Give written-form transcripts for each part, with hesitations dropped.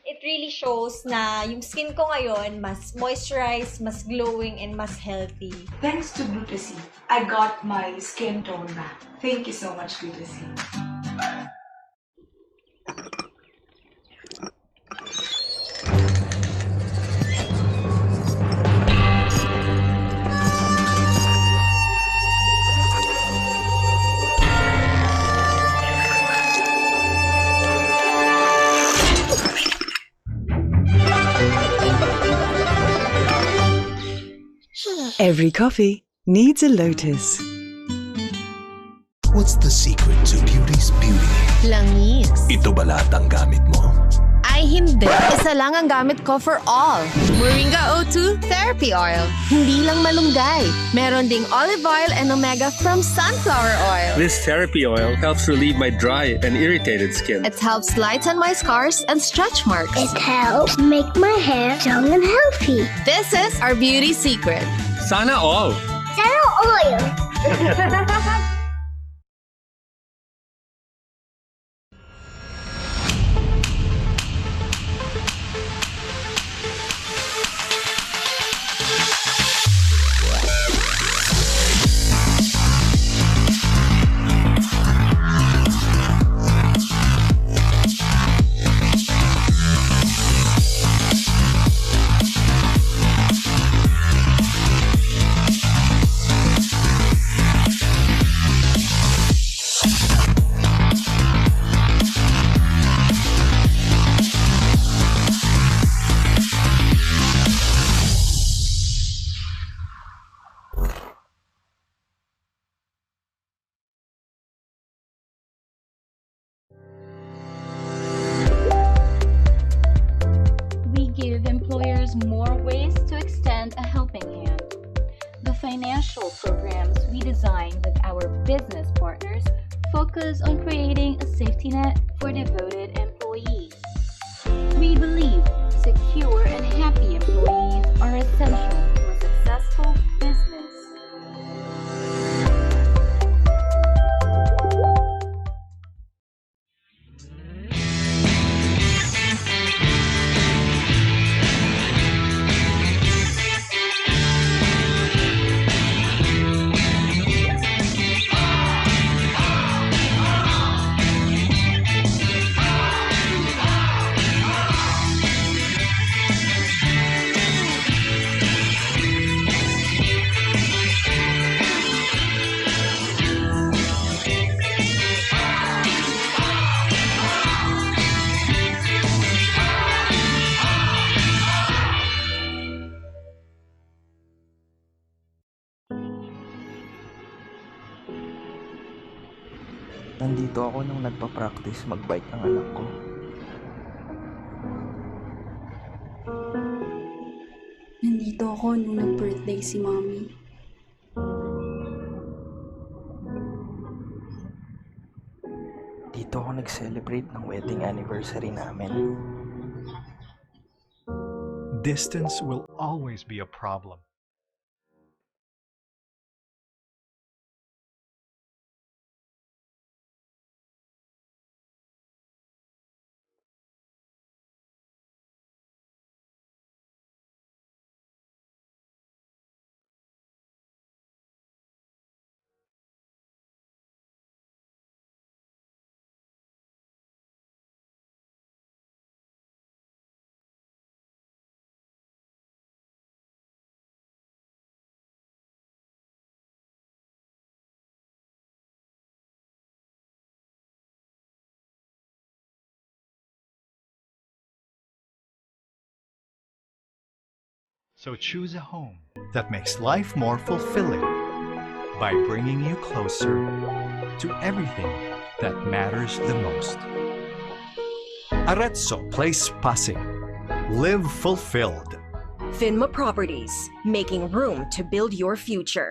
it really shows na yung skin ko ngayon mas moisturized, mas glowing, and mas healthy. Thanks to Glutasine, I got my skin tone back. Thank you so much, Glutasine. Every coffee needs a lotus. What's the secret to beauty's beauty? Langis. Ito ba lahat ang gamit mo? Ay hindi. Isa lang ang gamit ko for all. Moringa O2 Therapy Oil. Hindi lang malunggay. Meron ding olive oil and omega from sunflower oil. This therapy oil helps relieve my dry and irritated skin. It helps lighten my scars and stretch marks. It helps make my hair young and healthy. This is our beauty secret. Sana all! Zero oil. We give employers more ways to extend a helping hand. The financial programs we design with our business partners focus on creating a safety net for devoted employees. We believe secure and happy employees are essential to a successful business. Nandito ako nung nagpa-practice mag-bike ang anak ko. Nandito ako nung nag-birthday si Mommy. Dito ako nag-celebrate ng wedding anniversary namin. Distance will always be a problem. So choose a home that makes life more fulfilling by bringing you closer to everything that matters the most. Arezzo Place Pasig. Live fulfilled. Finma Properties, making room to build your future.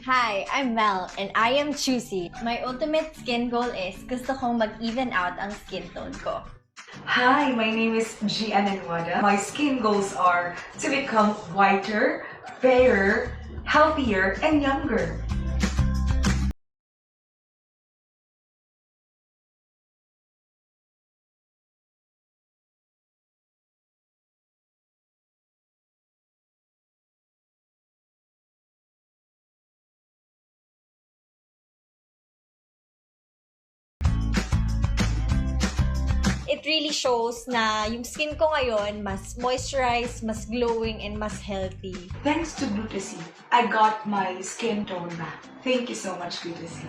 Hi, I'm Mel, and I am choosy. My ultimate skin goal is gusto kong mag-even out ang skin tone ko. Hi, my name is Gian Anwada. My skin goals are to become whiter, fairer, healthier, and younger. It really shows na yung skin ko ngayon mas moisturized, mas glowing, and mas healthy. Thanks to Glutasy, I got my skin tone back. Thank you so much, Glutasy.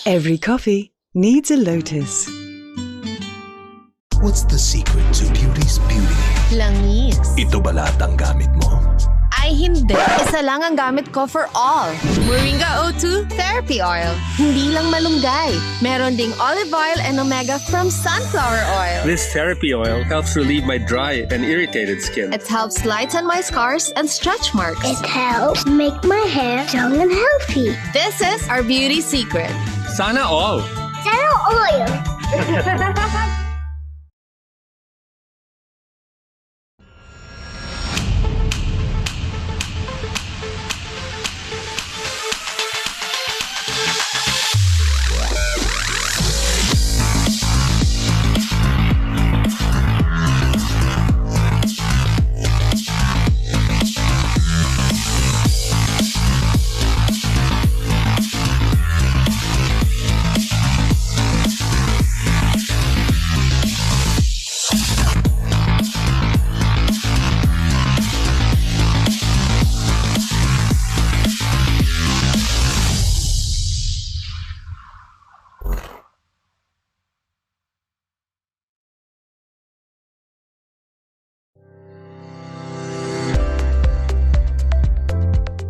Every coffee needs a lotus. What's the secret to beauty's beauty? Langis. Ito ba lahat ang gamit mo? Ay hindi. Isa lang ang gamit ko for all. Moringa O2 Therapy Oil. Hindi lang malunggay. Meron ding olive oil and omega from sunflower oil. This therapy oil helps relieve my dry and irritated skin. It helps lighten my scars and stretch marks. It helps make my hair strong and healthy. This is our beauty secret. Sana all! Zero oil.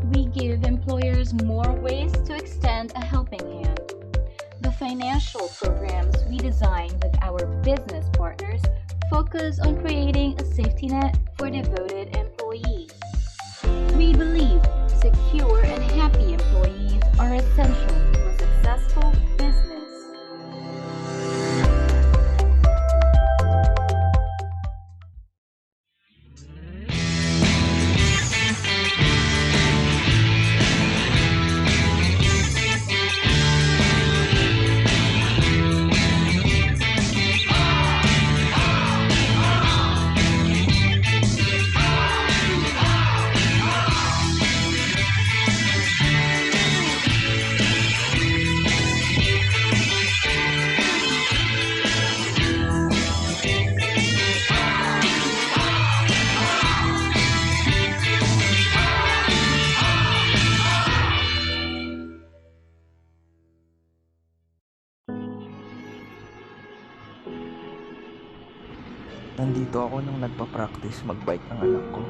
We give employers more ways to extend a helping hand. The financial programs we design with our business partners focus on creating a safety net for devoted employees. We believe secure and happy employees are essential to a successful business. Nandito ako nung nagpa-practice mag-bike ng anak ko.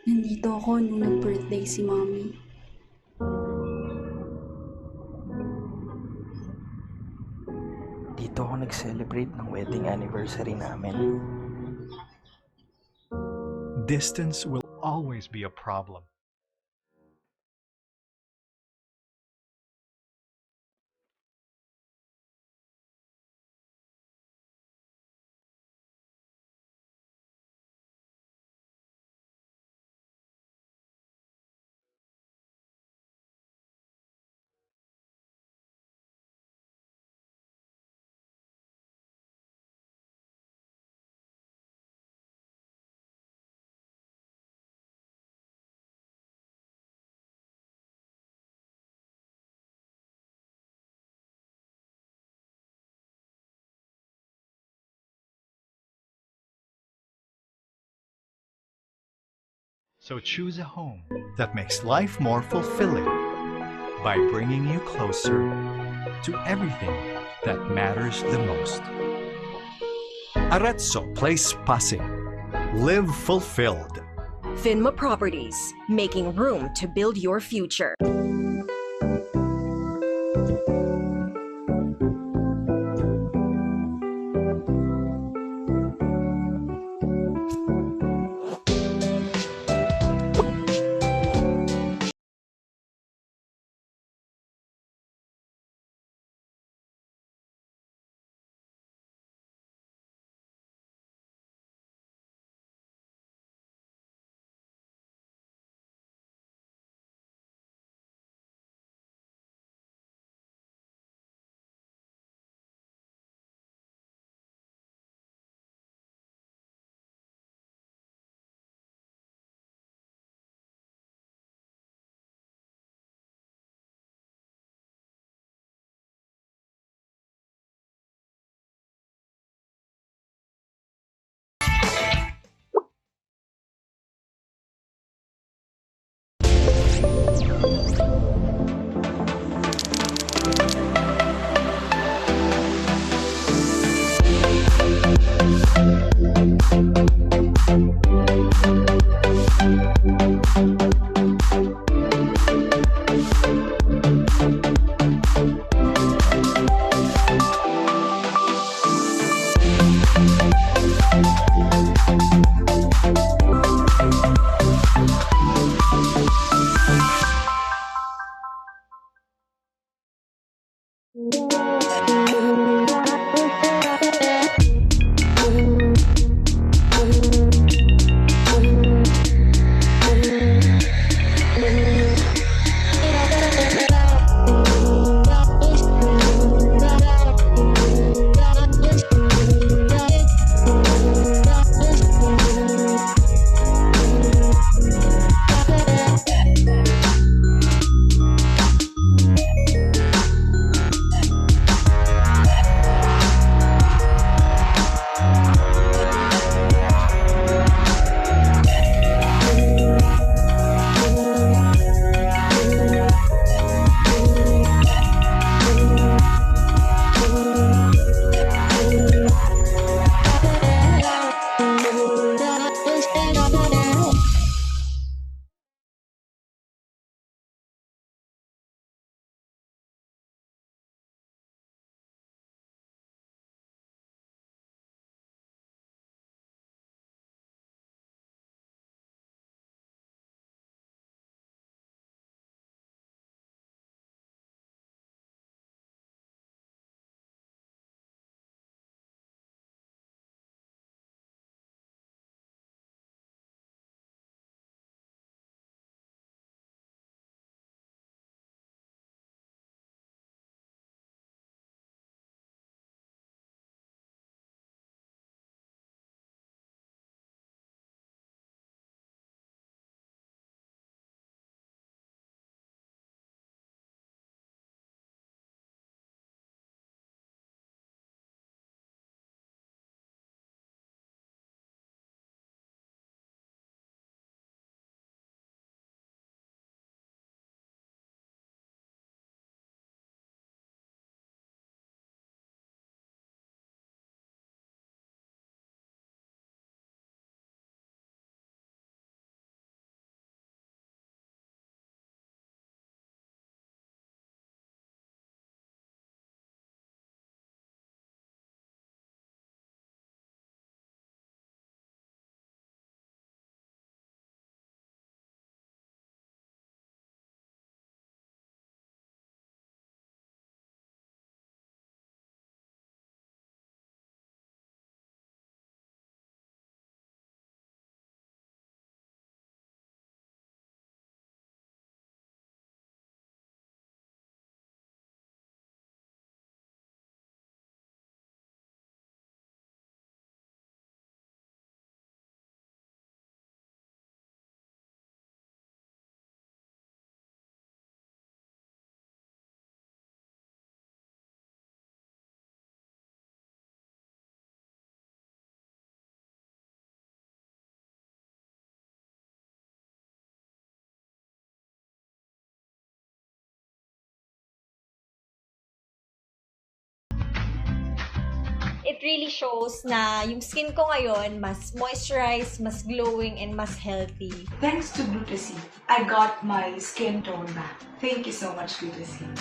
Nandito ako nung nag-birthday si Mommy. Dito ako nag-celebrate ng wedding anniversary namin. Distance will always be a problem. So choose a home that makes life more fulfilling by bringing you closer to everything that matters the most. Arezzo Place Pasig. Live fulfilled. Finma Properties, making room to build your future. it really shows na yung skin ko ngayon mas moisturized, mas glowing, and mas healthy. Thanks to Glutasine, I got my skin tone back. Thank you so much, Glutasine.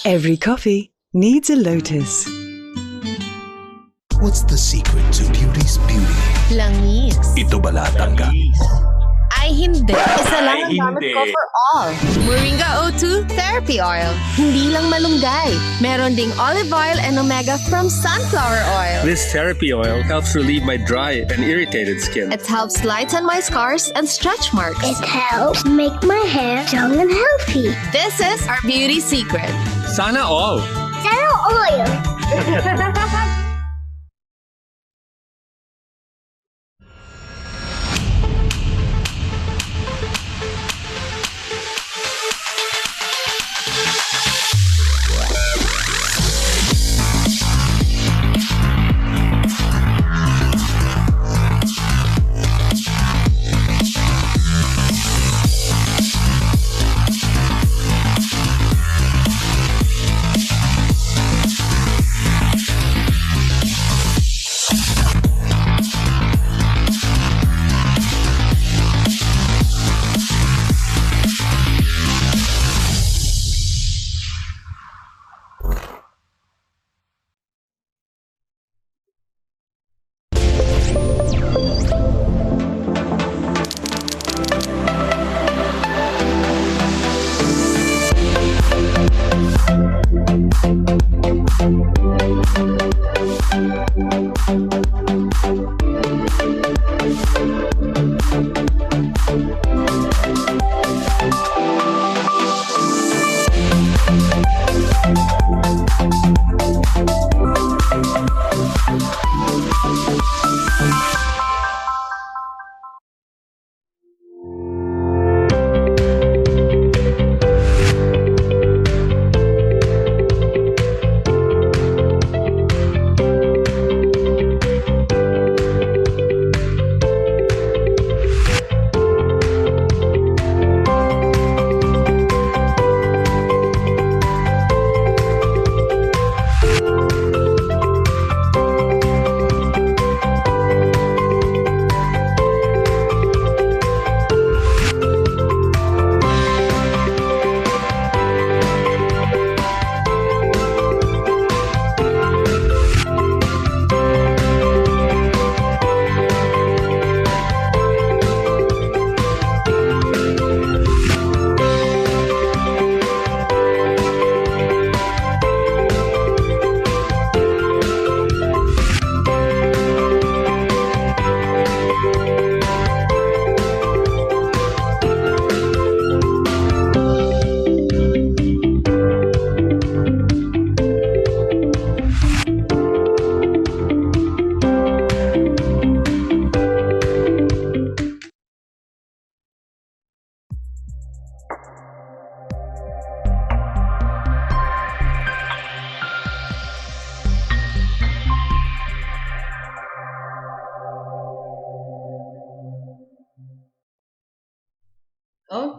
Every coffee needs a lotus. What's the secret to beauty's beauty? Langis. Ito ba lahat ang gamit mo? Ay hindi. Isa lang ang gamit ko for all. Moringa O2 Therapy Oil. Hindi lang malunggay. Meron ding olive oil and omega from sunflower oil. This therapy oil helps relieve my dry and irritated skin. It helps lighten my scars and stretch marks. It helps make my hair strong and healthy. This is our beauty secret. Sana all! Zero oil.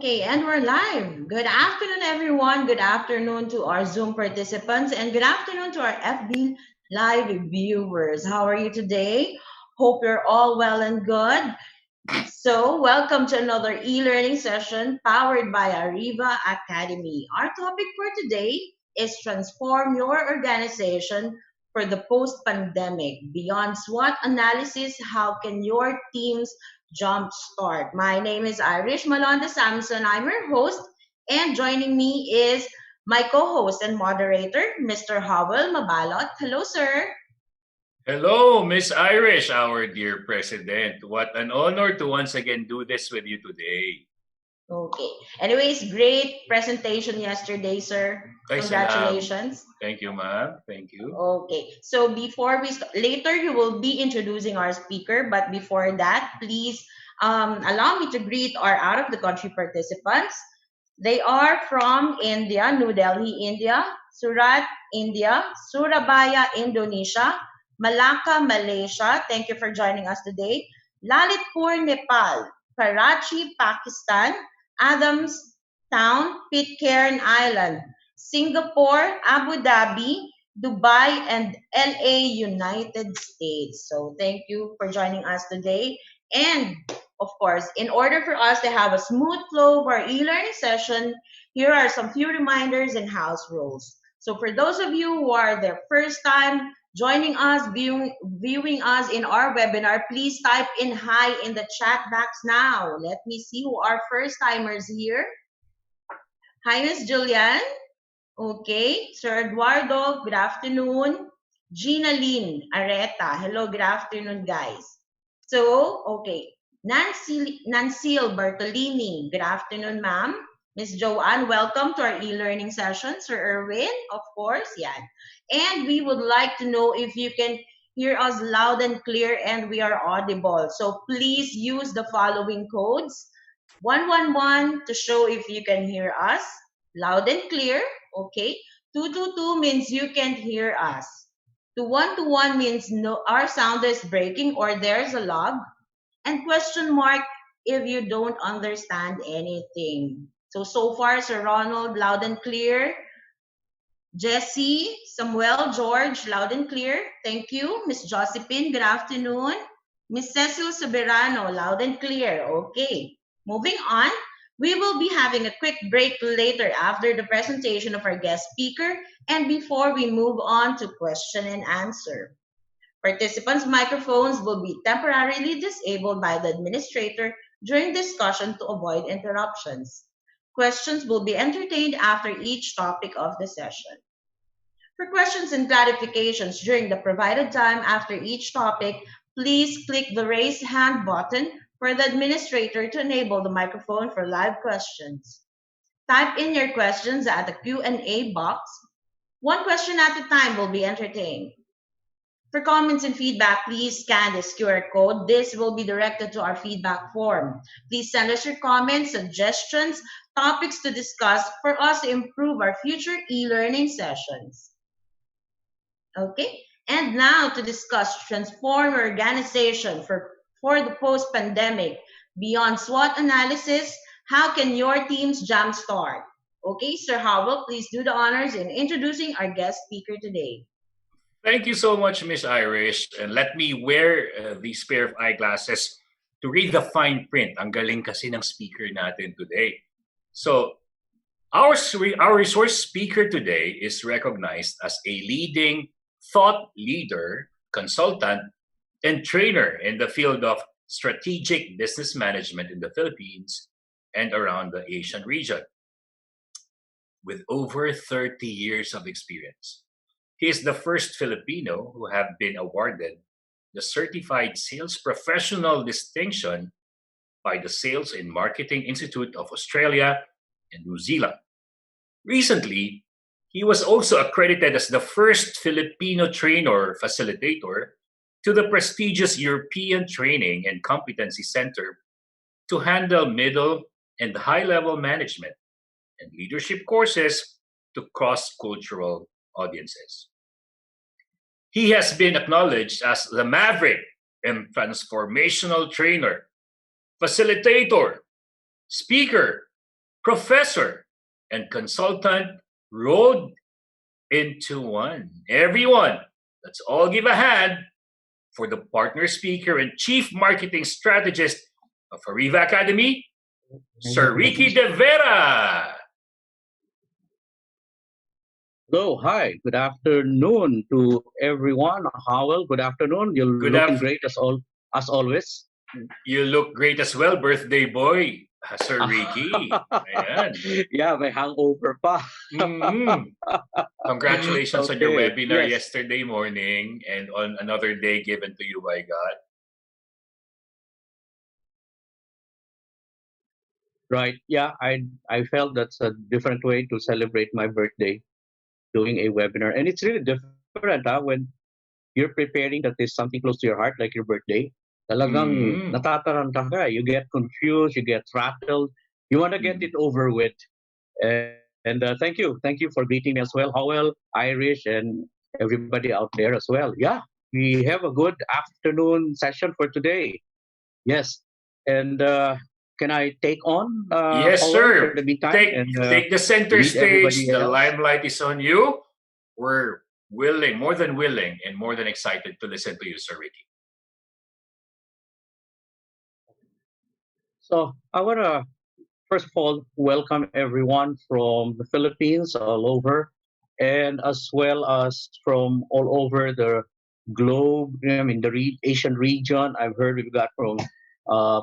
Okay, and we're live. Good afternoon, everyone. Good afternoon to our Zoom participants, and good afternoon to our FB Live viewers. How are you today? Hope you're all well and good. So, welcome to another e-learning session powered by Ariva Academy. Our topic for today is transform your organization for the post-pandemic. Beyond SWOT analysis, how can your teams jumpstart? My name is Irish Malonda Samson. I'm your host, and joining me is my co-host and moderator, Mr. Howell Mabalot. Hello, sir. Hello, Miss Irish, our dear president. What an honor to once again do this with you today. Okay. Anyways, great presentation yesterday, sir. Congratulations. Thank you, ma'am. Thank you. Okay. So before we later you will be introducing our speaker, but before that, please Allow me to greet our out of the country participants. They are from India, New Delhi, India, Surat, India, Surabaya, Indonesia, Malacca, Malaysia. Thank you for joining us today. Lalitpur, Nepal, Karachi, Pakistan, Adams Town, Pitcairn Island, Singapore, Abu Dhabi, Dubai, and LA, United States. So thank you for joining us today. And of course, in order for us to have a smooth flow of our e-learning session, here are some few reminders and house rules. So for those of you who are the first time joining us, viewing us in our webinar, please type in hi in the chat box now. Let me see who are first timers here. Hi, Miss Julian. Okay. Sir Eduardo, good afternoon. Gina Lynn Areta. Hello, good afternoon, guys. So, okay. Nancil Bertolini, good afternoon, ma'am. Miss Joanne, welcome to our e-learning session. Sir Erwin, of course, yeah. And we would like to know if you can hear us loud and clear and we are audible. So please use the following codes. 111 to show if you can hear us loud and clear, okay? 222 means you can't hear us. 2121 means no, our sound is breaking or there's a log. And question mark if you don't understand anything. So far, Sir Ronald, loud and clear. Jesse, Samuel, George, loud and clear. Thank you. Miss Josephine, good afternoon. Miss Cecil Soberano, loud and clear. Okay. Moving on, we will be having a quick break later after the presentation of our guest speaker and before we move on to question and answer. Participants' microphones will be temporarily disabled by the administrator during discussion to avoid interruptions. Questions will be entertained after each topic of the session. For questions and clarifications during the provided time after each topic, please click the raise hand button for the administrator to enable the microphone for live questions. Type in your questions at the Q&A box. One question at a time will be entertained. For comments and feedback, please scan this QR code. This will be directed to our feedback form. Please send us your comments, suggestions, topics to discuss for us to improve our future e-learning sessions. Okay, and now to discuss transform your organization for the post-pandemic. Beyond SWOT analysis, how can your teams jumpstart? Okay, Sir Howell, please do the honors in introducing our guest speaker today. Thank you so much, Miss Irish. And let me wear these pair of eyeglasses to read the fine print. Ang galing kasi ng speaker natin today. So, our resource speaker today is recognized as a leading thought leader, consultant, and trainer in the field of strategic business management in the Philippines and around the Asian region. With over 30 years of experience, he is the first Filipino who have been awarded the Certified Sales Professional distinction by the Sales and Marketing Institute of Australia and New Zealand. Recently, he was also accredited as the first Filipino trainer facilitator to the prestigious European Training and Competency Center to handle middle and high-level management and leadership courses to cross-cultural audiences. He has been acknowledged as the maverick and transformational trainer, facilitator, speaker, professor, and consultant rolled into one. Everyone, let's all give a hand for the partner speaker and chief marketing strategist of Ariva Academy, Sir Ricky De Vera. Hello, hi, good afternoon to everyone. Howell, good afternoon. You're looking great as always. You look great as well, birthday boy, Sir Ricky. Ayan. Yeah, may hangover pa. Congratulations on your Okay, webinar yes. yesterday morning and on another day given to you by God. Right, yeah, I felt that's a different way to celebrate my birthday, doing a webinar. And it's really different when you're preparing that is something close to your heart, like your birthday. Talagang natataranta ka. You get confused, you get rattled. You want to get it over with. And thank you. Thank you for greeting me as well. Howell, Irish, and everybody out there as well. Yeah, we have a good afternoon session for today. Yes. And can I take on Yes, Howell sir. for the meantime Take the center lead stage. everybody The else? limelight is on you. We're willing, more than willing, and more than excited to listen to you, Sir Ricky. So I want to first of all welcome everyone from the Philippines all over, and as well as from all over the globe. I mean, the Asian region. I've heard we've got from uh,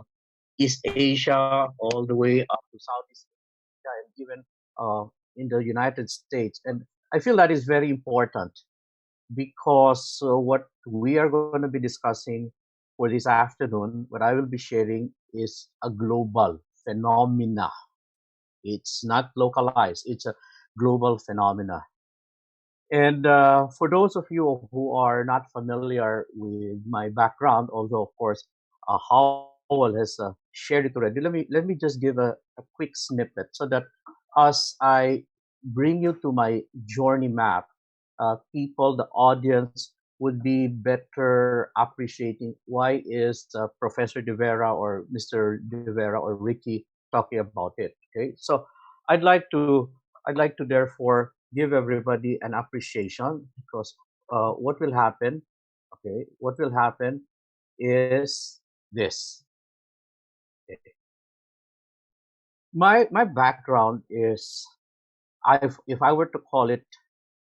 East Asia all the way up to Southeast Asia and even in the United States. And I feel that is very important because what we are going to be discussing for this afternoon, what I will be sharing is a global phenomena. It's not localized, it's a global phenomena. And for those of you who are not familiar with my background, although of course Howell has shared it already, let me just give a quick snippet so that as I bring you to my journey map, people, the audience would be better appreciating why is Professor De Vera or Mr. De Vera or Ricky talking about it. Okay, so I'd like to I'd like to therefore give everybody an appreciation because what will happen, okay, what will happen is this. Okay. My background is if I were to call it,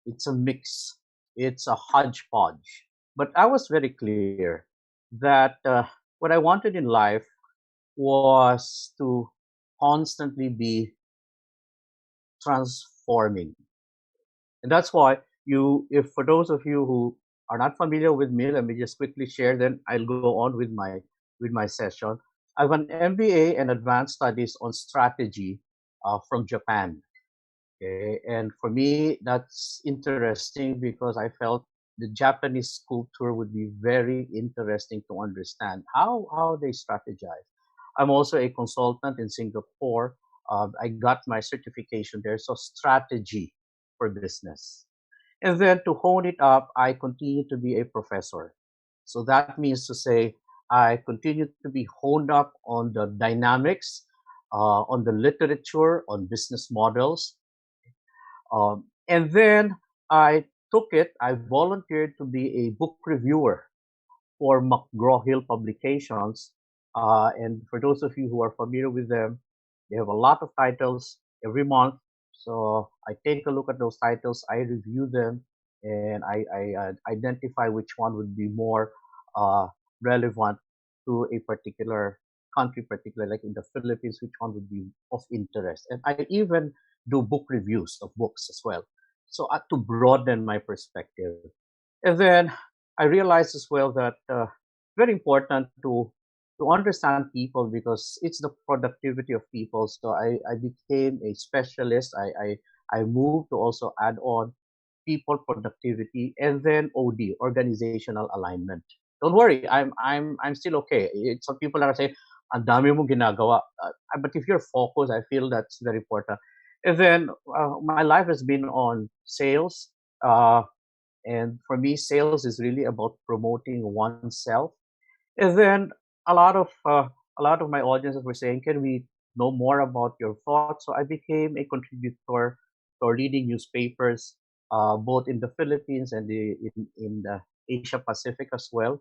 it's a mix, it's a hodgepodge. But I was very clear that what I wanted in life was to constantly be transforming. And that's why if for those of you who are not familiar with me, let me just quickly share, then I'll go on with my session. I have an MBA and advanced studies on strategy from Japan. Okay, and for me, that's interesting because I felt the Japanese culture would be very interesting to understand how they strategize. I'm also a consultant in Singapore. I got my certification there, so strategy for business. And then to hone it up, I continue to be a professor. So that means to say, I continue to be honed up on the dynamics, on the literature, on business models, and then I volunteered to be a book reviewer for McGraw-Hill Publications. And for those of you who are familiar with them, they have a lot of titles every month. So I take a look at those titles, I review them, and I identify which one would be more relevant to a particular country, particularly like in the Philippines, which one would be of interest. And I even do book reviews of books as well. So to broaden my perspective. And then I realized as well that very important to understand people because it's the productivity of people. So I became a specialist. I moved to also add on people productivity and then OD, organizational alignment. Don't worry, I'm still okay. Some people are saying, "Ang dami mong ginagawa," but if you're focused, I feel that's very important. And then my life has been on sales. And for me, sales is really about promoting oneself. And then a lot of a lot of my audiences were saying, "Can we know more about your thoughts?" So I became a contributor to leading newspapers, both in the Philippines and in the Asia Pacific as well.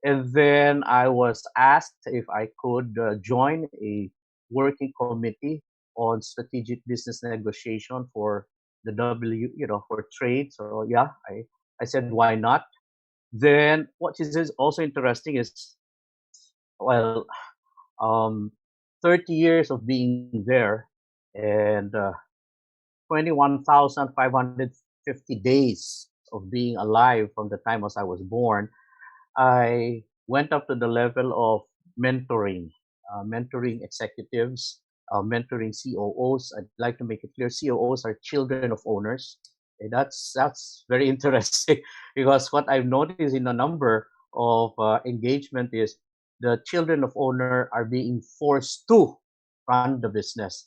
And then I was asked if I could join a working committee on strategic business negotiation for the for trade. So yeah, I said, why not? Then what is also interesting is, well, um, 30 years of being there and 21,550 days of being alive from the time as I was born, I went up to the level of mentoring, mentoring executives, mentoring COOs. I'd like to make it clear, COOs are children of owners. Okay, that's very interesting because what I've noticed in a number of engagement is the children of owner are being forced to run the business.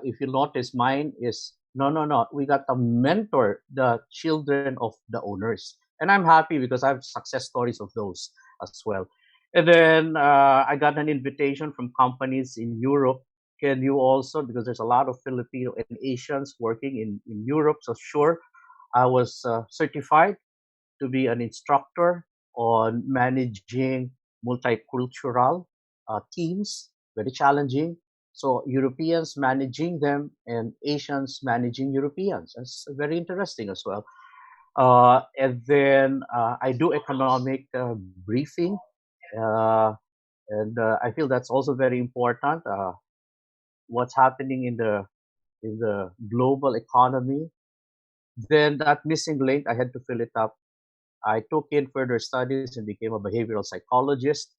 If you notice, mine is no. We got to mentor the children of the owners, and I'm happy because I have success stories of those as well. And then I got an invitation from companies in Europe. Can you also, because there's a lot of Filipino and Asians working in Europe, so sure, I was certified to be an instructor on managing multicultural teams, very challenging. So Europeans managing them and Asians managing Europeans. That's very interesting as well. And then I do economic briefing, and I feel that's also very important. What's happening in the global economy? Then that missing link, I had to fill it up. I took in further studies and became a behavioral psychologist,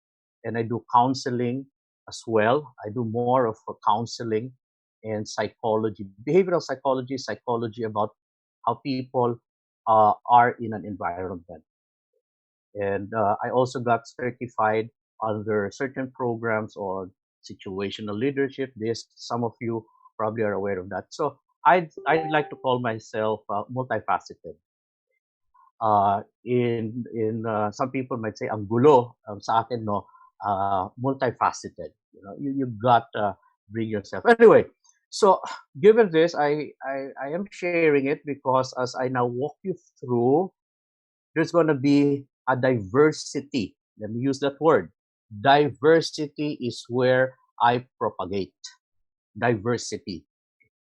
and I do counseling as well. I do more of counseling and psychology, behavioral psychology, psychology about how people are in an environment. And I also got certified under certain programs on situational leadership. This, some of you probably are aware of that. So I'd like to call myself multifaceted. In some people might say ang gulo, sa akin no, multifaceted. You got to bring yourself anyway. So given this, I am sharing it because as I now walk you through, there's going to be a diversity. Let me use that word. Diversity is where I propagate diversity.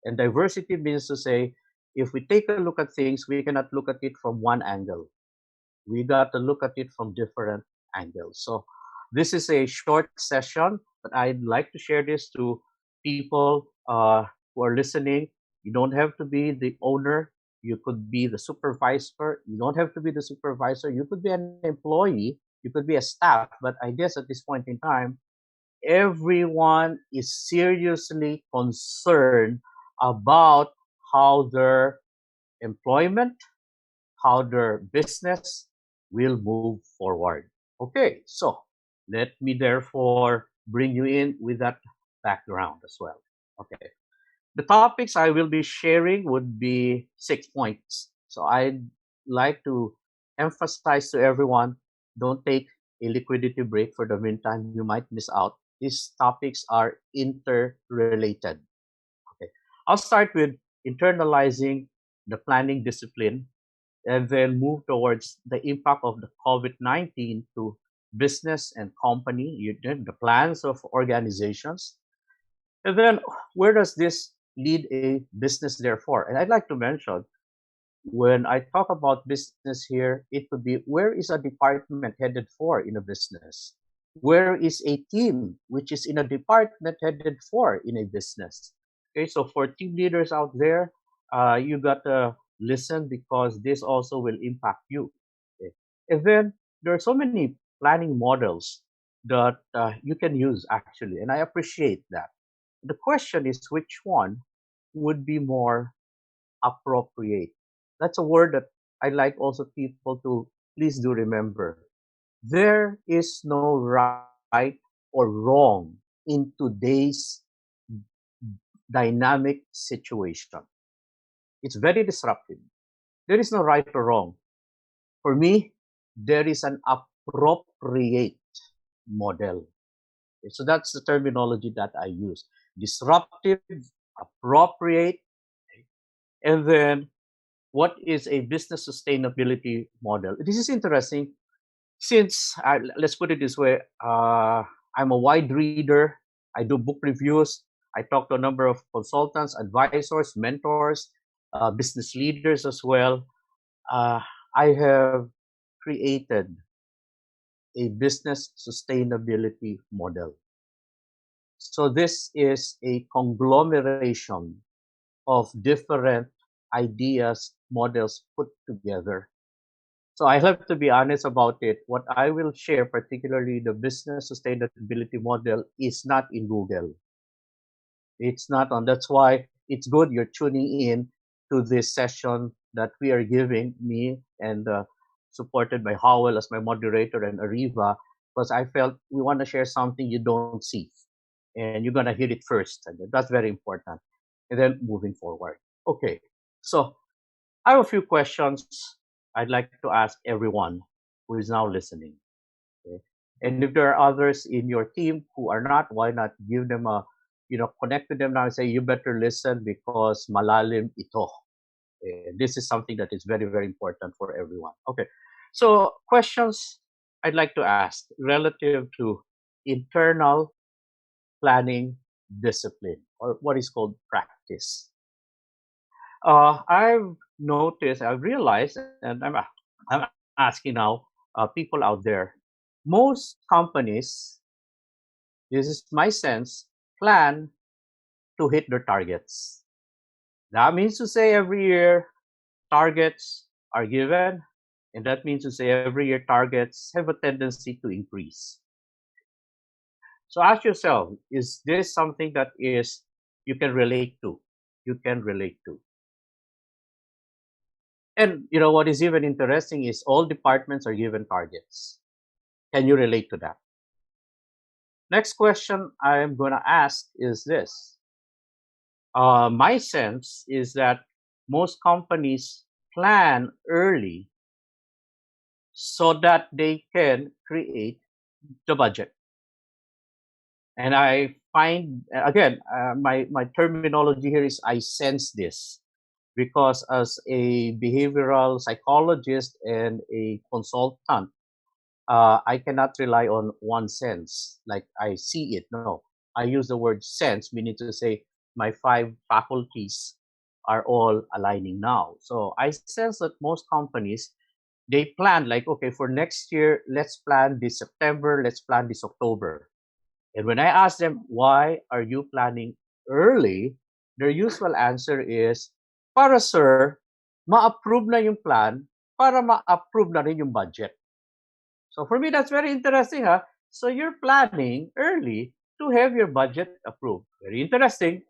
And diversity means to say, if we take a look at things, we cannot look at it from one angle. We got to look at it from different angles. So this is a short session, but I'd like to share this to people who are listening. You don't have to be the owner. You could be the supervisor. You don't have to be the supervisor. You could be an employee. You could be a staff. But I guess at this point in time, everyone is seriously concerned about how their employment, how their business will move forward. Okay, so let me therefore bring you in with that background as well. Okay, the topics I will be sharing would be 6 points. So I'd like to emphasize to everyone, don't take a liquidity break for the meantime. You might miss out. These topics are interrelated. Okay, I'll start with internalizing the planning discipline and then move towards the impact of the COVID-19 to business and company, the plans of organizations. And then where does this lead a business therefore? And I'd like to mention, when I talk about business here, it could be, where is a department headed for in a business? Where is a team which is in a department headed for in a business? Okay, so for team leaders out there, you got to listen because this also will impact you. Okay. And then there are so many planning models that you can use actually, and I appreciate that. The question is, which one would be more appropriate? That's a word that I like also people to please do remember. There is no right or wrong in today's dynamic situation. It's very disruptive. There is no right or wrong. For me, there is an appropriate model. So that's the terminology that I use. Disruptive, appropriate, and then what is a business sustainability model? This is interesting since, let's put it this way, I'm a wide reader. I do book reviews. I talk to a number of consultants, advisors, mentors, business leaders as well. I have created a business sustainability model. So this is a conglomeration of different ideas, models put together. So I have to be honest about it. What I will share, particularly the business sustainability model, is not in Google. It's not on. That's why it's good you're tuning in to this session that we are giving, me and supported by Howell as my moderator and Ariva. because I felt we want to share something you don't see, and you're gonna hear it first, and that's very important. And then moving forward. Okay, so I have a few questions I'd like to ask everyone who is now listening. Okay? And if there are others in your team who are not, why not give them a, connect with them now and say, you better listen because malalim ito. This is something that is very, very important for everyone. Okay. So questions I'd like to ask relative to internal planning discipline, or what is called practice. I've realized, and I'm asking now people out there, most companies, this is my sense, plan to hit their targets. That means to say every year targets are given, and that means to say every year targets have a tendency to increase. So ask yourself, is this something that is you can relate to? You can relate to. And what is even interesting is all departments are given targets. Can you relate to that? Next question I'm going to ask is this. My sense is that most companies plan early so that they can create the budget. And I find, again, my terminology here is I sense this, because as a behavioral psychologist and a consultant, I cannot rely on one sense, like I see it. No, I use the word sense, meaning to say my 5 faculties are all aligning now. So I sense that most companies, they plan like, okay, for next year, let's plan this September, let's plan this October. And when I ask them, why are you planning early? Their usual answer is, para sir, ma-approve na yung plan, para ma-approve na rin yung budget. So for me, that's very interesting. So you're planning early to have your budget approved. Very interesting.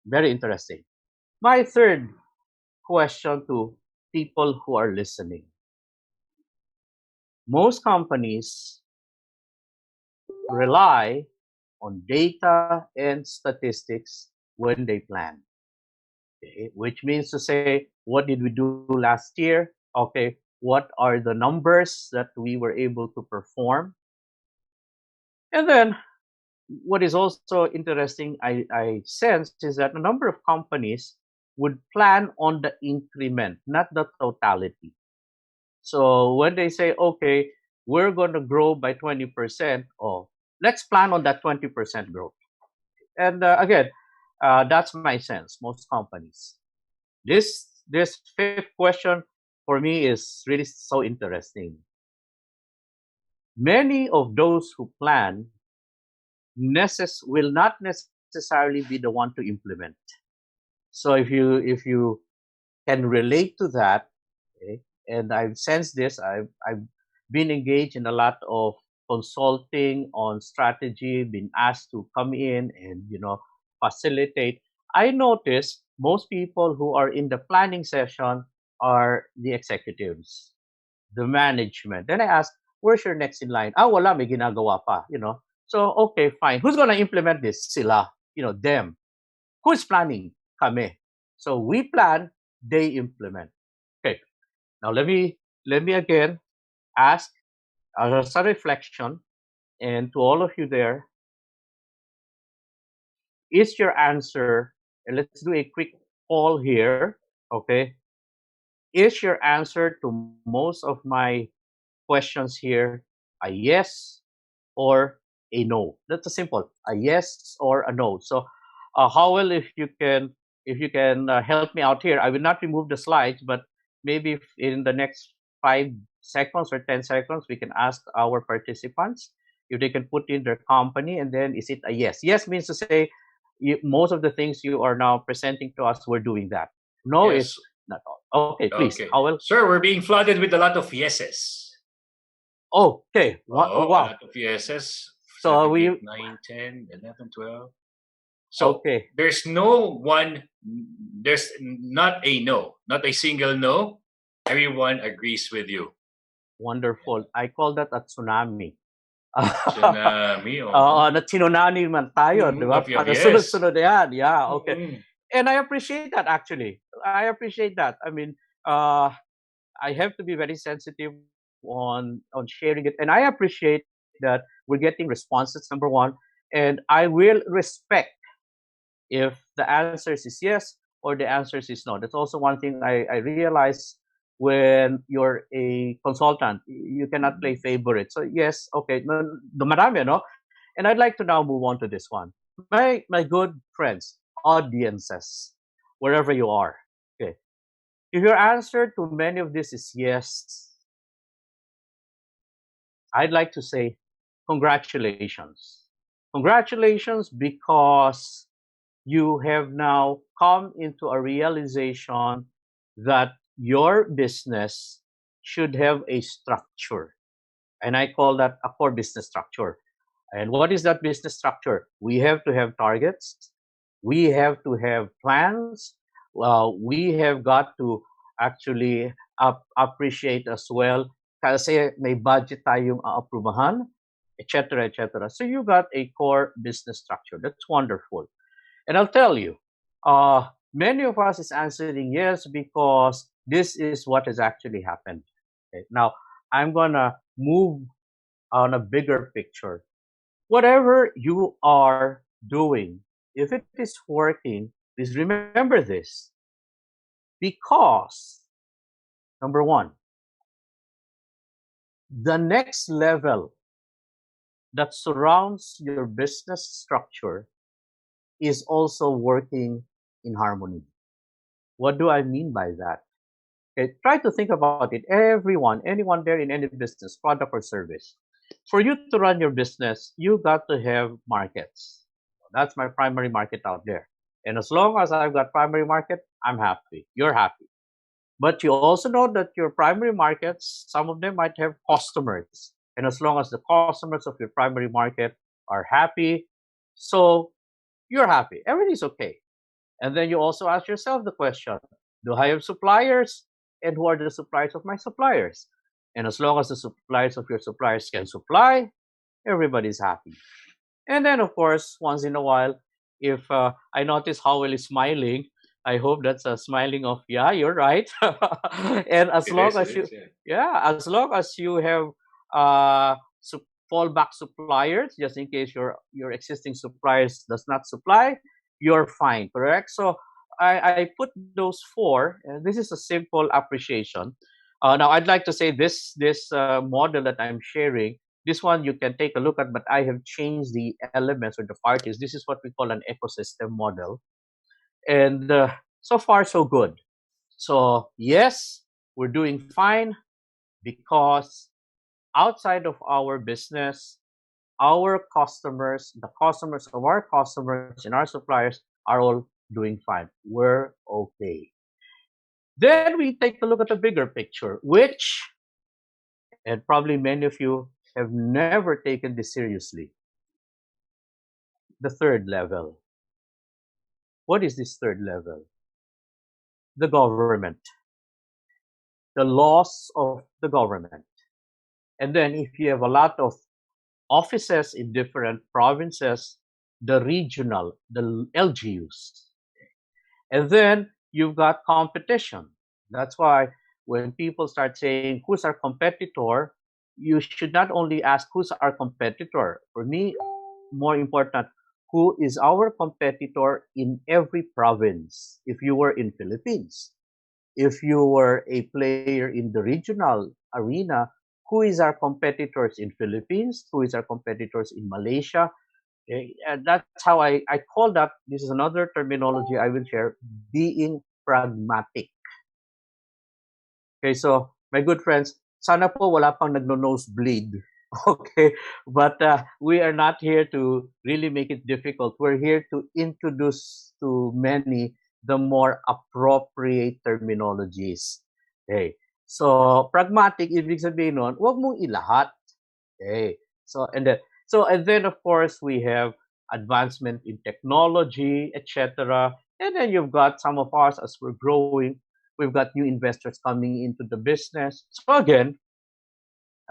Very interesting. My third question to people who are listening. Most companies rely on data and statistics when they plan. Okay? Which means to say, what did we do last year? Okay, what are the numbers that we were able to perform? And then, what is also interesting, I sense, is that a number of companies would plan on the increment, not the totality. So when they say, okay, we're going to grow by 20%, let's plan on that 20% growth. And again, that's my sense, most companies. This fifth question for me is really so interesting. Many of those who plan will not necessarily be the one to implement. So if you can relate to that, okay, and I've sensed this, I've been engaged in a lot of consulting on strategy, been asked to come in and facilitate. I notice most people who are in the planning session are the executives, the management. Then I ask, where's your next in line? Wala, may ginagawa pa, So, okay, fine. Who's going to implement this? Sila, them. Who's planning? Kami. So we plan, they implement. Okay. Now let me again ask as a reflection, and to all of you there, is your answer, and let's do a quick poll here, okay? Is your answer to most of my questions here a yes or a no? That's a simple, a yes or a no. So Howell, if you can help me out here, I will not remove the slides, but maybe in the next 5 seconds or 10 seconds, we can ask our participants if they can put in their company, and then is it a yes? Yes means to say most of the things you are now presenting to us, we're doing that. No yes. is not all. Okay, please, okay. Howell. Sir, we're being flooded with a lot of yeses. Okay. Wow. A lot of yeses. So 7, we 8, 9, 10, 11, 12. So okay. There's not a no, not a single no. Everyone agrees with you. Wonderful. I call that a tsunami. Tsunami, Na tsunami man tayo, di ba? Para Yes. sunod-sunod yan. Yeah, okay. And I appreciate that, actually. I appreciate that. I mean, I have to be very sensitive on sharing it. And I appreciate that we're getting responses, number one. And I will respect if the answers is yes or the answers is no. That's also one thing I realize when you're a consultant. You cannot play favorite. So yes, okay, marami, no? And I'd like to now move on to this one. My good friends, audiences, wherever you are. Okay. If your answer to many of this is yes, I'd like to say congratulations. Congratulations, because you have now come into a realization that your business should have a structure. And I call that a core business structure. And what is that business structure? We have to have targets. We have to have plans. We have got to actually appreciate as well. Kasi may budget tayong aprubahan, etc., etc. So you got a core business structure. That's wonderful. And I'll tell you, many of us is answering yes because this is what has actually happened. Okay. Now, I'm going to move on a bigger picture. Whatever you are doing, if it is working, please remember this. Because, number one, the next level that surrounds your business structure is also working in harmony. What do I mean by that? Okay, try to think about it. Anyone there in any business, product or service. For you to run your business, you got to have markets. That's my primary market out there. And as long as I've got primary market, I'm happy. You're happy. But you also know that your primary markets, some of them might have customers. And as long as the customers of your primary market are happy, so you're happy. Everything's okay. And then you also ask yourself the question, do I have suppliers? And who are the suppliers of my suppliers? And as long as the suppliers of your suppliers can supply, everybody's happy. And then, of course, once in a while, if I notice Howell is smiling, I hope that's a smiling of, yeah, you're right. And as long as you have fallback suppliers, just in case your existing suppliers does not supply, you're fine, correct? So I put those four, and this is a simple appreciation. Now, I'd like to say this model that I'm sharing, this one you can take a look at, but I have changed the elements or the parties. This is what we call an ecosystem model. And so far, so good. So yes, we're doing fine because outside of our business, our customers, the customers of our customers and our suppliers are all doing fine. We're okay. Then we take a look at the bigger picture, which, and probably many of you have never taken this seriously. The third level. What is this third level? The government. The laws of the government. And then if you have a lot of offices in different provinces, the regional, the LGUs. And then you've got competition. That's why when people start saying, who's our competitor, you should not only ask who's our competitor. For me, more important, who is our competitor in every province? If you were in Philippines, if you were a player in the regional arena, who is our competitors in Philippines? Who is our competitors in Malaysia? Okay? And that's how I call that. This is another terminology I will share, being pragmatic. Okay, so my good friends, sana po wala pang nagno-nosebleed. Okay, but we are not here to really make it difficult. We're here to introduce to many the more appropriate terminologies. Okay, so pragmatic, ibig sabihin nun, huwag mong ilahat. Okay, so and then of course we have advancement in technology, etc. And then you've got some of us as we're growing, we've got new investors coming into the business. So again,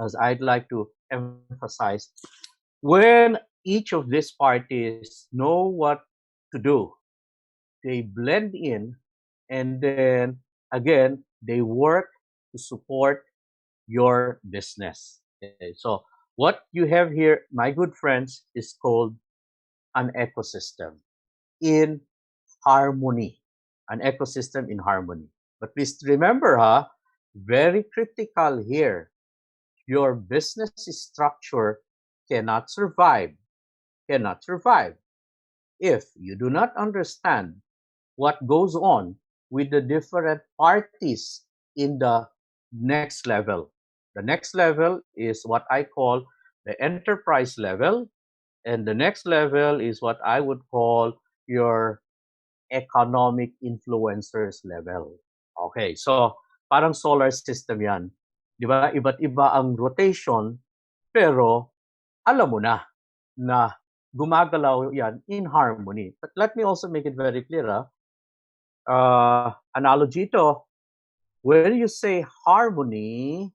as I'd like to emphasize, when each of these parties know what to do, they blend in, and then again, they work to support your business. Okay, so what you have here, my good friends, is called an ecosystem in harmony. An ecosystem in harmony. But please remember, very critical here. Your business structure cannot survive, if you do not understand what goes on with the different parties in the next level. The next level is what I call the enterprise level, and the next level is what I would call your economic influencers level. Okay, so parang solar system yan. Di ba? Iba't iba ang rotation, pero alam mo na gumagalaw yan in harmony. But let me also make it very clear, analogy ito, when you say harmony,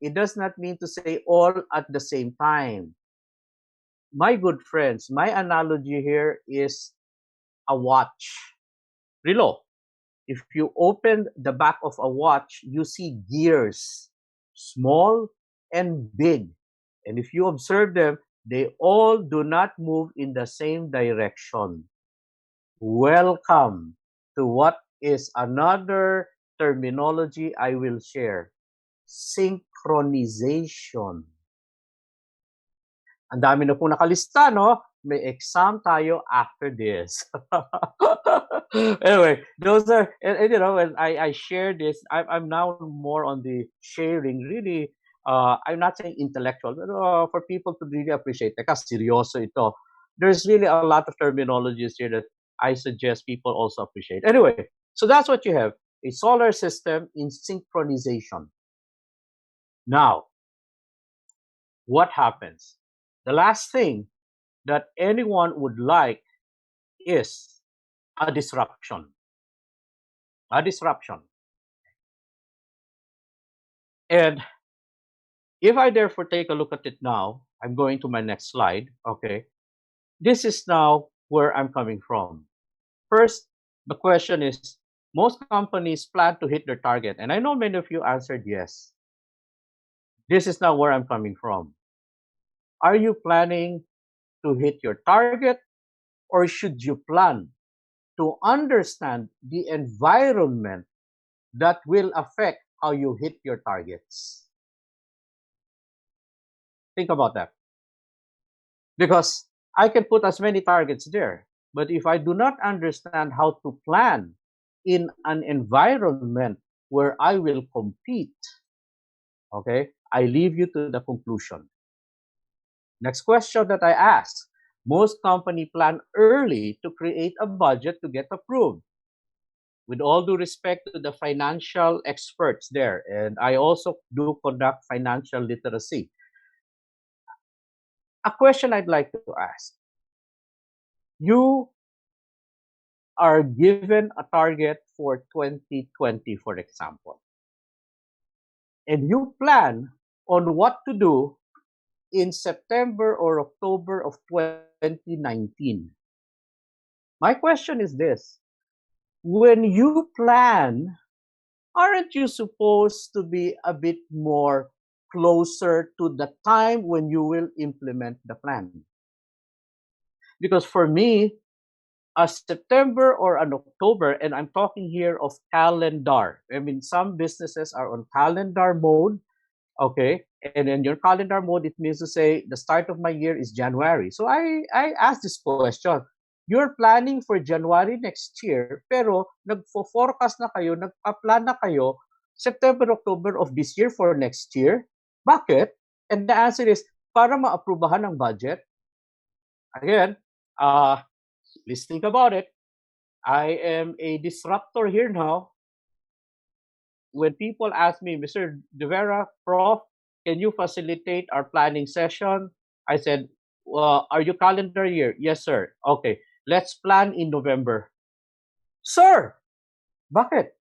it does not mean to say all at the same time. My good friends, my analogy here is a watch. Rilo, if you open the back of a watch, you see gears, small and big. And if you observe them, they all do not move in the same direction. Welcome to what is another terminology I will share. Synchronization. Ang dami na pong nakalista, no? May exam tayo after this. Anyway, those are, and you know, when I share this, I'm now more on the sharing, really, I'm not saying intellectual, but for people to really appreciate, teka, seryoso ito. There's really a lot of terminologies here that I suggest people also appreciate. Anyway, so that's what you have, a solar system in synchronization. Now, what happens? The last thing that anyone would like is a disruption. A disruption. And if I therefore take a look at it now, I'm going to my next slide, okay? This is now where I'm coming from. First, the question is, most companies plan to hit their target, and I know many of you answered yes. This is now where I'm coming from. Are you planning to hit your target, or should you plan to understand the environment that will affect how you hit your targets? Think about that. Because I can put as many targets there, but if I do not understand how to plan in an environment where I will compete, okay, I leave you to the conclusion. Next question that I ask. Most companies plan early to create a budget to get approved. With all due respect to the financial experts there, and I also do conduct financial literacy. A question I'd like to ask. You are given a target for 2020, for example, and you plan on what to do in September or October of 2019. My question is this. When you plan, aren't you supposed to be a bit more closer to the time when you will implement the plan? Because for me, a September or an October, and I'm talking here of calendar. I mean, some businesses are on calendar mode, okay? And in your calendar mode, it means to say the start of my year is January. So I asked this question. You're planning for January next year, pero nagfo-forecast na kayo, nagpa-plan na kayo September, October of this year for next year. Bakit? And the answer is, para ma-aprubahan ang budget. Again, please think about it. I am a disruptor here now. When people ask me, Mr. Vera, Prof, can you facilitate our planning session? I said, are you calendar year? Yes, sir. Okay, let's plan in November. Sir, bakit?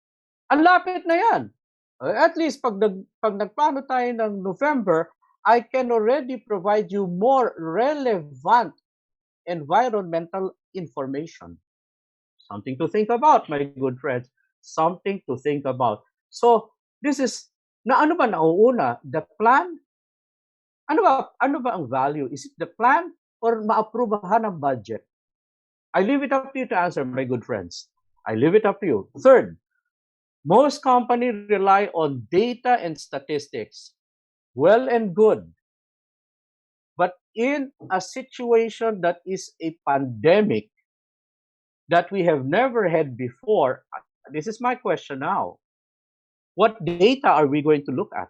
Ang lapit na yan. At least pag nagplano tayo ng November, I can already provide you more relevant environmental information. Something to think about, my good friends. Something to think about. So, this is, na ano ba nauuna? The plan? Ano ba ang value? Is it the plan or maaprubahan ang budget? I leave it up to you to answer, my good friends. I leave it up to you. Third, most companies rely on data and statistics. Well and good. But in a situation that is a pandemic that we have never had before, this is my question now. What data are we going to look at?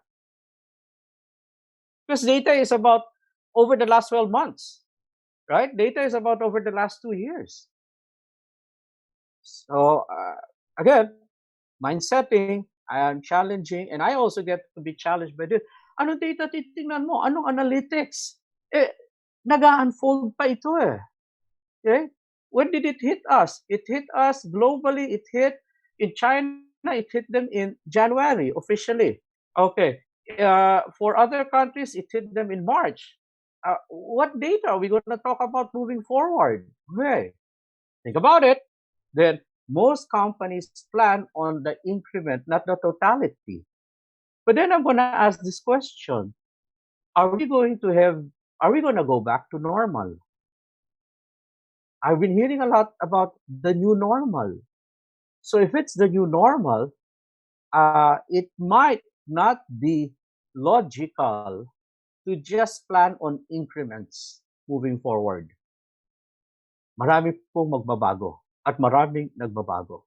Because data is about over the last 12 months, right? Data is about over the last 2 years. So, again, mind setting, I am challenging, and I also get to be challenged by this. Ano data titingnan mo? Anong analytics? Nag-unfold pa ito eh. Okay? When did it hit us? It hit us globally. It hit in China. It hit them in January officially. Okay. For other countries, it hit them in March. What data are we going to talk about moving forward? Okay. Think about it. Then most companies plan on the increment, not the totality. But then I'm going to ask this question. Are we going to go back to normal? I've been hearing a lot about the new normal. So if it's the new normal, it might not be logical to just plan on increments moving forward. Marami pong magbabago at maraming nagbabago.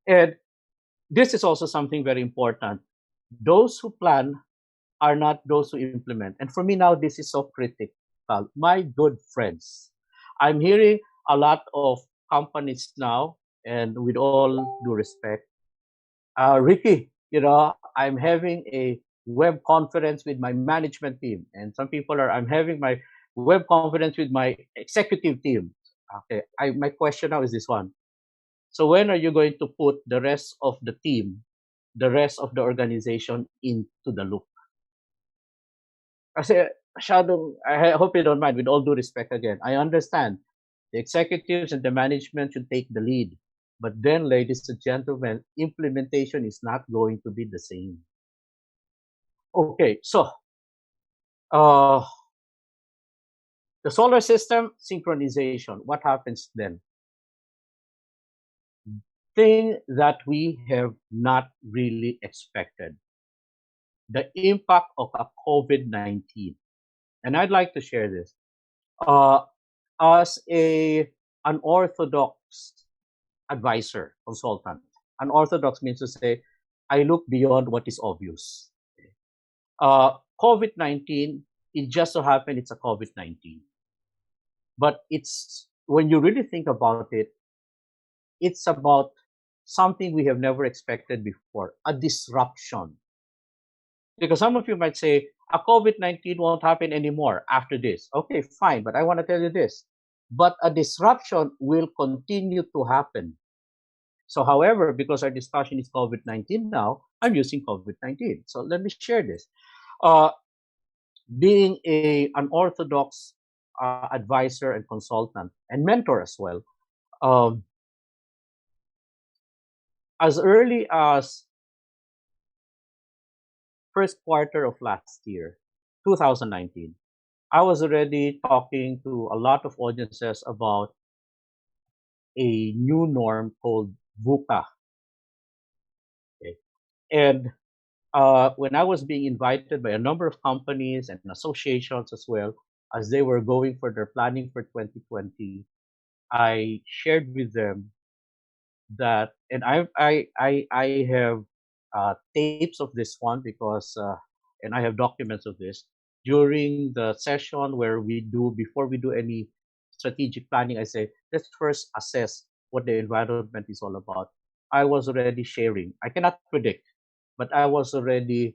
And this is also something very important. Those who plan are not those who implement. And for me now, this is so critical. My good friends, I'm hearing a lot of companies now, and with all due respect, Ricky, I'm having a web conference with my management team, and some people I'm having my web conference with my executive team. Okay, my question now is this one. So when are you going to put the rest of the team, the rest of the organization into the loop? Kasi I hope you don't mind, with all due respect again, I understand the executives and the management should take the lead. But then, ladies and gentlemen, implementation is not going to be the same. Okay, so the solar system synchronization, what happens then? Thing that we have not really expected. The impact of a COVID-19. And I'd like to share this. As an unorthodox advisor, consultant, unorthodox means to say, I look beyond what is obvious. COVID-19, it just so happened it's a COVID-19. But when you really think about it, it's about something we have never expected before, a disruption. Because some of you might say, a COVID-19 won't happen anymore after this. Okay, fine, but I want to tell you this. But a disruption will continue to happen. So, however, because our discussion is COVID-19 now, I'm using COVID-19. So let me share this. Being an orthodox advisor and consultant and mentor as well, as early as first quarter of last year, 2019, I was already talking to a lot of audiences about a new norm called VUCA. Okay. And when I was being invited by a number of companies and associations as well, as they were going for their planning for 2020, I shared with them that, and I have tapes of this one because, and I have documents of this, during the session where before we do any strategic planning, I say, let's first assess what the environment is all about. I was already sharing. I cannot predict, but I was already,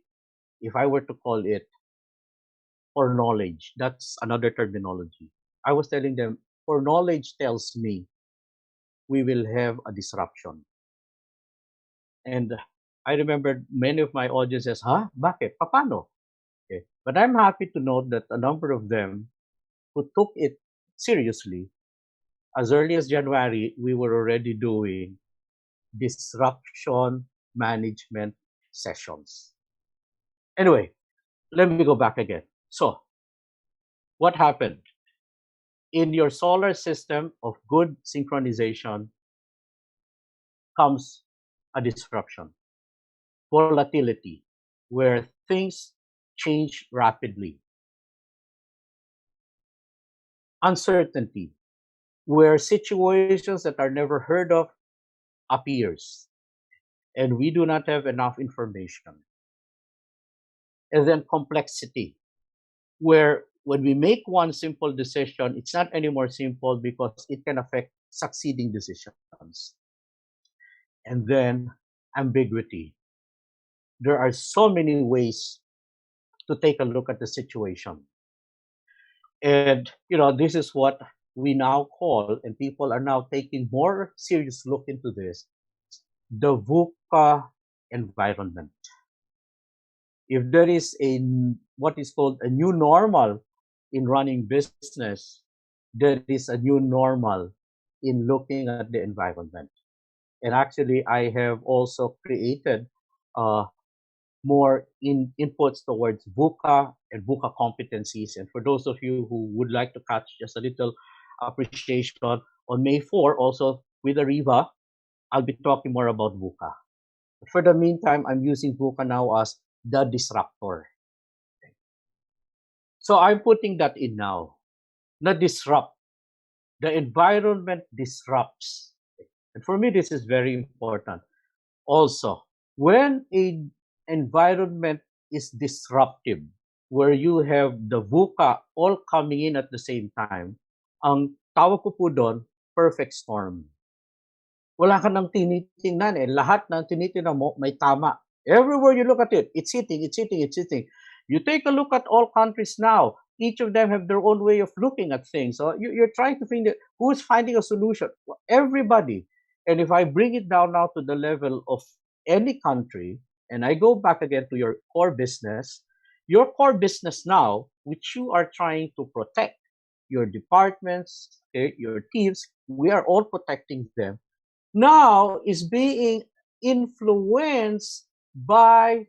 if I were to call it, for knowledge, that's another terminology. I was telling them, for knowledge tells me we will have a disruption. And I remember many of my audiences, bakit? Paano? Okay. But I'm happy to note that a number of them who took it seriously, as early as January, we were already doing disruption management sessions. Anyway, let me go back again. So, what happened? In your solar system of good synchronization comes a disruption, volatility, where things change rapidly, uncertainty, where situations that are never heard of appears, and we do not have enough information. And then complexity, where when we make one simple decision, it's not anymore simple because it can affect succeeding decisions. And then ambiguity. There are so many ways to take a look at the situation. And, this is what we now call, and people are now taking more serious look into this, the VUCA environment. If there is what is called a new normal in running business, there is a new normal in looking at the environment. And actually, I have also created more inputs towards VUCA and VUCA competencies. And for those of you who would like to catch just a little appreciation, on May 4, also with Ariva, I'll be talking more about VUCA. But for the meantime, I'm using VUCA now as the disruptor. So I'm putting that in now. The disrupt. The environment disrupts. And for me, this is very important. Also, when an environment is disruptive, where you have the VUCA all coming in at the same time, ang tawag ko po doon, perfect storm. Wala ka nang tinitingnan eh. Lahat ng tinitingnan mo, may tama. Everywhere you look at it, it's hitting, it's hitting, it's hitting. You take a look at all countries now. Each of them have their own way of looking at things. So you're trying to find who's finding a solution. Well, everybody. And if I bring it down now to the level of any country, and I go back again to your core business now, which you are trying to protect, your departments, okay, your teams, we are all protecting them, now is being influenced by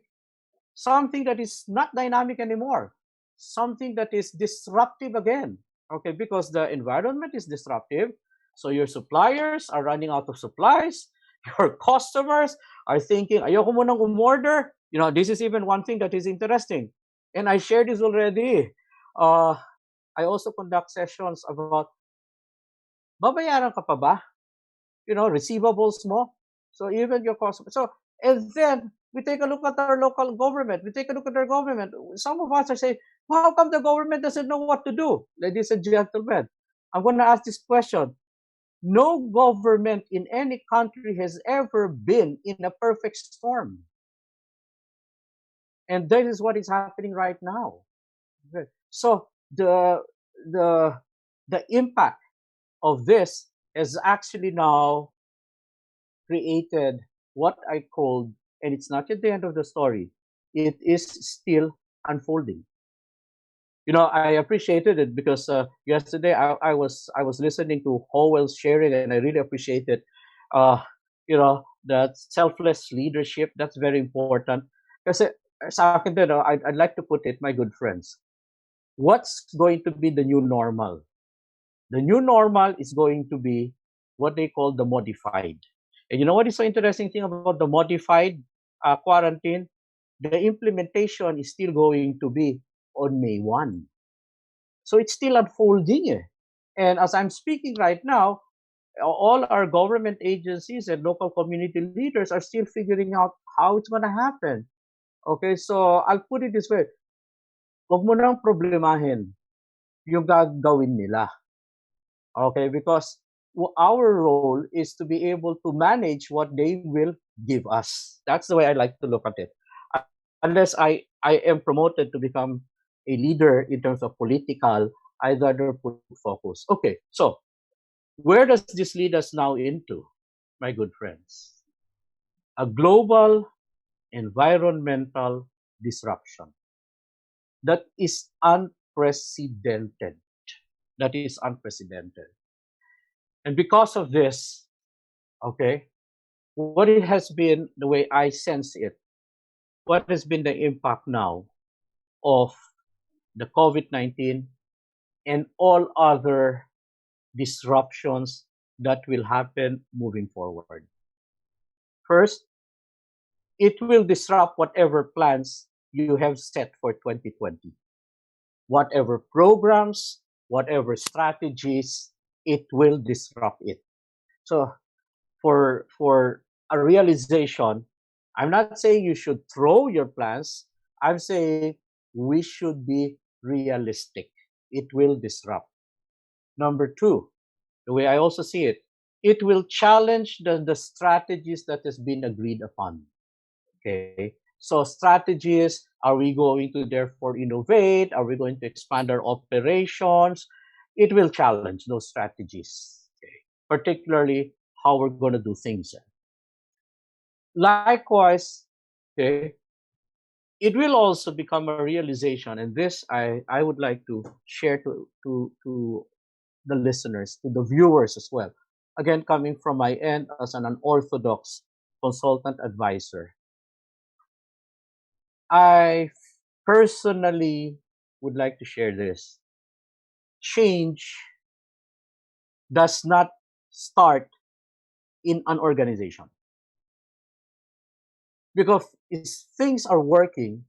something that is not dynamic anymore, something that is disruptive again, okay, because the environment is disruptive. So your suppliers are running out of supplies. Your customers are thinking, ayoko mo nang umorder. This is even one thing that is interesting. And I shared this already. I also conduct sessions about, babayaran ka pa ba? Receivables mo. So even your customers. So, and then we take a look at our local government. We take a look at our government. Some of us are saying, how come the government doesn't know what to do? Ladies and gentlemen, I'm going to ask this question. No government in any country has ever been in a perfect storm. And that is what is happening right now. Okay. So the impact of this has actually now created what I called, and it's not yet the end of the story, it is still unfolding. I appreciated it because yesterday I was listening to Howell's sharing, and I really appreciated, that selfless leadership. That's very important. Kasi sa akin din, I'd like to put it, my good friends, what's going to be the new normal? The new normal is going to be what they call the modified. And you know what is so interesting thing about the modified quarantine? The implementation is still going to be on May 1. So it's still unfolding. And as I'm speaking right now, all our government agencies and local community leaders are still figuring out how it's going to happen. Okay, so I'll put it this way. Huwag mo nang problemahin yung gagawin nila. Okay, because our role is to be able to manage what they will give us. That's the way I like to look at it. Unless I am promoted to become a leader in terms of political, I'd rather put focus. Okay, so where does this lead us now into, my good friends? A global environmental disruption. that is unprecedented. That is unprecedented. And because of this, okay, what it has been, the way I sense it, what has been the impact now of the COVID-19 and all other disruptions that will happen moving forward. First, it will disrupt whatever plans you have set for 2020. Whatever programs, whatever strategies, it will disrupt it. So for a realization, I'm not saying you should throw your plans. I'm saying we should be realistic. It will disrupt. Number two, the way I also see it, it will challenge the strategies that has been agreed upon. Okay. So strategies, are we going to therefore innovate? Are we going to expand our operations? It will challenge those strategies, okay, particularly how we're going to do things. Likewise, okay, it will also become a realization, and this I would like to share to the listeners, to the viewers as well. Again, coming from my end as an unorthodox consultant advisor, I personally would like to share this. Change does not start in an organization. Because if things are working,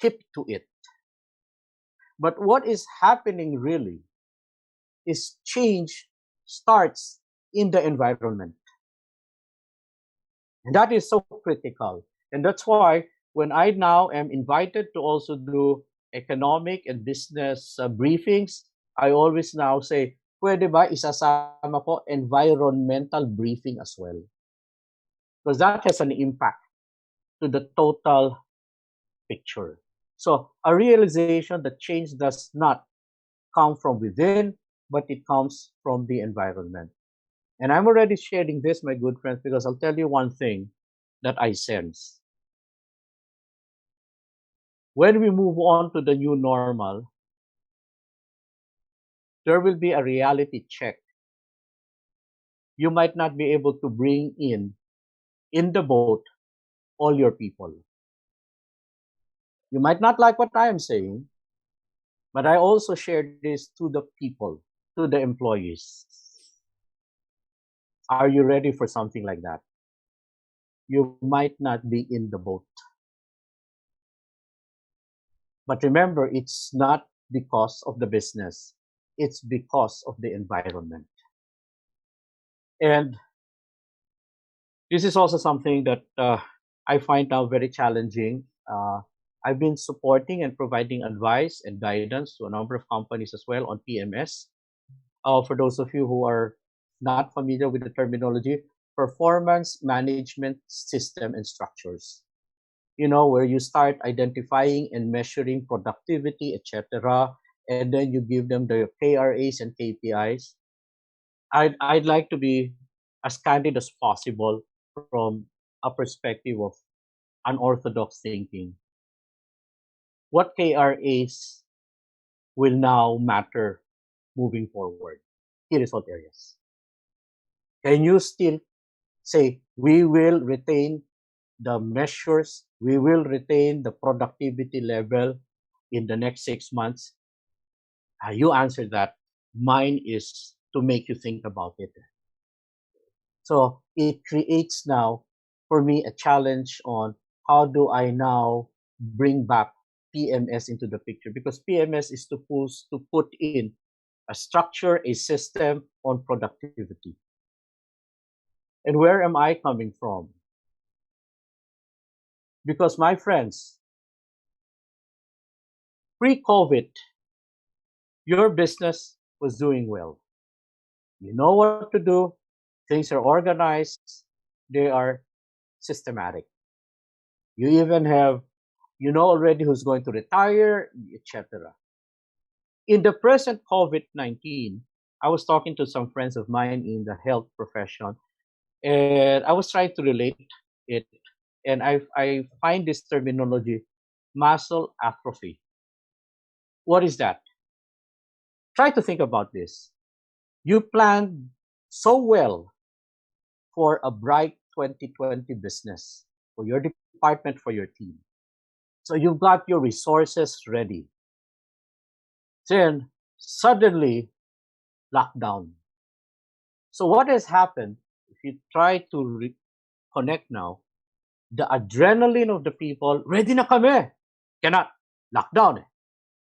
keep to it. But what is happening really is change starts in the environment. And that is so critical. And that's why when I now am invited to also do economic and business briefings, I always now say, pwede ba isasama ko environmental briefing as well? Because that has an impact to the total picture. So a realization that change does not come from within, but it comes from the environment. And I'm already sharing this, my good friends, because I'll tell you one thing that I sense. When we move on to the new normal, there will be a reality check. You might not be able to bring in the boat, all your people. You might not like what I am saying, but I also share this to the people, to the employees. Are you ready for something like that? You might not be in the boat. But remember, it's not because of the business. It's because of the environment. And this is also something that I find now very challenging. I've been supporting and providing advice and guidance to a number of companies as well on PMS. For those of you who are not familiar with the terminology, performance management system and structures. You know, where you start identifying and measuring productivity, etc., and then you give them the KRAs and KPIs. I'd like to be as candid as possible from a perspective of unorthodox thinking. What KRAs will now matter moving forward? Here is what areas. Can you still say, we will retain the measures, we will retain the productivity level in the next 6 months? You answer that. Mine is to make you think about it. So it creates now, for me, a challenge on how do I now bring back PMS into the picture, because PMS is supposed to put in a structure, a system on productivity. And where am I coming from? Because my friends, pre-COVID, your business was doing well. You know what to do. Things are organized. They are systematic. You even have, you know already who's going to retire, etc. In the present COVID-19, I was talking to some friends of mine in the health profession, and I was trying to relate it. And I find this terminology, muscle atrophy. What is that? Try to think about this. You planned so well for a bright 2020 business, for your department, for your team. So you've got your resources ready. Then suddenly lockdown. So what has happened, if you try to connect now, the adrenaline of the people, ready na kami. Cannot. Lockdown.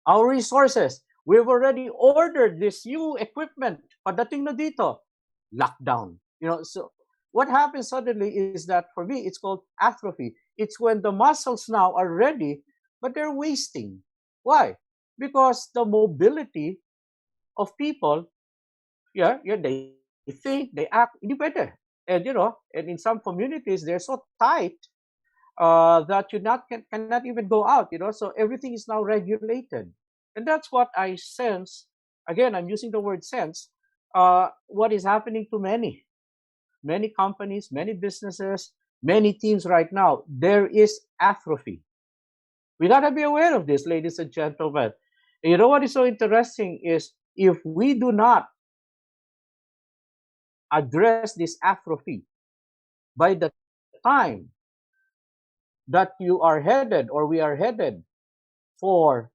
Our resources, we've already ordered this new equipment. Padating na dito. Lockdown. So what happens suddenly is that, for me, it's called atrophy. It's when the muscles now are ready, but they're wasting. Why? Because the mobility of people, they think, they act, hindi pwede. And, and in some communities, they're so tight that you cannot even go out, so everything is now regulated. And that's what I sense, again, I'm using the word sense, what is happening to many companies, many businesses, many teams right now. There is atrophy. We gotta be aware of this, ladies and gentlemen. And you know what is so interesting is, if we do not address this atrophy by the time that you are headed, or we are headed, for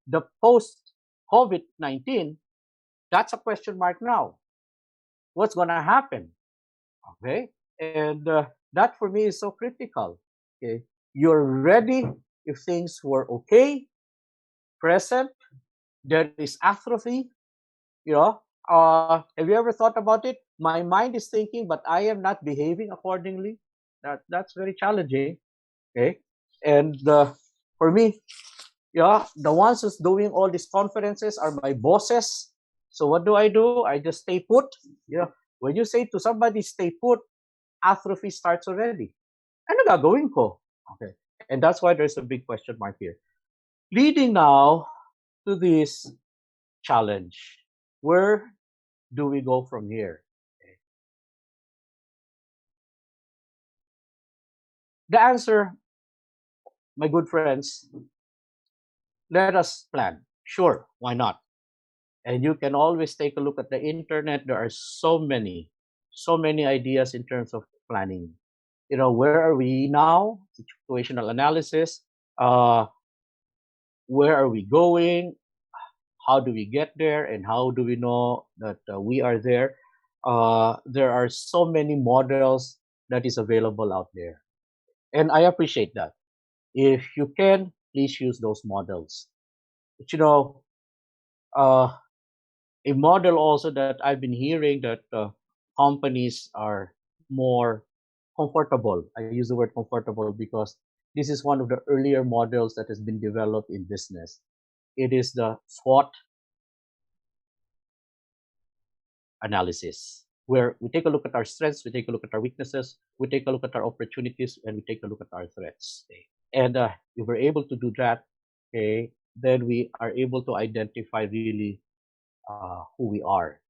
the post-COVID-19, that's a question mark now. What's going to happen? Okay? And that for me is so critical. Okay? You're ready if things were okay, present, there is atrophy. Have you ever thought about it? My mind is thinking, but I am not behaving accordingly. That's very challenging. Okay? And for me, the ones who's doing all these conferences are my bosses. So what do? I just stay put. When you say to somebody, stay put, atrophy starts already. Ano gagawin ko? Okay. And that's why there's a big question mark here. Leading now to this challenge. Where do we go from here? Okay. The answer, my good friends, let us plan. Sure, why not? And you can always take a look at the internet. There are so many ideas in terms of planning. Where are we now? Situational analysis. Where are we going? How do we get there? And how do we know that we are there? There are so many models that is available out there. And I appreciate that. If you can, please use those models. But a model also that I've been hearing that companies are more comfortable. I use the word comfortable because this is one of the earlier models that has been developed in business. It is the S.W.O.T analysis, where we take a look at our strengths, we take a look at our weaknesses, we take a look at our opportunities, and we take a look at our threats. Okay? And if we're able to do that, okay, then we are able to identify really who we are.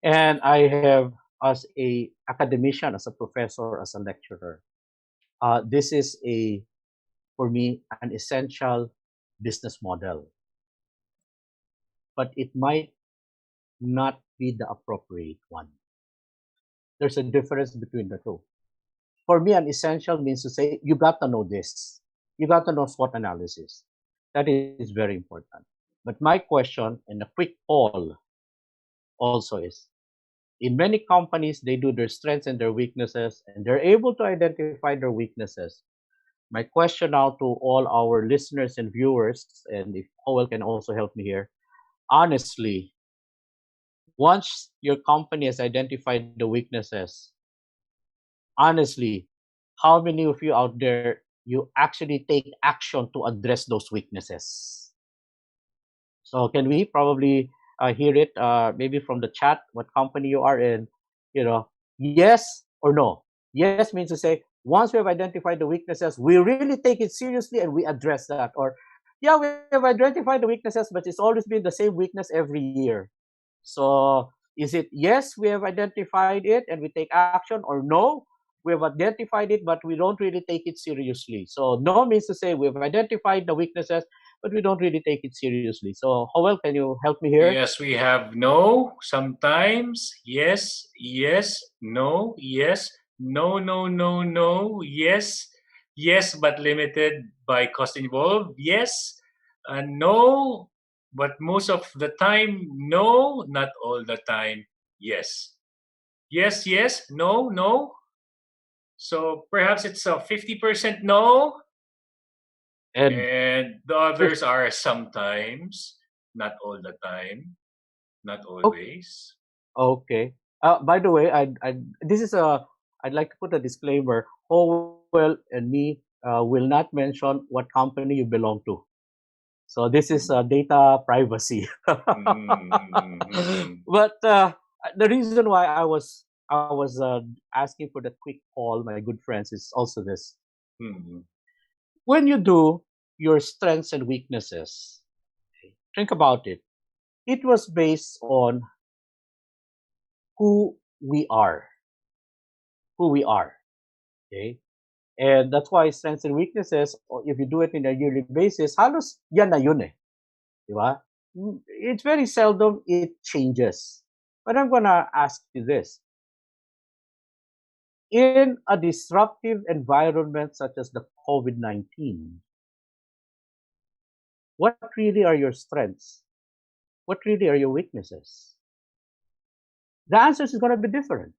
And I have, as a academician, as a professor, as a lecturer, this is for me, an essential business model. But it might not be the appropriate one. There's a difference between the two. For me, an essential means to say, you got to know this. You got to know SWOT analysis. That is very important. But my question, and a quick poll also is, in many companies, they do their strengths and their weaknesses, and they're able to identify their weaknesses. My question now to all our listeners and viewers, and if Howell can also help me here, honestly, once your company has identified the weaknesses, honestly, how many of you out there, you actually take action to address those weaknesses? So can we probably hear it maybe from the chat, what company you are in, yes or no? Yes means to say, once we have identified the weaknesses, we really take it seriously and we address that. Or, yeah, we have identified the weaknesses, but it's always been the same weakness every year. So is it yes, we have identified it and we take action, or no, we have identified it, but we don't really take it seriously. So no means to say we've identified the weaknesses, but we don't really take it seriously. So Howell, can you help me here? Yes, we have no, sometimes, yes, yes, no, yes, no, no, no, no, yes, yes, but limited by cost involved, yes, no, but most of the time, no, not all the time, yes. Yes, yes, no, no. So perhaps it's a 50% no, And and the others are sometimes, not all the time, not always. okay. By the way, this is a I'd like to put a disclaimer. Howell and me will not mention what company you belong to. So this is data privacy. But the reason why I was asking for that quick call, my good friends, is also this: when you do your strengths and weaknesses, think about it. It was based on who we are, who we are. Okay, and that's why strengths and weaknesses, or if you do it in a yearly basis, halos yan na yun eh. Di ba? It's very seldom it changes. But I'm gonna ask you this. In a disruptive environment such as the COVID-19, what really are your strengths? What really are your weaknesses? The answers is gonna be different.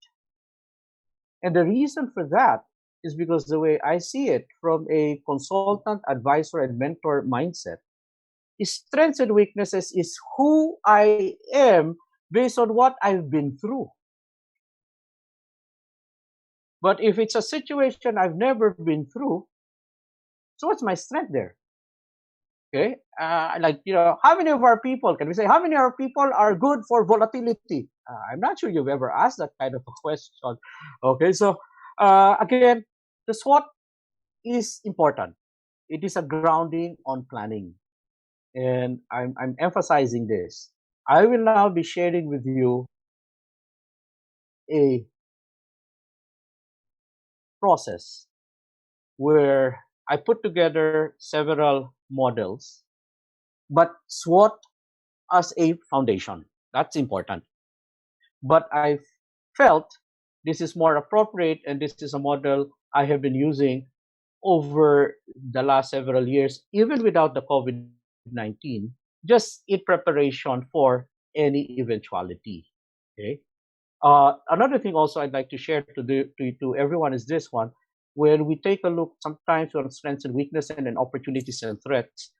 And the reason for that is because the way I see it from a consultant, advisor, and mentor mindset, strengths and weaknesses is who I am based on what I've been through. But if it's a situation I've never been through, so what's my strength there? Okay, how many of our people, can we say, how many of our people are good for volatility? I'm not sure you've ever asked that kind of a question. Okay, so again, the SWOT is important. It is a grounding on planning. And I'm emphasizing this. I will now be sharing with you a process where I put together several models, but SWOT as a foundation. That's important. But I felt this is more appropriate, and this is a model I have been using over the last several years, even without the COVID-19, just in preparation for any eventuality. Okay. Another thing also I'd like to share to everyone is this one. When we take a look sometimes on strengths and weaknesses and then opportunities and threats,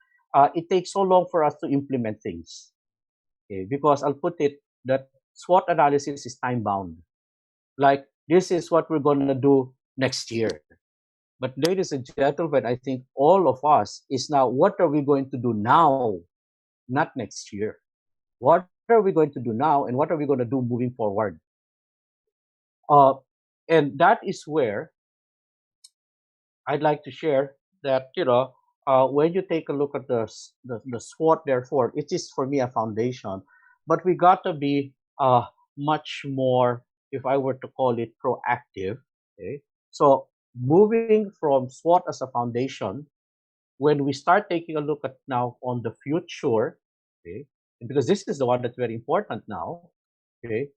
it takes so long for us to implement things. Okay, because I'll put it that SWOT analysis is time bound. Like, this is what we're going to do next year. But ladies and gentlemen, I think all of us is now, what are we going to do now, not next year? What are we going to do now, and what are we going to do moving forward? And that is where I'd like to share that, when you take a look at the SWOT, therefore, it is for me a foundation. But we got to be much more, if I were to call it, proactive. Okay, so moving from SWOT as a foundation, when we start taking a look at now on the future, okay, because this is the one that's very important now, okay,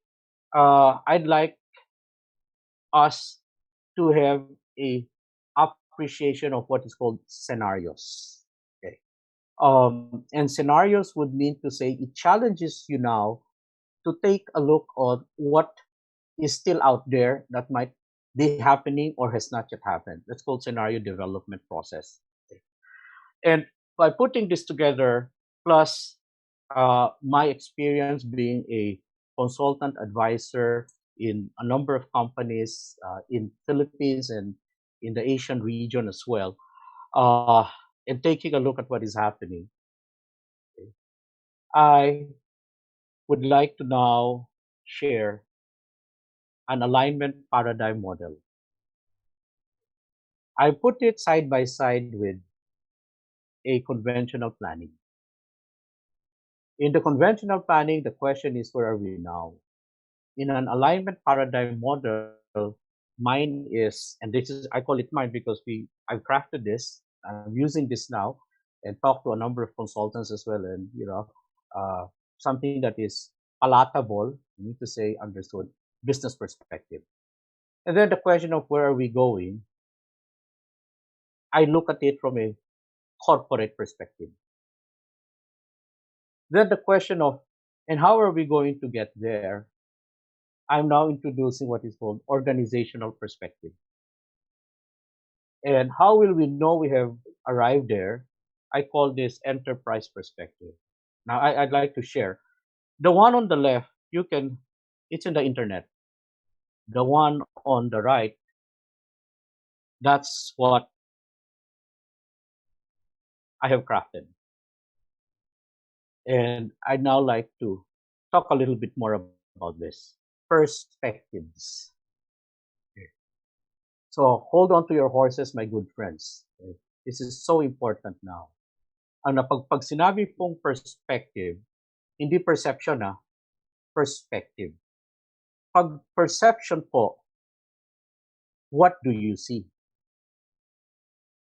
I'd like us to have a appreciation of what is called scenarios. Okay, and scenarios would mean to say it challenges you now to take a look on what is still out there that might be happening or has not yet happened. That's called scenario development process. Okay. And by putting this together, plus my experience being a consultant advisor in a number of companies in Philippines and in the Asian region as well, and taking a look at what is happening, okay, I would like to now share an alignment paradigm model. I put it side by side with a conventional planning. In the conventional planning, the question is, where are we now? In an alignment paradigm model, mine is, and this is, I call it mine because I've crafted this. I'm using this now, and talked to a number of consultants as well, and something that is palatable. You need to say understood business perspective, and then the question of where are we going. I look at it from a corporate perspective. Then the question of, and how are we going to get there? I'm now introducing what is called organizational perspective. And how will we know we have arrived there? I call this enterprise perspective. Now, I'd like to share. The one on the left, it's in the internet. The one on the right, that's what I have crafted. And I'd now like to talk a little bit more about this. Perspectives. So hold on to your horses, my good friends. This is so important now. Pag sinabi pong perspective, hindi perception perspective. Pag perception po, what do you see?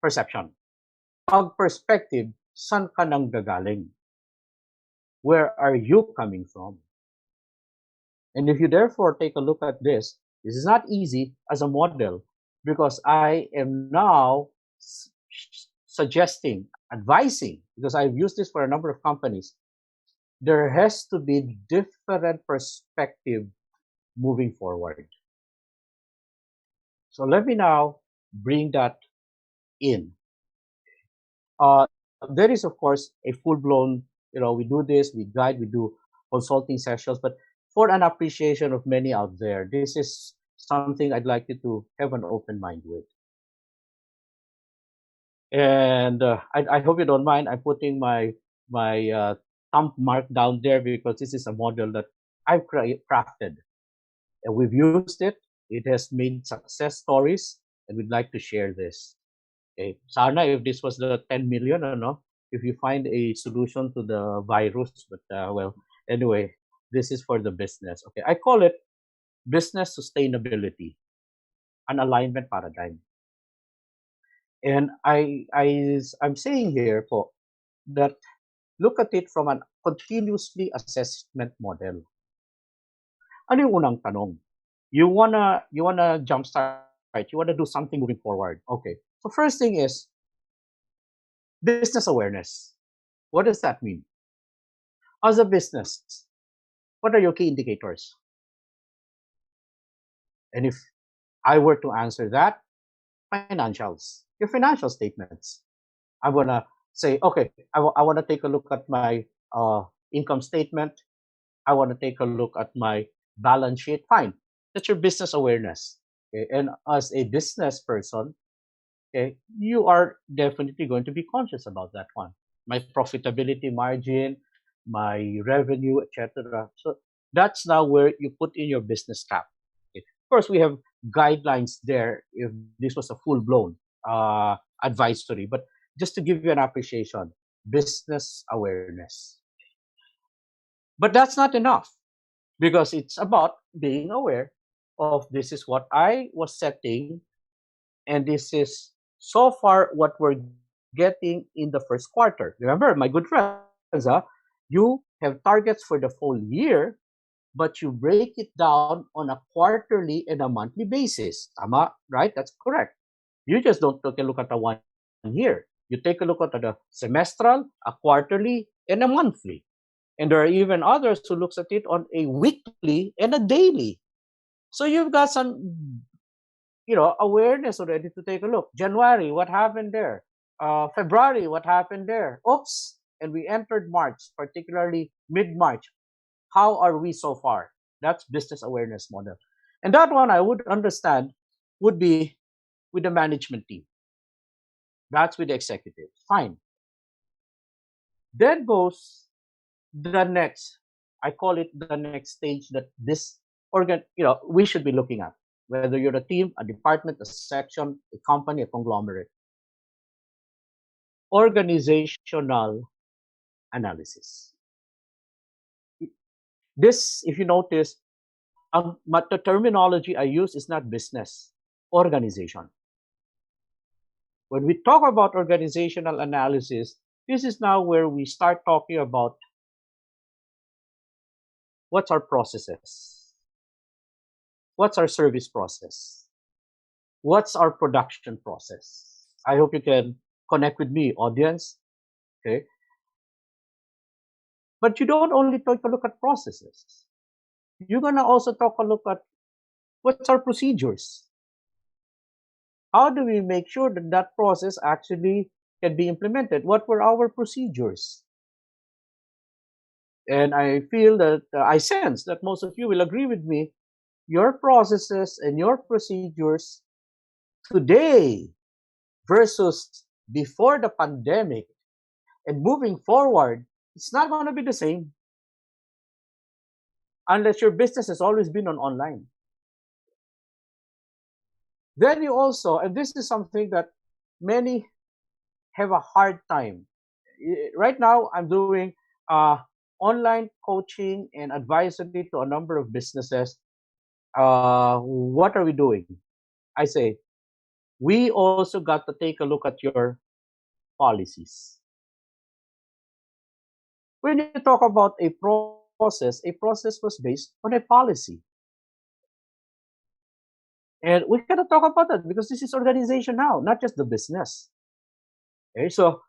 Perception. Pag perspective, saan ka nang gagaling? Where are you coming from? And if you therefore take a look at this is not easy as a model because I am now suggesting, advising, because I've used this for a number of companies, there has to be different perspective moving forward. So let me now bring that in. There is, of course, a full-blown, we do this, we guide, we do consulting sessions, but for an appreciation of many out there, this is something I'd like you to have an open mind with. And I hope you don't mind. I'm putting my thumb mark down there because this is a model that I've crafted. And we've used it. It has made success stories, and we'd like to share this. Okay. Sana if this was the 10 million, if you find a solution to the virus, but well, anyway, this is for the business. Okay, I call it business sustainability, an alignment paradigm. And I'm saying here po that look at it from an continuously assessment model. Ano yung unang tanong? You wanna jumpstart, you wanna do something moving forward. Okay. So first thing is business awareness. What does that mean? As a business, what are your key indicators? And if I were to answer that, financials, your financial statements. I'm gonna say, okay, I want to take a look at my income statement. I want to take a look at my balance sheet. Fine, that's your business awareness. Okay? And as a business person, okay, you are definitely going to be conscious about that one. My profitability margin, my revenue, etc. So that's now where you put in your business cap. Okay. Of course, we have guidelines there if this was a full-blown advisory, but just to give you an appreciation, business awareness. But that's not enough because it's about being aware of this is what I was setting, and this is so far what we're getting in the first quarter. Remember, my good friends, you have targets for the full year, but you break it down on a quarterly and a monthly basis. Tama, right? That's correct. You just don't take a look at the 1 year. You take a look at the semestral, a quarterly, and a monthly. And there are even others who looks at it on a weekly and a daily. So you've got some, awareness already to take a look. January, what happened there? February, what happened there? Oops. And we entered March, particularly mid-March. How are we so far? That's business awareness model. And that one I would understand would be with the management team. That's with the executive. Fine. Then goes the next, I call it the next stage that this we should be looking at, whether you're a team, a department, a section, a company, a conglomerate. Organizational analysis. This, if you notice, the terminology I use is not business. organization. When we talk about organizational analysis, this is now where we start talking about what's our processes, what's our service process, what's our production process. I hope you can connect with me, audience. Okay. But you don't only take a look at processes. You're gonna also take a look at what's our procedures. How do we make sure that that process actually can be implemented? What were our procedures? And I feel that I sense that most of you will agree with me. Your processes and your procedures today versus before the pandemic and moving forward, it's not going to be the same unless your business has always been on online. Then you also, and this is something that many have a hard time. Right now, I'm doing online coaching and advisory to a number of businesses. What are we doing? I say, we also got to take a look at your policies. When you talk about a process was based on a policy. And we cannot talk about that because this is organization now, not just the business. Okay, so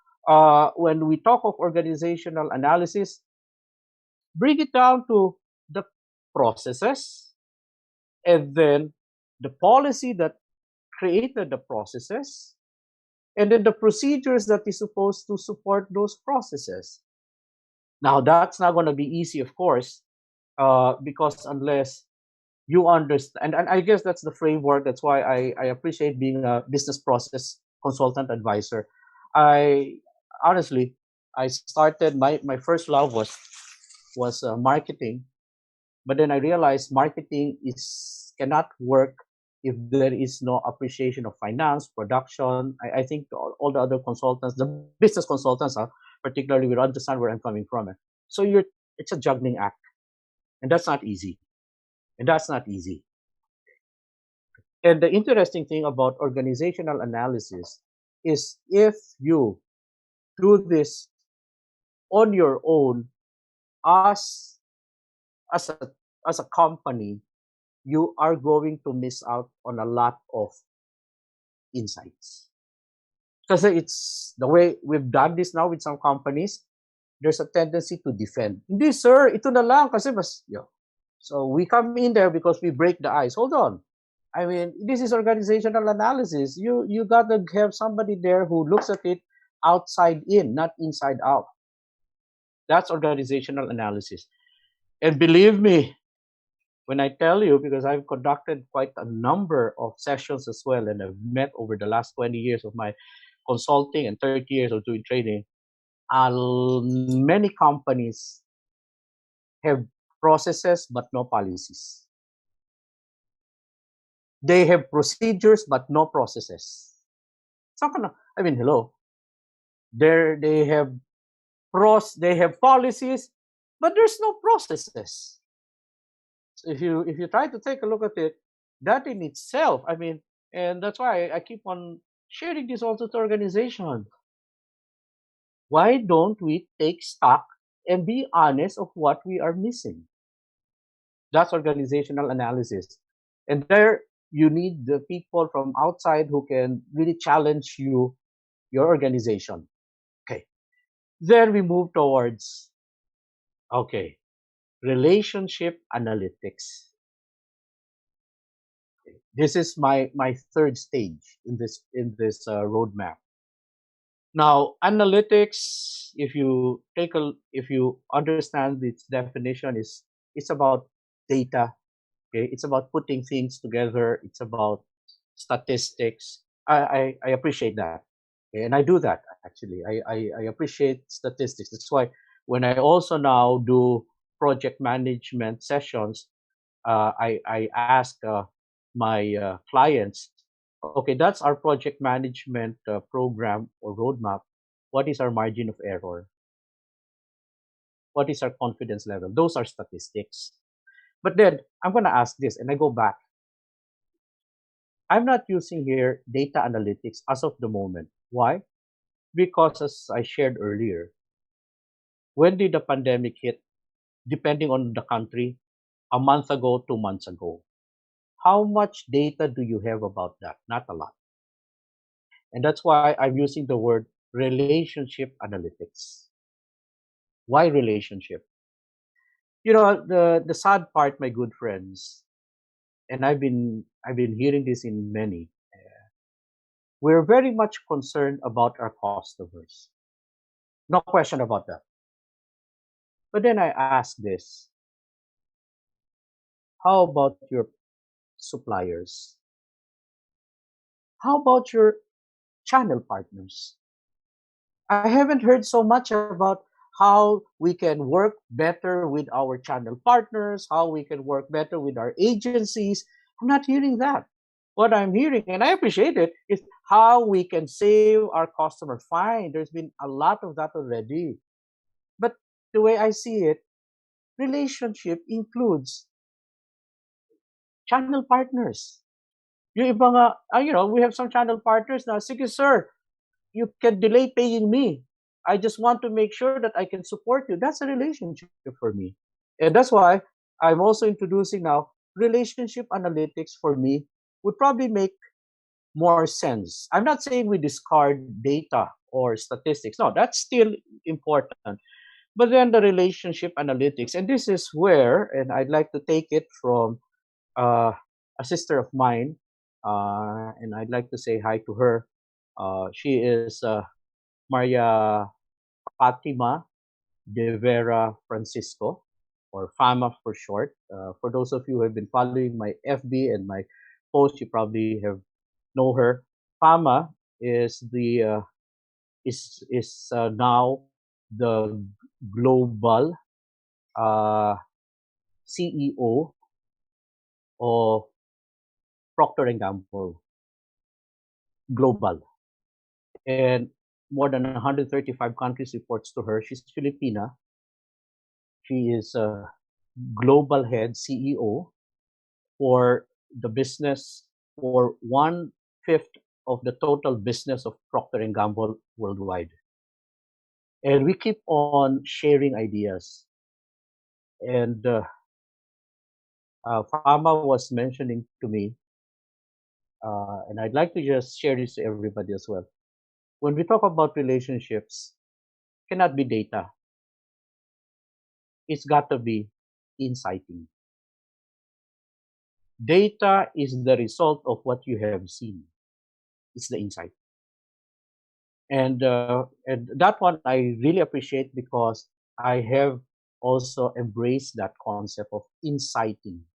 when we talk of organizational analysis, bring it down to the processes and then the policy that created the processes and then the procedures that is supposed to support those processes. Now, that's not going to be easy, of course, because unless you understand, and I guess that's the framework. That's why I appreciate being a business process consultant advisor. I honestly, I started my first love was marketing, but then I realized marketing cannot work if there is no appreciation of finance, production. I think all the other consultants, the business consultants, particularly will understand where I'm coming from. So it's a juggling act, and that's not easy. And that's not easy. And the interesting thing about organizational analysis is if you do this on your own as a company, you are going to miss out on a lot of insights. Because it's the way we've done this now with some companies, there's a tendency to defend. Hindi, sir, ito na lang kasi mas, So we come in there because we break the ice. Hold on. I mean, this is organizational analysis. You got to have somebody there who looks at it outside in, not inside out. That's organizational analysis. And believe me, when I tell you, because I've conducted quite a number of sessions as well, and I've met over the last 20 years of my consulting and 30 years of doing training, many companies have processes but no policies. They have procedures but no processes. Hello. They have policies, but there's no processes. So if you try to take a look at it, that in itself, and that's why I keep on sharing this also to organizations. Why don't we take stock and be honest of what we are missing? That's organizational analysis. And there you need the people from outside who can really challenge your organization. Okay. Then we move towards, relationship analytics. Okay. This is my third stage in this roadmap. Now, analytics, if you understand its definition, it's about data. Okay, it's about putting things together. It's about statistics. I appreciate that, okay? And I do that actually. I appreciate statistics. That's why when I also now do project management sessions, I ask my clients, okay, that's our project management program or roadmap. What is our margin of error? What is our confidence level? Those are statistics. But then I'm going to ask this, and I go back. I'm not using here data analytics as of the moment. Why? Because as I shared earlier, when did the pandemic hit? Depending on the country, a month ago, 2 months ago. How much data do you have about that? Not a lot. And that's why I'm using the word relationship analytics. Why relationship? You know, the sad part, my good friends, and I've been hearing this in many. We're very much concerned about our customers. No question about that. But then I ask this: how about your suppliers? How about your channel partners? I haven't heard so much about how we can work better with our channel partners, how we can work better with our agencies. I'm not hearing that. What I'm hearing, and I appreciate it, is how we can save our customer. Fine, there's been a lot of that already. But the way I see it, relationship includes channel partners. Yung iba nga, we have some channel partners na, sige sir, you can delay paying me. I just want to make sure that I can support you. That's a relationship for me. And that's why I'm also introducing now relationship analytics for me would probably make more sense. I'm not saying we discard data or statistics. No, that's still important. But then the relationship analytics, and this is where, and I'd like to take it from a sister of mine, and I'd like to say hi to her. She is Maria Fatima de Vera Francisco, or Fama for short. For those of you who have been following my FB and my post, you probably have know her. Fama is the now the global CEO of Procter and Gamble Global, and more than 135 countries reports to her. She's Filipina. She is a global head CEO for the business, for 1/5 of the total business of Procter and Gamble worldwide. And we keep on sharing ideas. And Fama was mentioning to me, and I'd like to just share this to everybody as well. When we talk about relationships, it cannot be data. It's got to be insighting. Data is the result of what you have seen. It's the insight. And that one I really appreciate because I have also embraced that concept of inciting.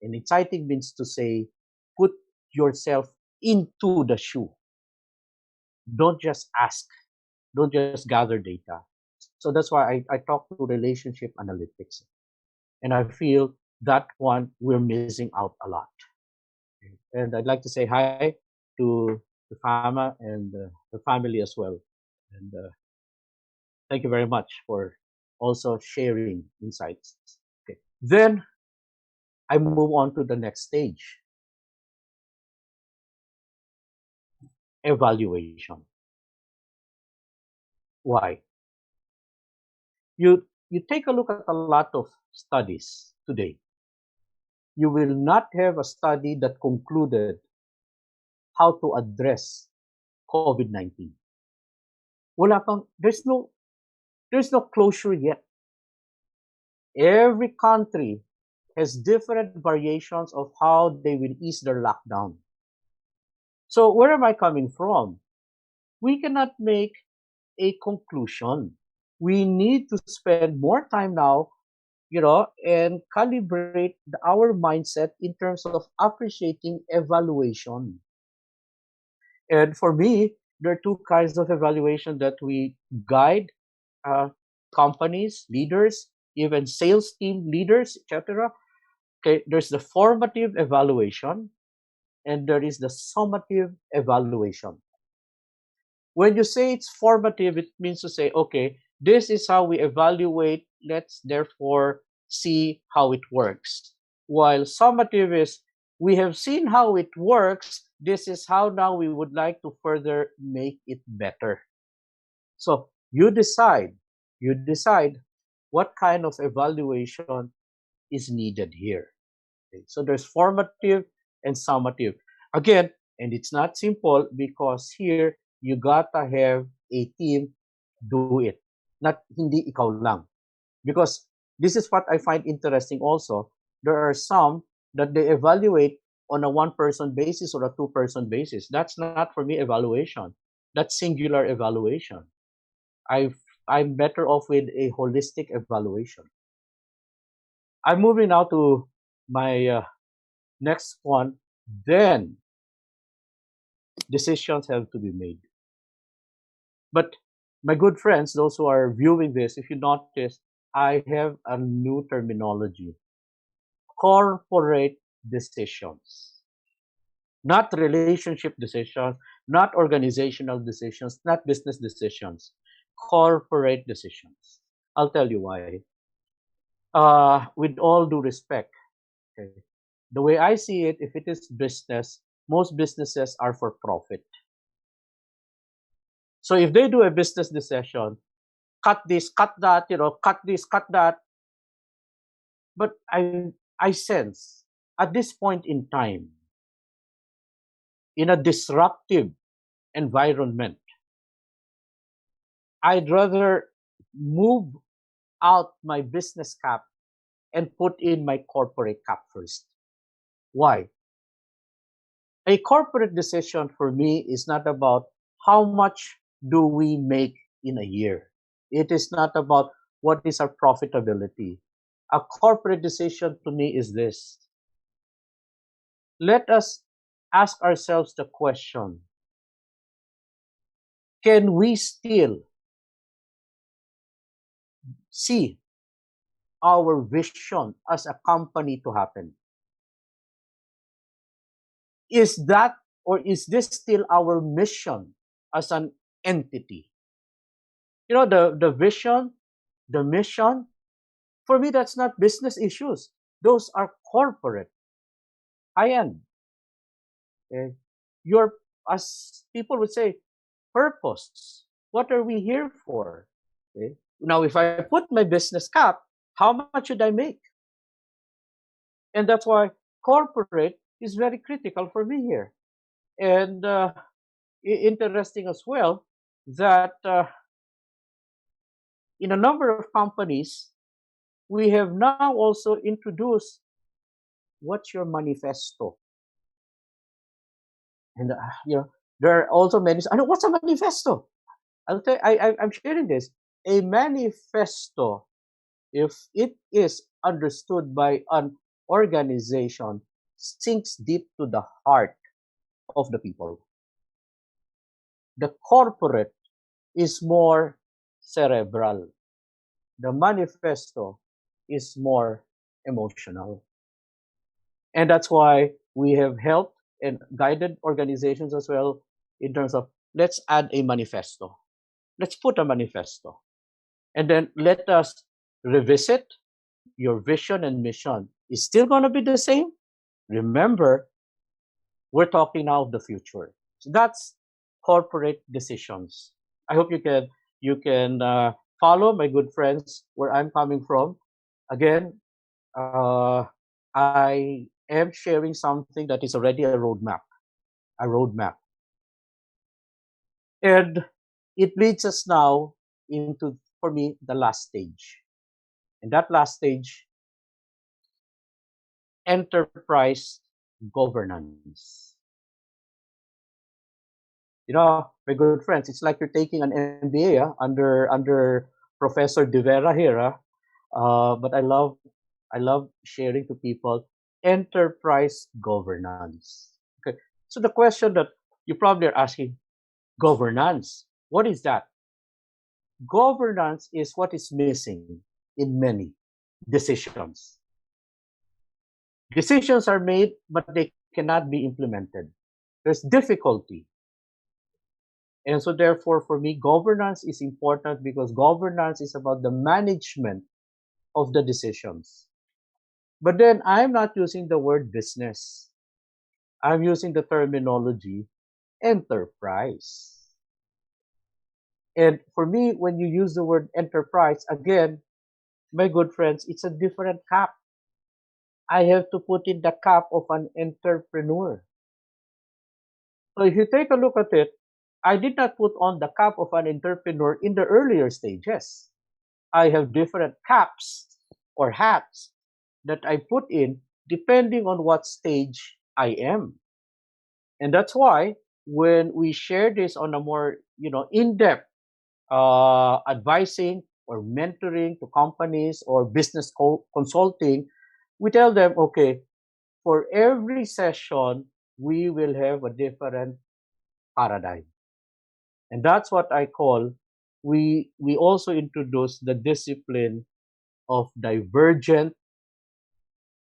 And inciting means to say, put yourself into the shoe. Don't just ask. Don't just gather data. So that's why I talk to relationship analytics. And I feel that one we're missing out a lot. And I'd like to say hi to the Fama and the family as well. And thank you very much for also sharing insights. Okay. Then I move on to the next stage. Evaluation. Why? You take a look at a lot of studies today. You will not have a study that concluded how to address COVID-19. There's no closure yet. Every country has different variations of how they will ease their lockdown. So where am I coming from? We cannot make a conclusion. We need to spend more time now, and calibrate our mindset in terms of appreciating evaluation. And for me, there are two kinds of evaluation that we guide companies, leaders, even sales team leaders, etc. Okay, there's the formative evaluation, and there is the summative evaluation. When you say it's formative, it means to say, okay, this is how we evaluate. Let's therefore see how it works. While summative is, We have seen how it works. This is how now we would like to further make it better. So you decide what kind of evaluation is needed here. Okay, so there's formative and summative. Again, and it's not simple because here you gotta have a team do it. Not hindi ikaw lang. Because this is what I find interesting also. There are some that they evaluate on a one-person basis or a two-person basis. That's not for me evaluation. That's singular evaluation. I'm better off with a holistic evaluation. I'm moving now to my next one. Then decisions have to be made. But my good friends, those who are viewing this, if you notice, I have a new terminology. Corporate decisions. Not relationship decisions, not organizational decisions, not business decisions. Corporate decisions. I'll tell you why. With all due respect, okay, the way I see it, if it is business, most businesses are for profit. So if they do a business decision, cut this, cut that, cut this, cut that. But I sense at this point in time, in a disruptive environment, I'd rather move out my business cap and put in my corporate cap first. Why? A corporate decision for me is not about how much do we make in a year. It is not about what is our profitability. A corporate decision to me is this. Let us ask ourselves the question, can we still see our vision as a company to happen? Is that, or is this still our mission as an entity? The vision, the mission, for me, that's not business issues. Those are corporate, high-end. Okay? Your, as people would say, purpose. What are we here for? Okay? Now, if I put my business cap, how much should I make? And that's why corporate is very critical for me here. And interesting as well that in a number of companies, we have now also introduced what's your manifesto. And there are also many. I know what's a manifesto. I'll tell you, I'm sharing this. A manifesto, if it is understood by an organization, sinks deep to the heart of the people. The corporate is more cerebral. The manifesto is more emotional. And that's why we have helped and guided organizations as well in terms of let's add a manifesto. Let's put a manifesto. And then let us revisit your vision and mission. Is still going to be the same? Remember, we're talking now of the future. So that's corporate decisions. I hope you can follow, my good friends, where I'm coming from. Again, I am sharing something that is already a roadmap. And it leads us now into, for me, the last stage. And that last stage, enterprise governance. My good friends, it's like you're taking an MBA under Professor Vera here. But I love sharing to people enterprise governance. Okay, so the question that you probably are asking, governance, what is that? Governance is what is missing in many decisions. Decisions are made, but they cannot be implemented. There's difficulty. And so therefore, for me, governance is important because governance is about the management of the decisions. But then I'm not using the word business. I'm using the terminology enterprise. And for me, when you use the word enterprise, again, my good friends, it's a different cap. I have to put in the cap of an entrepreneur. So if you take a look at it, I did not put on the cap of an entrepreneur in the earlier stages. I have different caps or hats that I put in depending on what stage I am. And that's why when we share this on a more, in-depth advising or mentoring to companies or business consulting, we tell them, okay, for every session, we will have a different paradigm. And that's what I call, we also introduce the discipline of divergent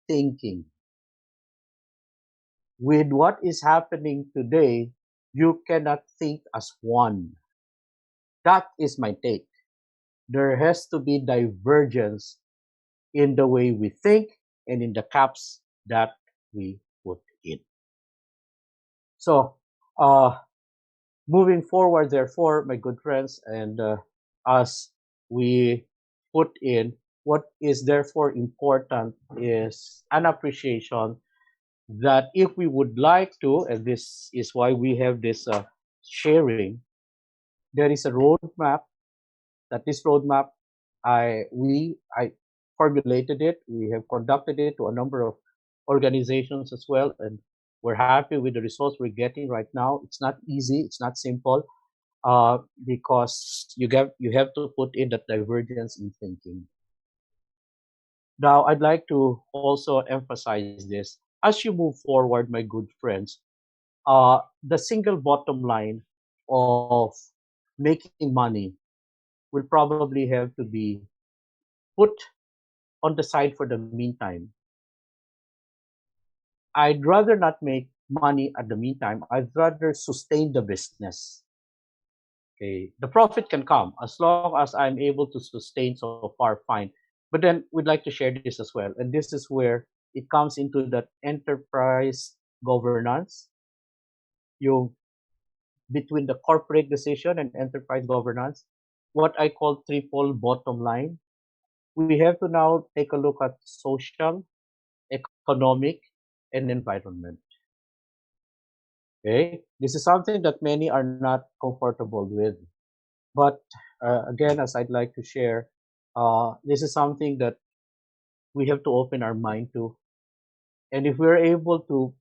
thinking. With what is happening today, you cannot think as one. That is my take. There has to be divergence in the way we think and in the caps that we put in. So, moving forward, therefore, my good friends, and as we put in, what is therefore important is an appreciation that if we would like to, and this is why we have this sharing, there is a roadmap. That this roadmap, I formulated it. We have conducted it to a number of organizations as well, and we're happy with the results we're getting right now. It's not easy. It's not simple, because you have to put in that divergence in thinking. Now, I'd like to also emphasize this. As you move forward, my good friends, the single bottom line of making money will probably have to be put on the side for the meantime. I'd rather not make money at the meantime. I'd rather sustain the business. Okay, the profit can come as long as I'm able to sustain so far, fine. But then we'd like to share this as well. And this is where it comes into that enterprise governance, yung between the corporate decision and enterprise governance, what I call triple bottom line. We have to now take a look at social, economic, and environment. Okay, this is something that many are not comfortable with. But again, as I'd like to share, this is something that we have to open our mind to. And if we're able to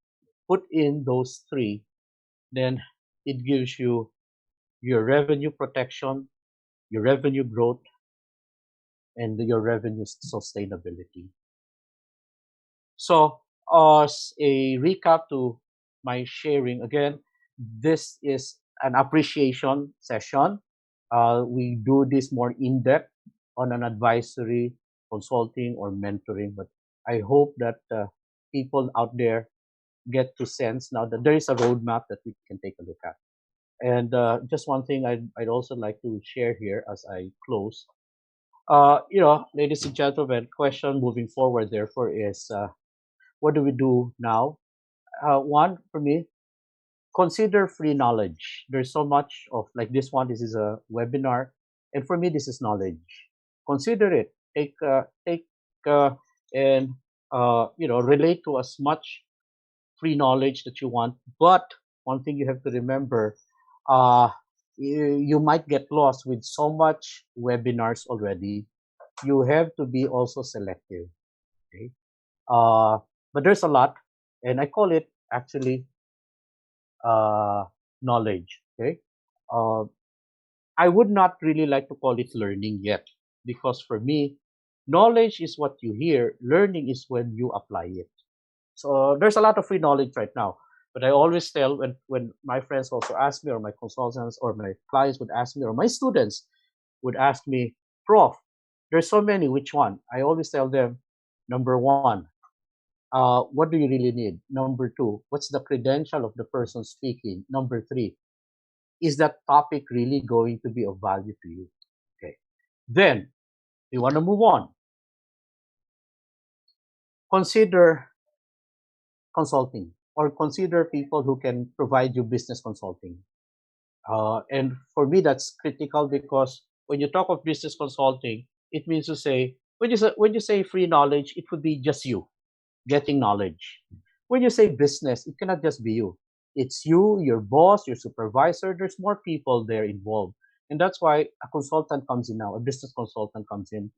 put in those three, then it gives you your revenue protection, your revenue growth, and your revenue sustainability. So, as a recap to my sharing, again, this is an appreciation session. We do this more in depth on an advisory, consulting, or mentoring. But I hope that people out there get to sense now that there is a roadmap that we can take a look at. And just one thing I'd also like to share here as I close. Ladies and gentlemen, question moving forward, therefore, is what do we do now? One, for me, consider free knowledge. There's so much of like this one. This is a webinar, and for me, this is knowledge. Consider it. Take and relate to as much free knowledge that you want. But one thing you have to remember, you might get lost with so much webinars already. You have to be also selective. Okay. But there's a lot, and I call it actually knowledge. Okay. I would not really like to call it learning yet, because for me, knowledge is what you hear. Learning is when you apply it. So there's a lot of free knowledge right now. But I always tell when my friends also ask me, or my consultants or my clients would ask me, or my students would ask me, Prof, there's so many, which one? I always tell them, number one, what do you really need? Number two, what's the credential of the person speaking? Number three, is that topic really going to be of value to you? Okay. Then, you want to move on. Consider consulting. or consider people who can provide you business consulting. And for me, that's critical because when you talk of business consulting, it means to say when you say free knowledge, it would be just you getting knowledge. When you say business, it cannot just be you. It's you, your boss, your supervisor. There's more people there involved, and that's why a consultant comes in now. A business consultant comes in.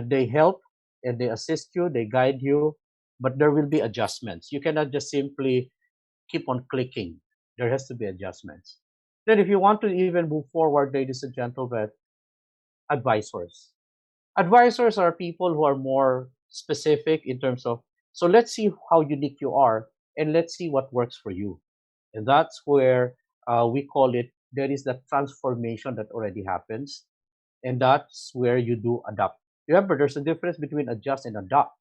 They help and they assist you, they guide you, but there will be adjustments. You cannot just simply keep on clicking. There has to be adjustments. Then, if you want to even move forward, ladies and gentlemen, advisors. Advisors are people who are more specific in terms of, so let's see how unique you are and let's see what works for you. And that's where we call it, there is that transformation that already happens. And that's where you do adapt. Remember, there's a difference between adjust and adapt.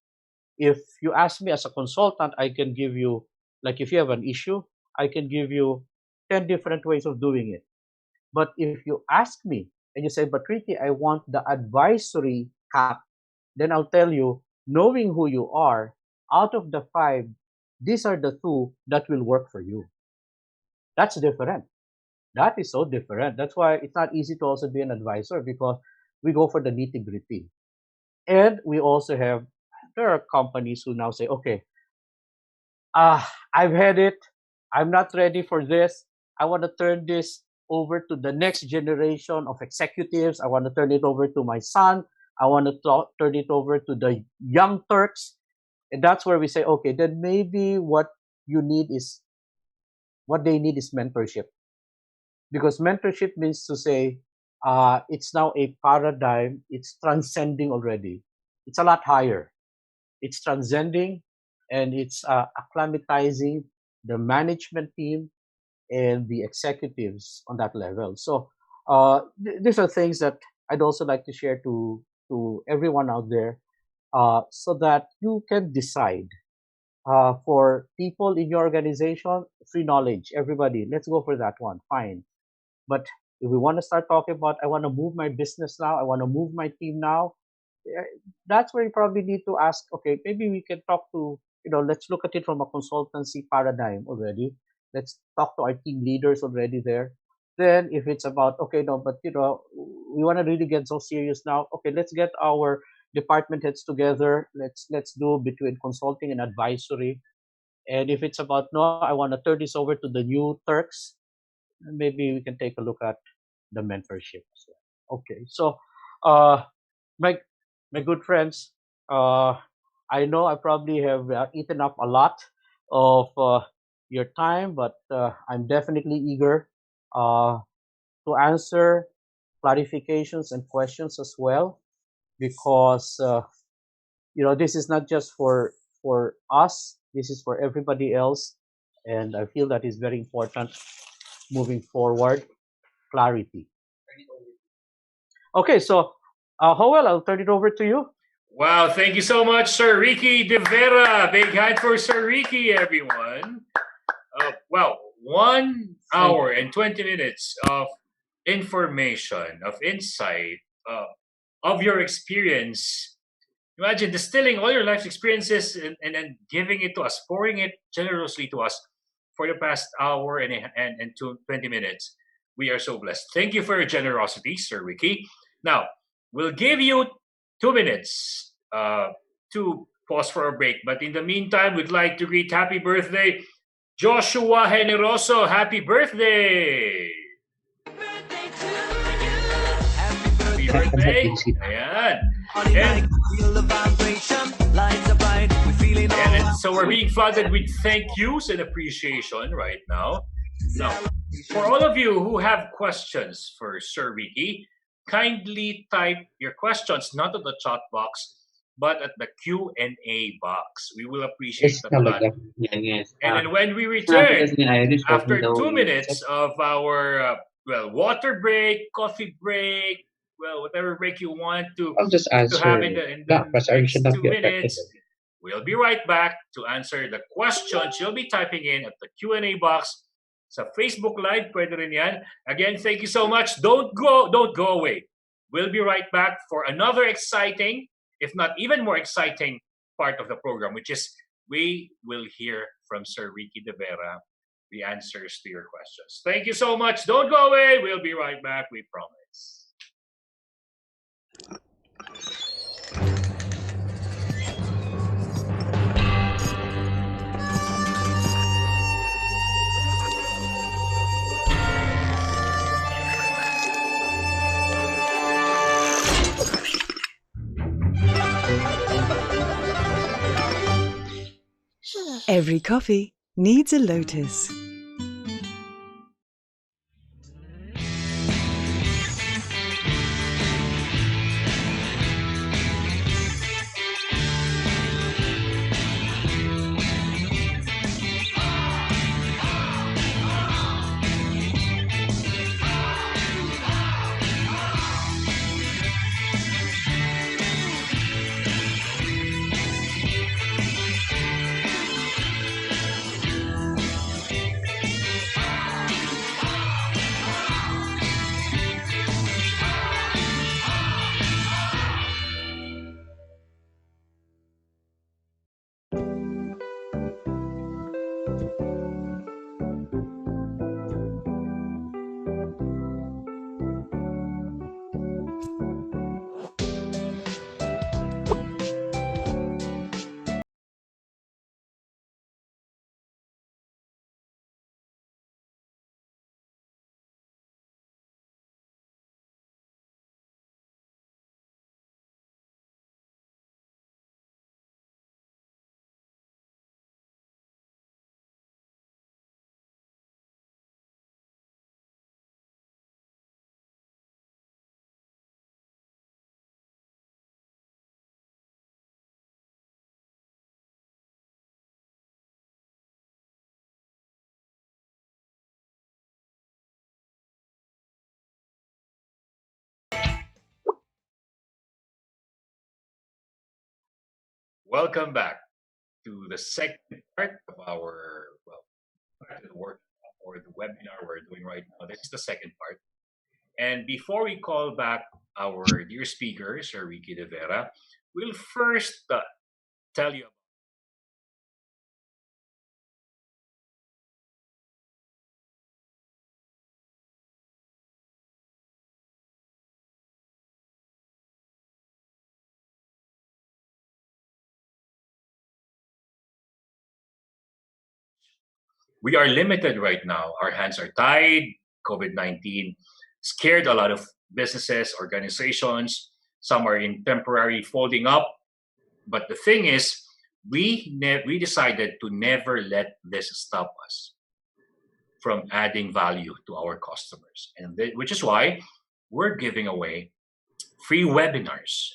If you ask me as a consultant, I can give you, like if you have an issue, I can give you 10 different ways of doing it. But if you ask me and you say, but Ricky, I want the advisory cap, then I'll tell you, knowing who you are, out of the 5, these are the 2 that will work for you. That's different. That is so different. That's why it's not easy to also be an advisor, because we go for the nitty-gritty. And we also have, there are companies who now say, okay, I've had it. I'm not ready for this. I want to turn this over to the next generation of executives. I want to turn it over to my son. I want to turn it over to the young Turks. And that's where we say, okay, then maybe what they need is mentorship. Because mentorship means to say, it's now a paradigm. It's transcending already. It's a lot higher. It's transcending, and it's acclimatizing the management team and the executives on that level. So these are things that I'd also like to share to everyone out there, so that you can decide. For people in your organization, free knowledge, everybody, let's go for that one, fine. But if we want to start talking about, I want to move my business now, I want to move my team now, that's where you probably need to ask, okay, maybe we can talk to, let's look at it from a consultancy paradigm already. Let's talk to our team leaders already there. Then if it's about, okay, no, but we want to really get so serious now, okay, let's get our department heads together. Let's do between consulting and advisory. And if it's about, no, I want to turn this over to the new Turks, maybe we can take a look at the mentorship as well. Okay, so my good friends, I know I probably have eaten up a lot of your time, but I'm definitely eager to answer clarifications and questions as well, because this is not just for us, this is for everybody else, and I feel that is very important moving forward. Clarity. Okay, so Howell, I'll turn it over to you. Wow, thank you so much, Sir Ricky de Vera. Big hand for Sir Ricky, everyone. Well, 1 hour and 20 minutes of information, of insight, of your experience. Imagine distilling all your life's experiences and then giving it to us, pouring it generously to us for the past hour and 20 minutes. We are so blessed. Thank you for your generosity, Sir Ricky. Now, we'll give you 2 minutes to pause for a break. But in the meantime, we'd like to greet happy birthday, Joshua Generoso. Happy birthday! Happy birthday! Ayan. And so we're being flooded with thank yous and appreciation right now. Now, for all of you who have questions for Sir Ricky, kindly type your questions not at the chat box, but at the Q&A box. We will appreciate that a lot. And then when we return, after 2 minutes of our water break, coffee break, whatever break you want to have in the next 2 minutes, we'll be right back to answer the questions you'll be typing in at the Q&A box. Sa Facebook Live, pwede rin yan. Again, thank you so much. Don't go away. We'll be right back for another exciting, if not even more exciting, part of the program, which is we will hear from from Sir Ricky de Vera the answers to your questions. Thank you so much. Don't go away. We'll be right back. We promise. Every coffee needs a lotus. Welcome back to the second part of our, back to the work or the webinar we're doing right now. This is the second part. And before we call back our dear speaker, Sir Ricky de Vera, we'll first tell you. We are limited right now. Our hands are tied. COVID-19 scared a lot of businesses, organizations. Some are in temporary folding up. But the thing is, we decided to never let this stop us from adding value to our customers. And which is why we're giving away free webinars.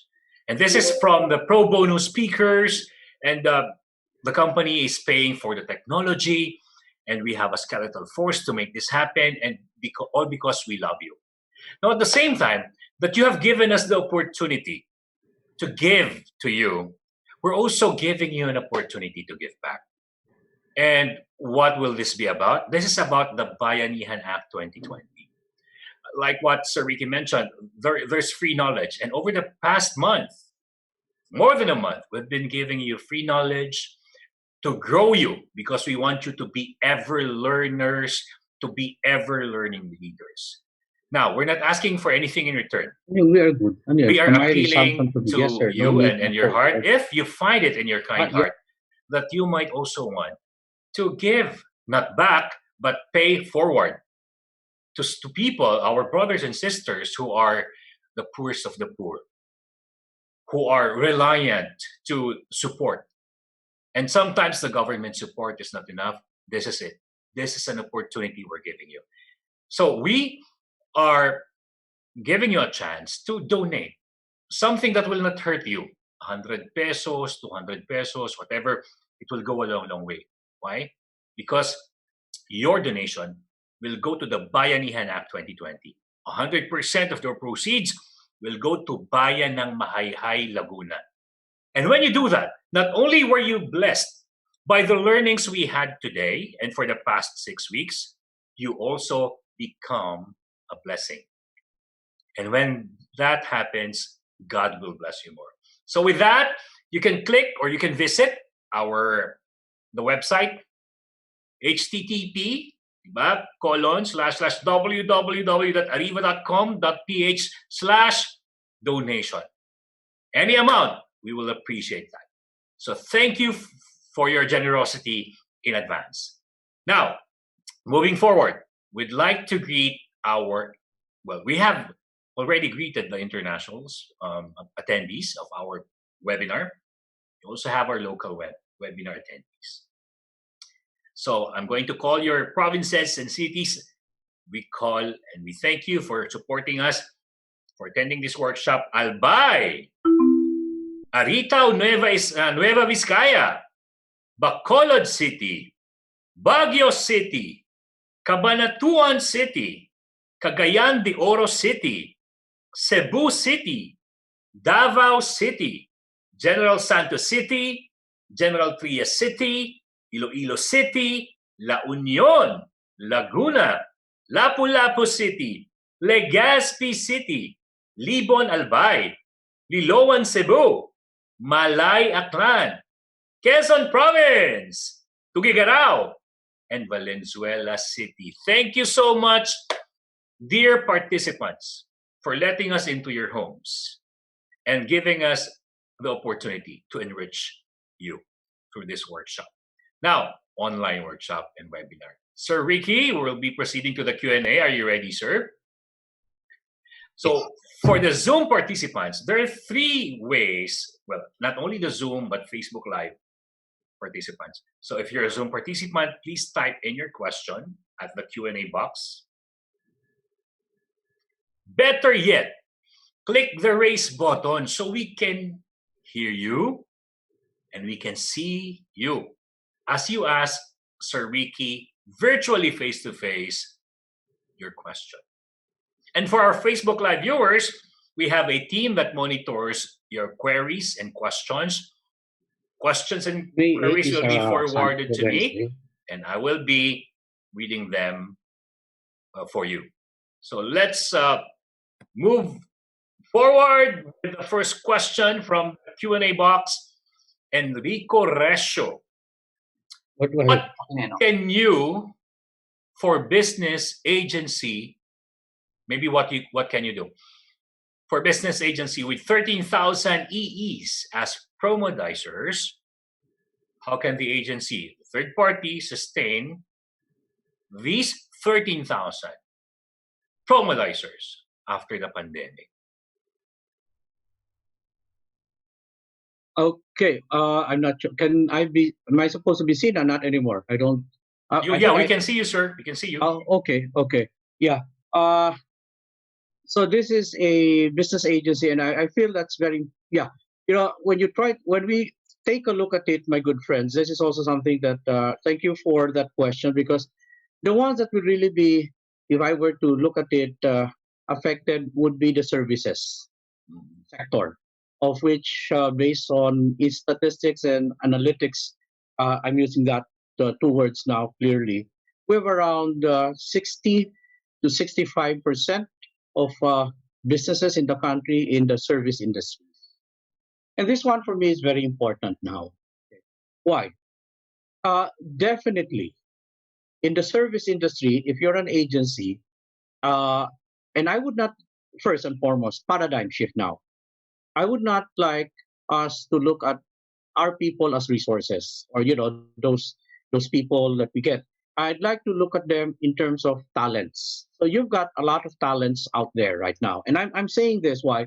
And this is from the pro bono speakers, and the company is paying for the technology, and we have a skeletal force to make this happen, and all because we love you. Now, at the same time that you have given us the opportunity to give to you, we're also giving you an opportunity to give back. And what will this be about? This is about the Bayanihan Act 2020. Like what Sir Ricky mentioned, there's free knowledge. And over the past month, more than a month, we've been giving you free knowledge to grow you, because we want you to be ever learners, to be ever learning leaders. Now, we're not asking for anything in return. We are good. We are appealing to you and your heart, if you find it in your kind heart, that you might also want to give, not back, but pay forward to people, our brothers and sisters who are the poorest of the poor, who are reliant to support. And sometimes the government support is not enough. This is it. This is an opportunity we're giving you. So we are giving you a chance to donate something that will not hurt you. 100 pesos, 200 pesos, whatever, it will go a long, long way. Why? Because your donation will go to the Bayanihan Act 2020. 100% of your proceeds will go to Bayan ng Mahayhay, Laguna. And when you do that, not only were you blessed by the learnings we had today and for the past 6 weeks, you also become a blessing. And when that happens, God will bless you more. So with that, you can click or you can visit the website http diba? www.ariva.com.ph/donation. Any amount, we will appreciate that. So thank you for your generosity in advance. Now, moving forward, we'd like to greet we have already greeted the internationals attendees of our webinar. We also have our local webinar attendees. So I'm going to call your provinces and cities. We call and we thank you for supporting us, for attending this workshop. Albay, Aritao, Nueva Vizcaya, Bacolod City, Baguio City, Cabanatuan City, Cagayan de Oro City, Cebu City, Davao City, General Santos City, General Trias City, Iloilo City, La Union, Laguna, Lapu-Lapu City, Legazpi City, Libon Albay, Liloan Cebu, Malay Aklan, Quezon Province, Tuguegarao, and Valenzuela City. Thank you so much, dear participants, for letting us into your homes and giving us the opportunity to enrich you through this workshop. Now, online workshop and webinar. Sir Ricky, we'll be proceeding to the Q&A. Are you ready, sir? So for the Zoom participants, there are 3 ways, well, not only the Zoom, but Facebook Live participants. So if you're a Zoom participant, please type in your question at the Q&A box. Better yet, click the raise button so we can hear you and we can see you as you ask Sir Ricky virtually face-to-face your question. And for our Facebook Live viewers, we have a team that monitors your queries and questions. Questions and queries will be forwarded to me, and I will be reading them for you. So let's move forward with the first question from the Q&A box. Enrico Rescio. What can you, for business agency, maybe what can you do? For business agency with 13,000 EEs as promodizers, how can the agency, third party, sustain these 13,000 promodizers after the pandemic? Okay, I'm not sure. Am I supposed to be seen or not anymore? I don't. We can see you, sir. We can see you. Oh, okay. Yeah. So this is a business agency, and I feel that's very, yeah. When we take a look at it, my good friends, this is also something that, thank you for that question, because the ones that would really be, if I were to look at it, affected would be the services sector, of which, based on its statistics and analytics, I'm using that 2 words now clearly, we have around 60 to 65% of businesses in the country in the service industry. And this one for me is very important now. Why? Definitely, in the service industry, if you're an agency, and I would not, first and foremost, paradigm shift now. I would not like us to look at our people as resources, or those people that we get. I'd like to look at them in terms of talents. So you've got a lot of talents out there right now, and I'm saying this why?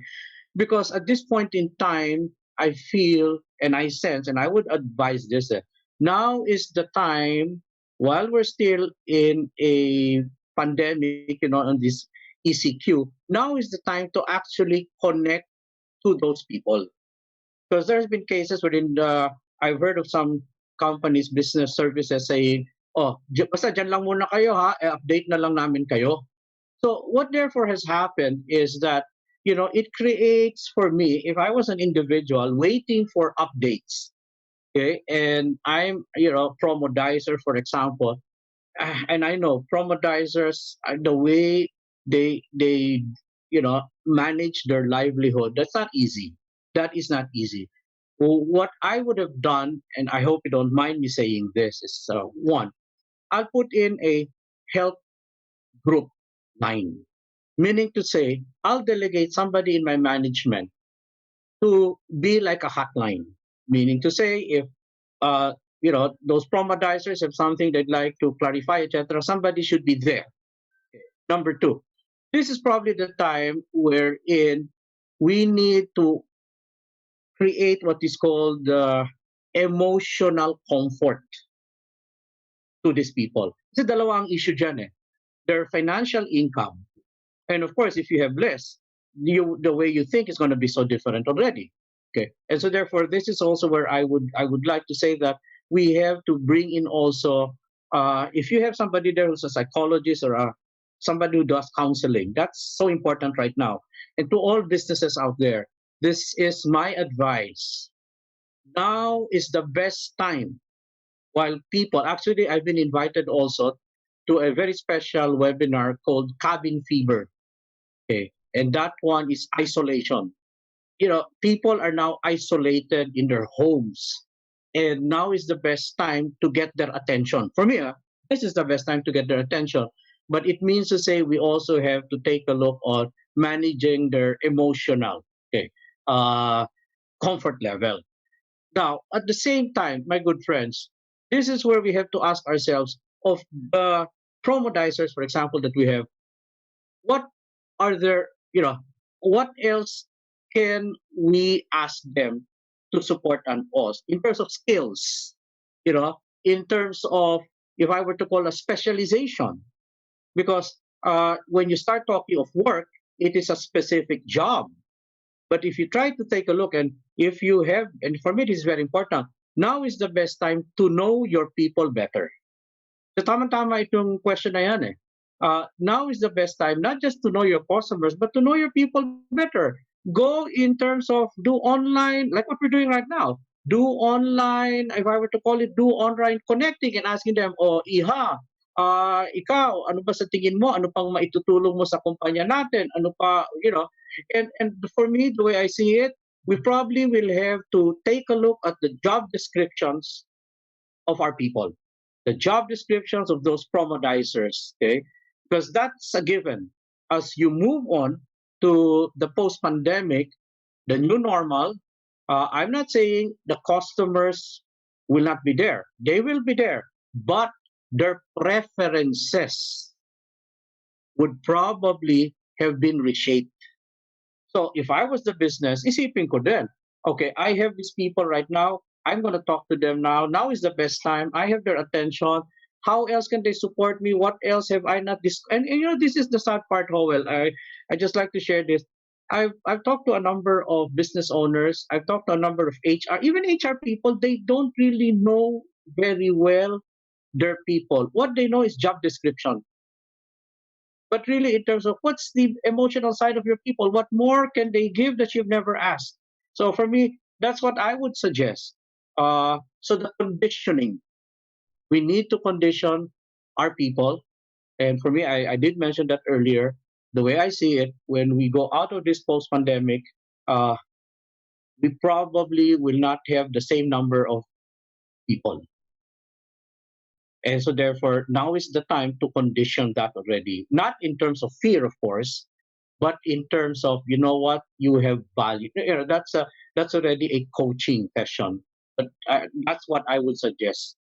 Because at this point in time, I feel and I sense, and I would advise this: now is the time, while we're still in a pandemic, on this ECQ. Now is the time to actually connect to those people, because there's been cases wherein I've heard of some companies, business services saying, "Oh, basta dyan lang muna kayo ha, update na lang namin kayo." So what therefore has happened is that it creates for me, if I was an individual waiting for updates, okay, and I'm promodizer, for example, and I know promodizers, the way they manage their livelihood, that's not easy. That is not easy. Well, what I would have done, and I hope you don't mind me saying this, is one, I'll put in a help group line, meaning to say I'll delegate somebody in my management to be like a hotline, meaning to say if those promodizers have something they'd like to clarify, etc., somebody should be there. Number two, this is probably the time wherein we need to create what is called emotional comfort to these people. Kasi dalawa ang issue dyan eh. Their financial income. And of course, if you have less, the way you think is going to be so different already. Okay. And so therefore, this is also where I would like to say that we have to bring in also, if you have somebody there who's a psychologist or somebody who does counseling, that's so important right now. And to all businesses out there, this is my advice. Now is the best time. While people, actually, I've been invited also to a very special webinar called Cabin Fever. Okay. And that one is isolation. People are now isolated in their homes. And now is the best time to get their attention. For me, this is the best time to get their attention. But it means to say we also have to take a look on managing their emotional comfort level. Now, at the same time, my good friends, this is where we have to ask ourselves of the promodizers, for example, that we have, what are their, what else can we ask them to support us in terms of skills, in terms of, if I were to call a specialization, because when you start talking of work, it is a specific job. But if you try to take a look, and if you have, and for me, it is very important, now is the best time to know your people better. So tama-tama itong question na yan eh. Now is the best time, not just to know your customers, but to know your people better. Go in terms of do online, like what we're doing right now. Do online, if I were to call it, do online connecting and asking them, Iha, ikaw, ano ba sa tingin mo? Ano pang maitutulong mo sa kumpanya natin? Ano pa, and for me, the way I see it, we probably will have to take a look at the job descriptions of our people, the job descriptions of those promodizers, okay? Because that's a given. As you move on to the post-pandemic, the new normal, I'm not saying the customers will not be there. They will be there, but their preferences would probably have been reshaped. So if I was the business, isipin ko din, okay, I have these people right now, I'm going to talk to them now. Now is the best time. I have their attention. How else can they support me? What else have I not and this is the sad part, Howell. I just like to share this. I've talked to a number of business owners. I've talked to a number of HR, even HR people. They don't really know very well their people. What they know is job description. But really, in terms of what's the emotional side of your people, what more can they give that you've never asked? So for me, that's what I would suggest. So the conditioning, we need to condition our people. And for me, I did mention that earlier. The way I see it, when we go out of this post-pandemic, we probably will not have the same number of people. And so therefore, now is the time to condition that already. Not in terms of fear, of course, but in terms of, you know what, you have value. That's already a coaching session. But that's what I would suggest.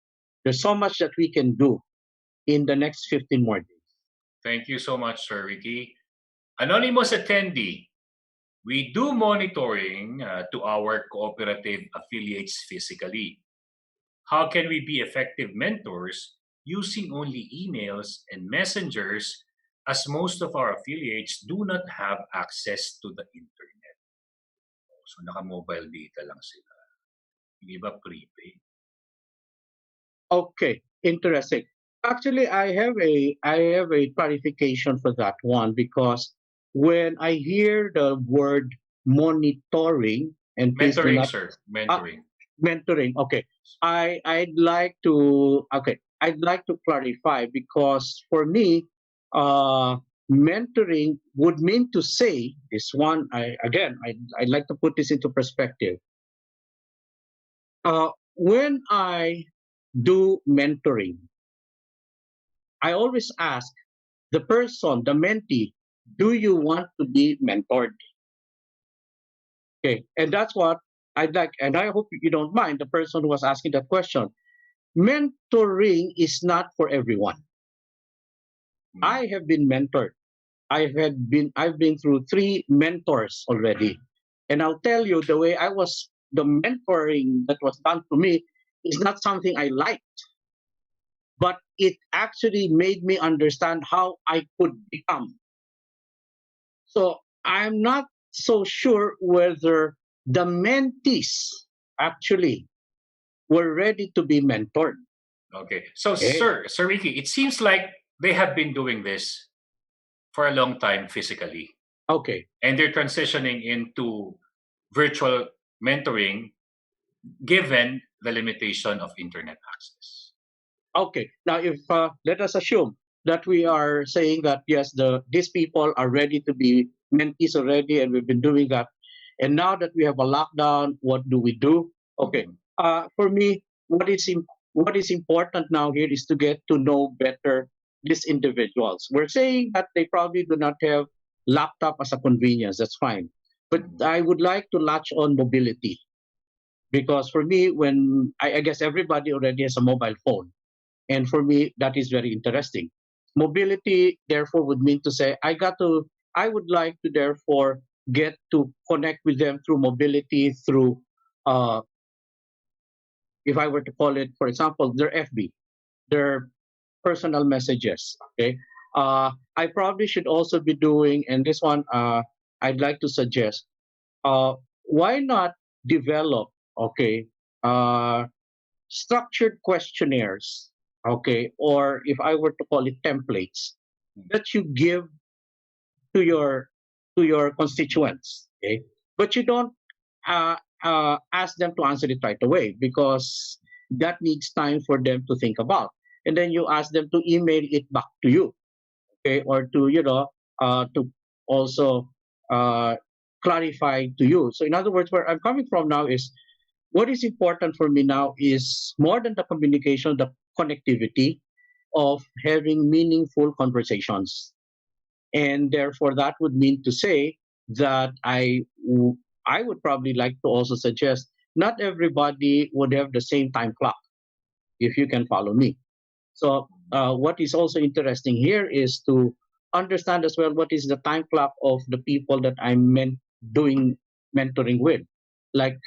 There's so much that we can do in the next 15 more days. Thank you so much, Sir Ricky. Anonymous attendee, we do monitoring to our cooperative affiliates physically. How can we be effective mentors using only emails and messengers, as most of our affiliates do not have access to the internet? So naka-mobile data lang sila. Hindi ba prepaid? Okay, interesting. Actually, I have a clarification for that one, because when I hear the word monitoring and mentoring, sir, mentoring. Mentoring. Okay, I'd like to clarify, because for me, mentoring would mean to say this one. I'd like to put this into perspective. When I do mentoring, I always ask the person, the mentee, do you want to be mentored? Okay, and that's what I'd like, and I hope you don't mind the person who was asking that question. Mentoring is not for everyone. I have been mentored. I've been through 3 mentors already. And I'll tell you the way the mentoring that was done to me is not something I liked, but it actually made me understand how I could become. So I'm not so sure whether the mentees actually were ready to be mentored. Okay. So, Okay. Sir Ricky, it seems like they have been doing this for a long time physically. Okay. And they're transitioning into virtual mentoring given the limitation of internet access. Okay. Now, if let us assume that we are saying that yes, these people are ready to be mentees already, and we've been doing that. And now that we have a lockdown, what do we do? Okay. For me, what is important now here is to get to know better these individuals. We're saying that they probably do not have laptop as a convenience. That's fine. But I would like to latch on mobility, because for me, when I guess everybody already has a mobile phone, and for me, that is very interesting. Mobility, therefore, would mean to say, I would like to, therefore, get to connect with them through mobility, through, if I were to call it, for example, their FB, their personal messages. Okay. I probably should also be doing, and this one I'd like to suggest, why not develop, okay, structured questionnaires, okay, or if I were to call it templates that you give to your constituents, okay, but you don't ask them to answer it right away, because that needs time for them to think about, and then you ask them to email it back to you, okay, or to also clarify to you. So in other words, where I'm coming from now is, what is important for me now is more than the communication, the connectivity of having meaningful conversations. And therefore, that would mean to say that I would probably like to also suggest not everybody would have the same time clock, if you can follow me. So what is also interesting here is to understand as well what is the time clock of the people that I'm doing mentoring with. Like,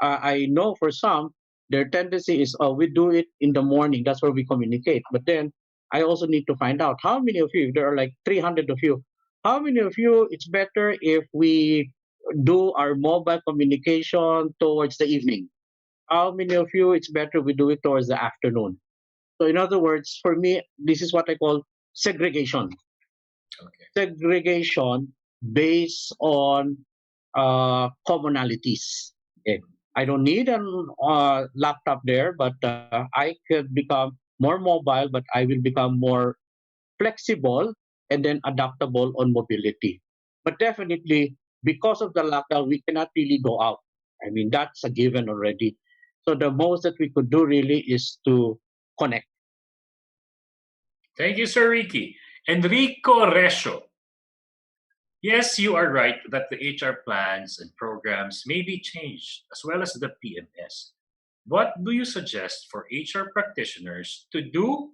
I know for some, their tendency is, we do it in the morning. That's where we communicate. But then I also need to find out how many of you, if there are like 300 of you, how many of you, it's better if we do our mobile communication towards the evening? How many of you, it's better we do it towards the afternoon? So in other words, for me, this is what I call segregation. Okay. Segregation based on commonalities. Okay. I don't need a laptop there, but I could become more mobile, but I will become more flexible and then adaptable on mobility. But definitely, because of the lockdown, we cannot really go out. I mean, that's a given already. So the most that we could do really is to connect. Thank you, Sir Ricky. Enrico Resio. Yes, you are right that the HR plans and programs may be changed, as well as the PMS. What do you suggest for HR practitioners to do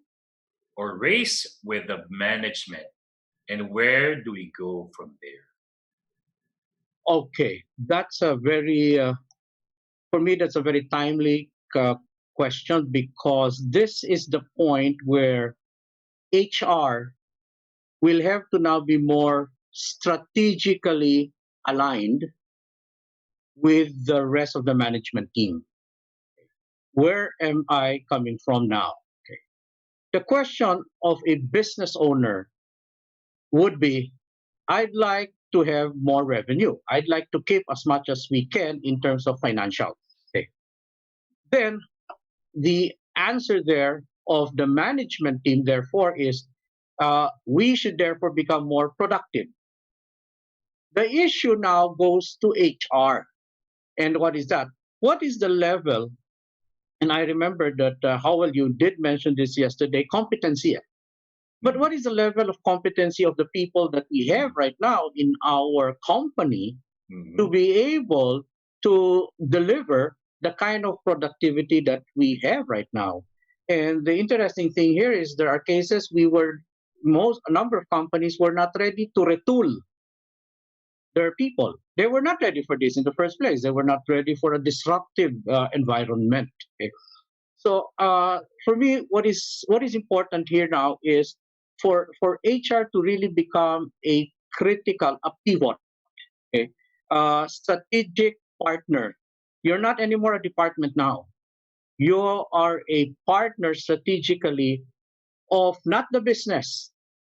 or raise with the management? And where do we go from there? Okay, that's a very, for me, that's a very timely question, because this is the point where HR will have to now be more strategically aligned with the rest of the management team. Where am I coming from now? Okay. The question of a business owner would be, I'd like to have more revenue. I'd like to keep as much as we can in terms of financial. Okay. Then the answer there of the management team, therefore, is we should therefore become more productive. The issue now goes to HR. And what is that? What is the level? And I remember that, Howell, you did mention this yesterday, competency. But what is the level of competency of the people that we have right now in our company to be able to deliver the kind of productivity that we have right now? And the interesting thing here is there are cases a number of companies were not ready to retool their people. They were not ready for this in the first place. They were not ready for a disruptive environment. Okay? So for me, what is important here now is for HR to really become a pivot, okay, strategic partner. You're not anymore a department now. You are a partner strategically of not the business,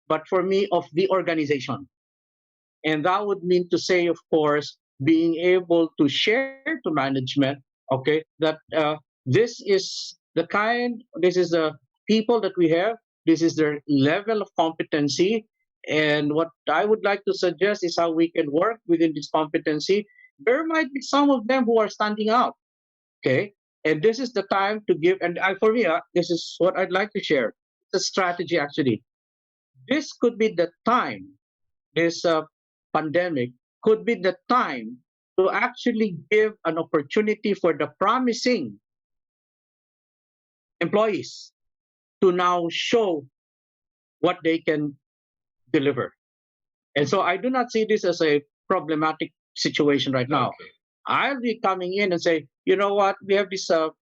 but for me of the organization. And that would mean to say, of course, being able to share to management, okay, that this is the people that we have, this is their level of competency. And what I would like to suggest is how we can work within this competency. There might be some of them who are standing out, okay? And this is the time to give, and for me, this is what I'd like to share. The strategy actually. This could be the time, this pandemic could be the time to actually give an opportunity for the promising employees to now show what they can deliver. And so I do not see this as a problematic situation right now. Okay. I'll be coming in and say, you know what, we have these 5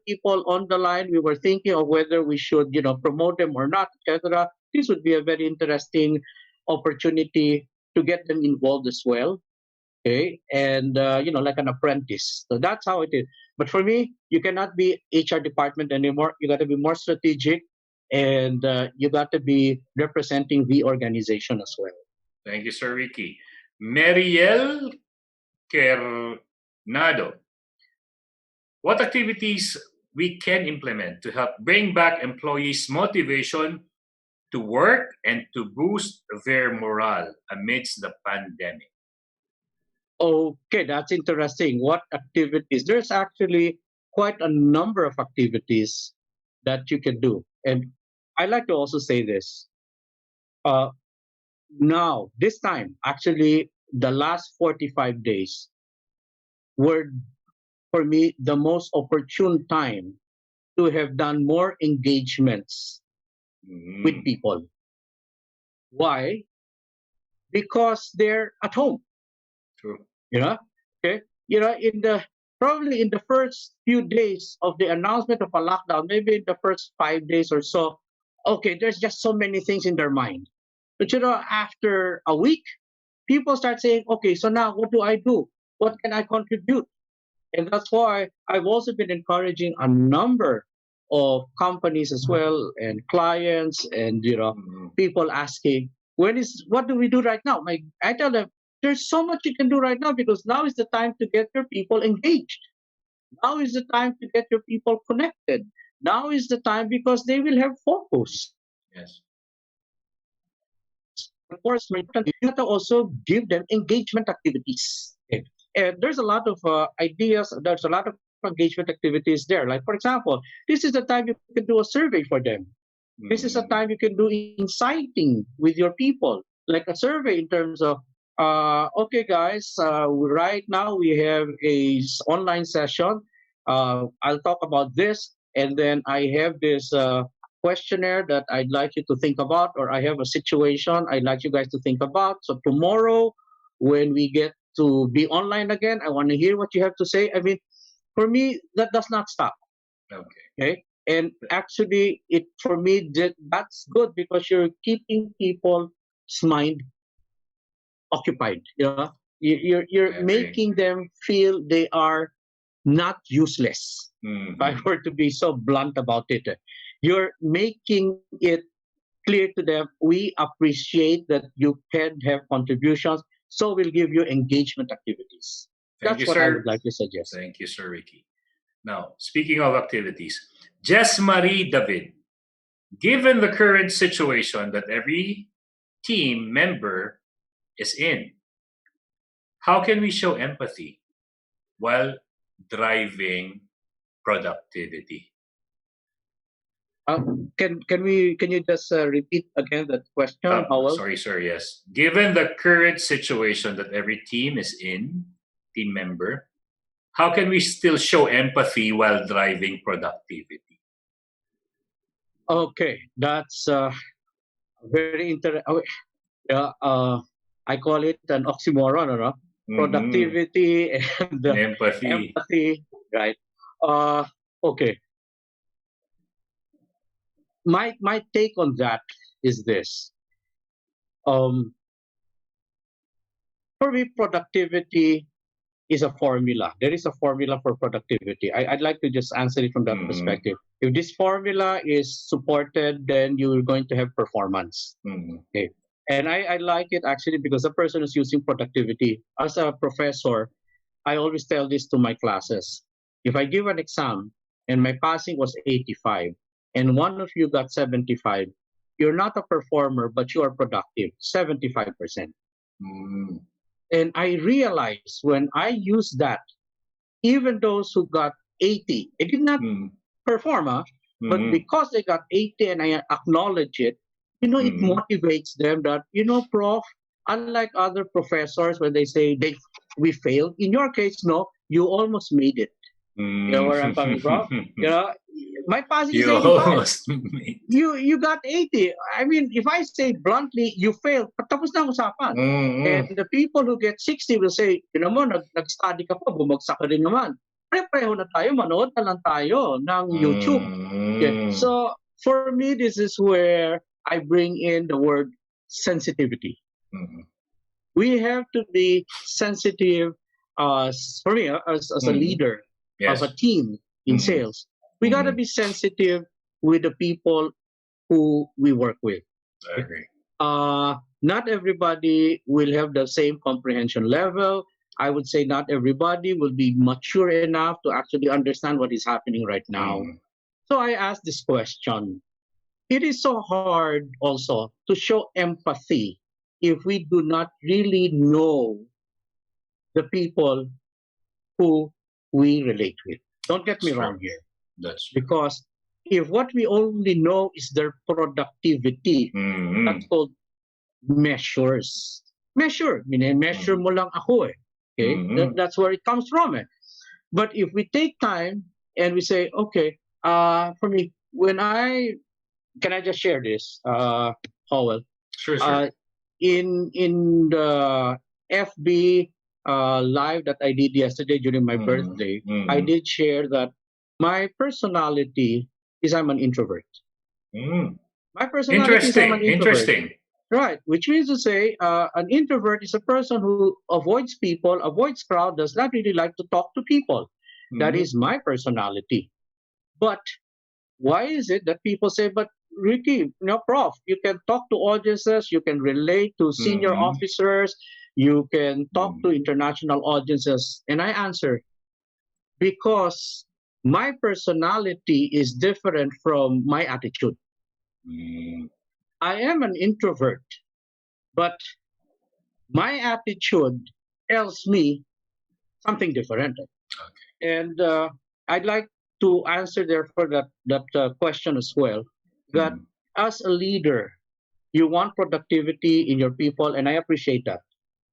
people on the line. We were thinking of whether we should, promote them or not, etc. This would be a very interesting opportunity to get them involved as well. Okay, and like an apprentice. So that's how it is. But for me, you cannot be HR department anymore. You got to be more strategic, and you got to be representing the organization as well. Thank you, Sir Ricky. Mariel Kernado. What activities we can implement to help bring back employees' motivation to work and to boost their morale amidst the pandemic? Okay, that's interesting. What activities? There's actually quite a number of activities that you can do. And I like to also say this. Now, this time, actually, the last 45 days were, for me, the most opportune time to have done more engagements with people. Why? Because they're at home. True. Okay. Probably in the first few days of the announcement of a lockdown, maybe in the first 5 days or so, okay, there's just so many things in their mind. But after a week, people start saying, okay, so now what do I do? What can I contribute? And that's why I've also been encouraging a number of companies as well and clients and people asking, what do we do right now? I tell them, there's so much you can do right now because now is the time to get your people engaged. Now is the time to get your people connected. Now is the time because they will have focus. Yes. Of course, you have to also give them engagement activities. Okay. And there's a lot of ideas. There's a lot of engagement activities there. Like, for example, this is the time you can do a survey for them. This is a time you can do inciting with your people, like a survey in terms of, okay, guys, right now we have a online session. I'll talk about this, and then I have this questionnaire that I'd like you to think about, or I have a situation I'd like you guys to think about. So tomorrow, when we get to be online again, I want to hear what you have to say. I mean, for me, that does not stop. Okay. And actually, for me, that's good because you're keeping people's mind occupied. You're making them feel they are not useless. If I were to be so blunt about it, you're making it clear to them, we appreciate that you can have contributions, so we'll give you engagement activities. That's what I would like to suggest. Thank you, Sir Ricky. Now, speaking of activities, Jess Marie David, given the current situation that every team member is in, how can we show empathy while driving productivity? Can you just repeat again that question, Howell? Sorry, sir. Yes. Given the current situation that every team is in, team member, how can we still show empathy while driving productivity? Okay, that's very interesting. I call it an oxymoron, no? Productivity and empathy, right? Okay. My take on that is this. For me, productivity is a formula. There is a formula for productivity. I'd like to just answer it from that perspective. If this formula is supported, then you're going to have performance. Okay. And I like it actually because the person is using productivity. As a professor, I always tell this to my classes. If I give an exam and my passing was 85 and one of you got 75, you're not a performer, but you are productive, 75%. And I realized when I use that, even those who got 80, they did not perform, but because they got 80 and I acknowledge it, it motivates them that, Prof, unlike other professors when they say we failed, in your case, no, you almost made it. You know where I'm coming from? My passing is 85. You got 80. I mean, if I say bluntly, you failed, patapos na ang usapan. And the people who get 60 will say, nag-study ka pa, bumagsak ka rin naman. Pre-preho na tayo, manood na lang tayo ng YouTube. Okay. So, for me, this is where I bring in the word sensitivity. We have to be sensitive, for me, as a leader of a team in sales. We got to be sensitive with the people who we work with. I agree. Not everybody will have the same comprehension level. I would say not everybody will be mature enough to actually understand what is happening right now. So I asked this question. It is so hard also to show empathy if we do not really know the people who we relate with. Don't get me wrong here. That's because if what we only know is their productivity, that's called measures. Measure mo lang ako eh. Okay, that's where it comes from. But if we take time and we say, okay, for me, can I just share this, Howell? Sure. In the FB live that I did yesterday during my birthday, I did share that my personality is I'm an introvert. My personality is I'm an introvert. Interesting. Right, which means to say an introvert is a person who avoids people, avoids crowd, does not really like to talk to people. That is my personality. But why is it that people say, but Ricky, Prof, you can talk to audiences, you can relate to senior officers, you can talk to international audiences. And I answer, because my personality is different from my attitude. I am an introvert, but my attitude tells me something different. Okay. And I'd like to answer therefore that question as well, that as a leader, you want productivity in your people, and I appreciate that.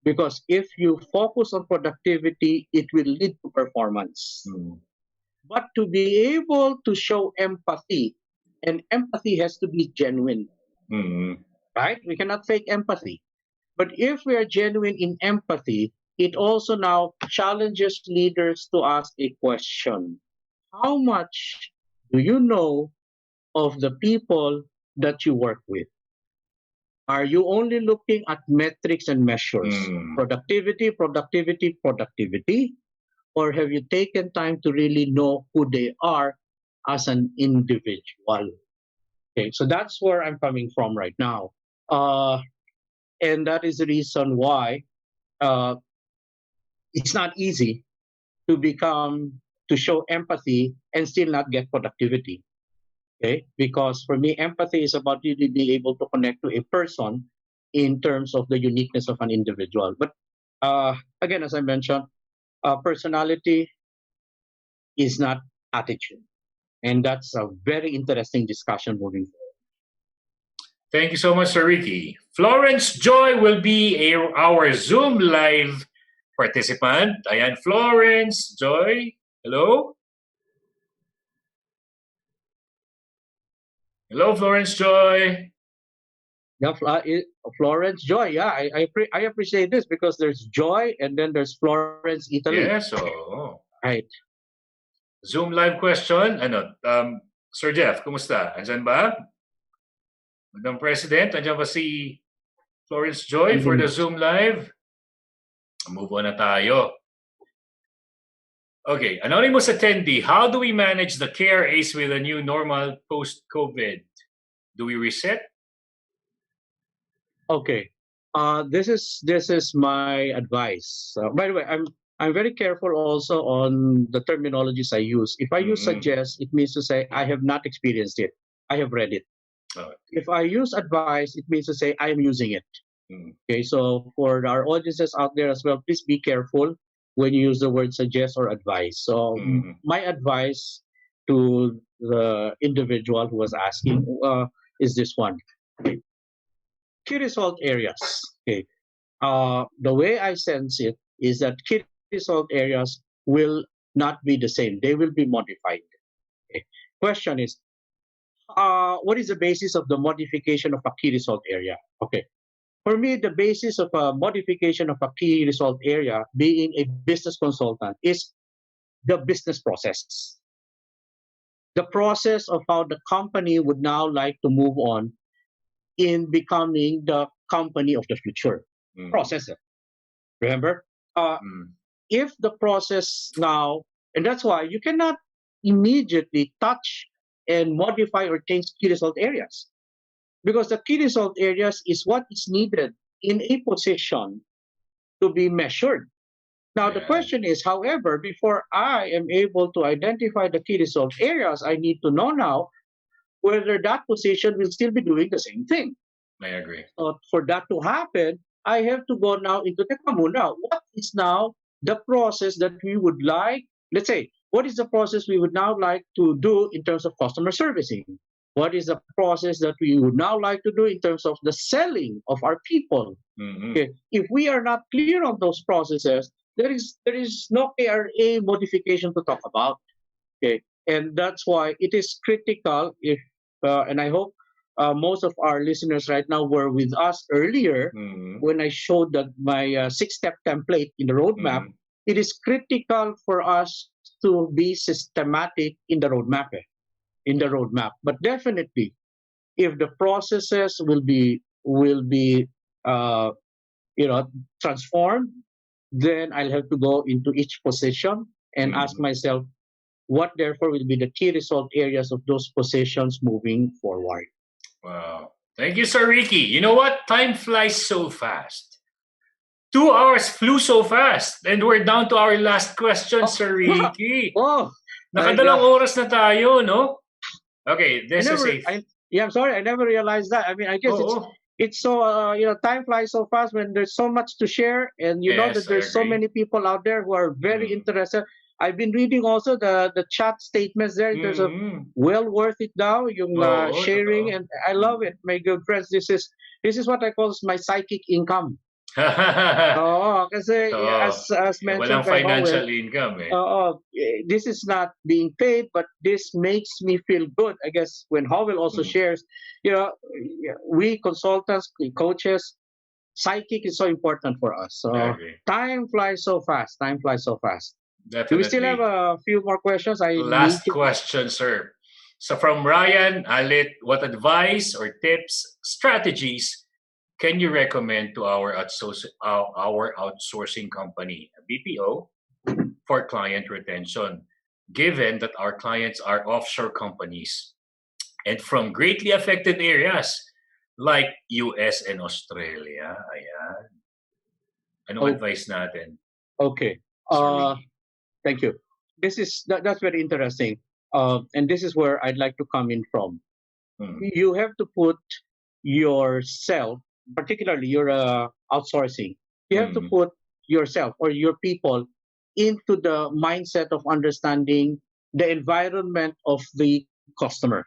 Because if you focus on productivity, it will lead to performance. But to be able to show empathy, and empathy has to be genuine, right? We cannot fake empathy. But if we are genuine in empathy, it also now challenges leaders to ask a question. How much do you know of the people that you work with? Are you only looking at metrics and measures? Productivity, or have you taken time to really know who they are as an individual? Okay, so that's where I'm coming from right now. And that is the reason why it's not easy to show empathy and still not get productivity. Okay, because for me, empathy is about really being able to connect to a person in terms of the uniqueness of an individual. But again, as I mentioned, personality is not attitude. And that's a very interesting discussion moving forward. Thank you so much, Sir Ricky. Florence Joy will be our Zoom live participant. Ayan, Florence Joy. Hello? Hello, Florence Joy. Yeah, Florence Joy. Yeah, I appreciate this because there's Joy and then there's Florence, Italy. Yes, oh. Right. Zoom live question. Ano, Sir Jeff, kumusta? Andyan ba? Madam President, andyan ba si Florence Joy for the Zoom live? Move on na tayo. Okay, anonymous attendee, how do we manage the KRAs with a new normal post-COVID? Do we reset? Okay, this is my advice. By the way, I'm very careful also on the terminologies I use. If I use suggest, it means to say I have not experienced it. I have read it. If I use advice, it means to say I am using it. Okay, so for our audiences out there as well, please be careful when you use the word suggest or advise. So my advice to the individual who was asking is this one. Okay. Key result areas. Okay. The way I sense it is that key result areas will not be the same. They will be modified. Okay. Question is, what is the basis of the modification of a key result area? Okay. For me, the basis of a modification of a key result area, being a business consultant, is the business process. The process of how the company would now like to move on in becoming the company of the future. Process it. Remember? If the process now, and that's why you cannot immediately touch and modify or change key result areas. Because the key result areas is what is needed in a position to be measured. Now, the question is, however, before I am able to identify the key result areas, I need to know now whether that position will still be doing the same thing. I agree. So for that to happen, I have to go now into the Kamuna. What is now the process that we would like, let's say, what is the process we would now like to do in terms of customer servicing? What is the process that we would now like to do in terms of the selling of our people? Okay. If we are not clear on those processes, there is no KRA modification to talk about. Okay. And that's why it is critical if, and I hope most of our listeners right now were with us earlier when I showed that my 6-step template in the roadmap. It is critical for us to be systematic in the roadmap. But definitely, if the processes will be transformed, then I'll have to go into each position and ask myself, what therefore will be the key result areas of those positions moving forward. Wow. Thank you, Sir Ricky. You know what? Time flies so fast. 2 hours flew so fast. And we're down to our last question, Sir Ricky. Nakadalang oras na tayo, no? Okay, this is a... I'm sorry, I never realized that. I mean, I guess it's so, time flies so fast when there's so much to share. And you know that there's so many people out there who are very interested. I've been reading also the chat statements there. There's a well worth it now. Yung sharing, and I love it, my good friends. This is what I call my psychic income. Kasi as mentioned, walang financial income. This is not being paid, but this makes me feel good. I guess when Howell also shares, we consultants, we coaches, psychic is so important for us. So time flies so fast. Definitely. Do we still have a few more questions? Last question, sir. So from Ryan Alit, what advice or tips, strategies can you recommend to our outsourcing company, BPO, for client retention, given that our clients are offshore companies and from greatly affected areas like US and Australia? Ayan. Anong advice natin? Okay. Thank you. That's very interesting. And this is where I'd like to come in from. You have to put yourself, particularly your outsourcing, you have to put yourself or your people into the mindset of understanding the environment of the customer.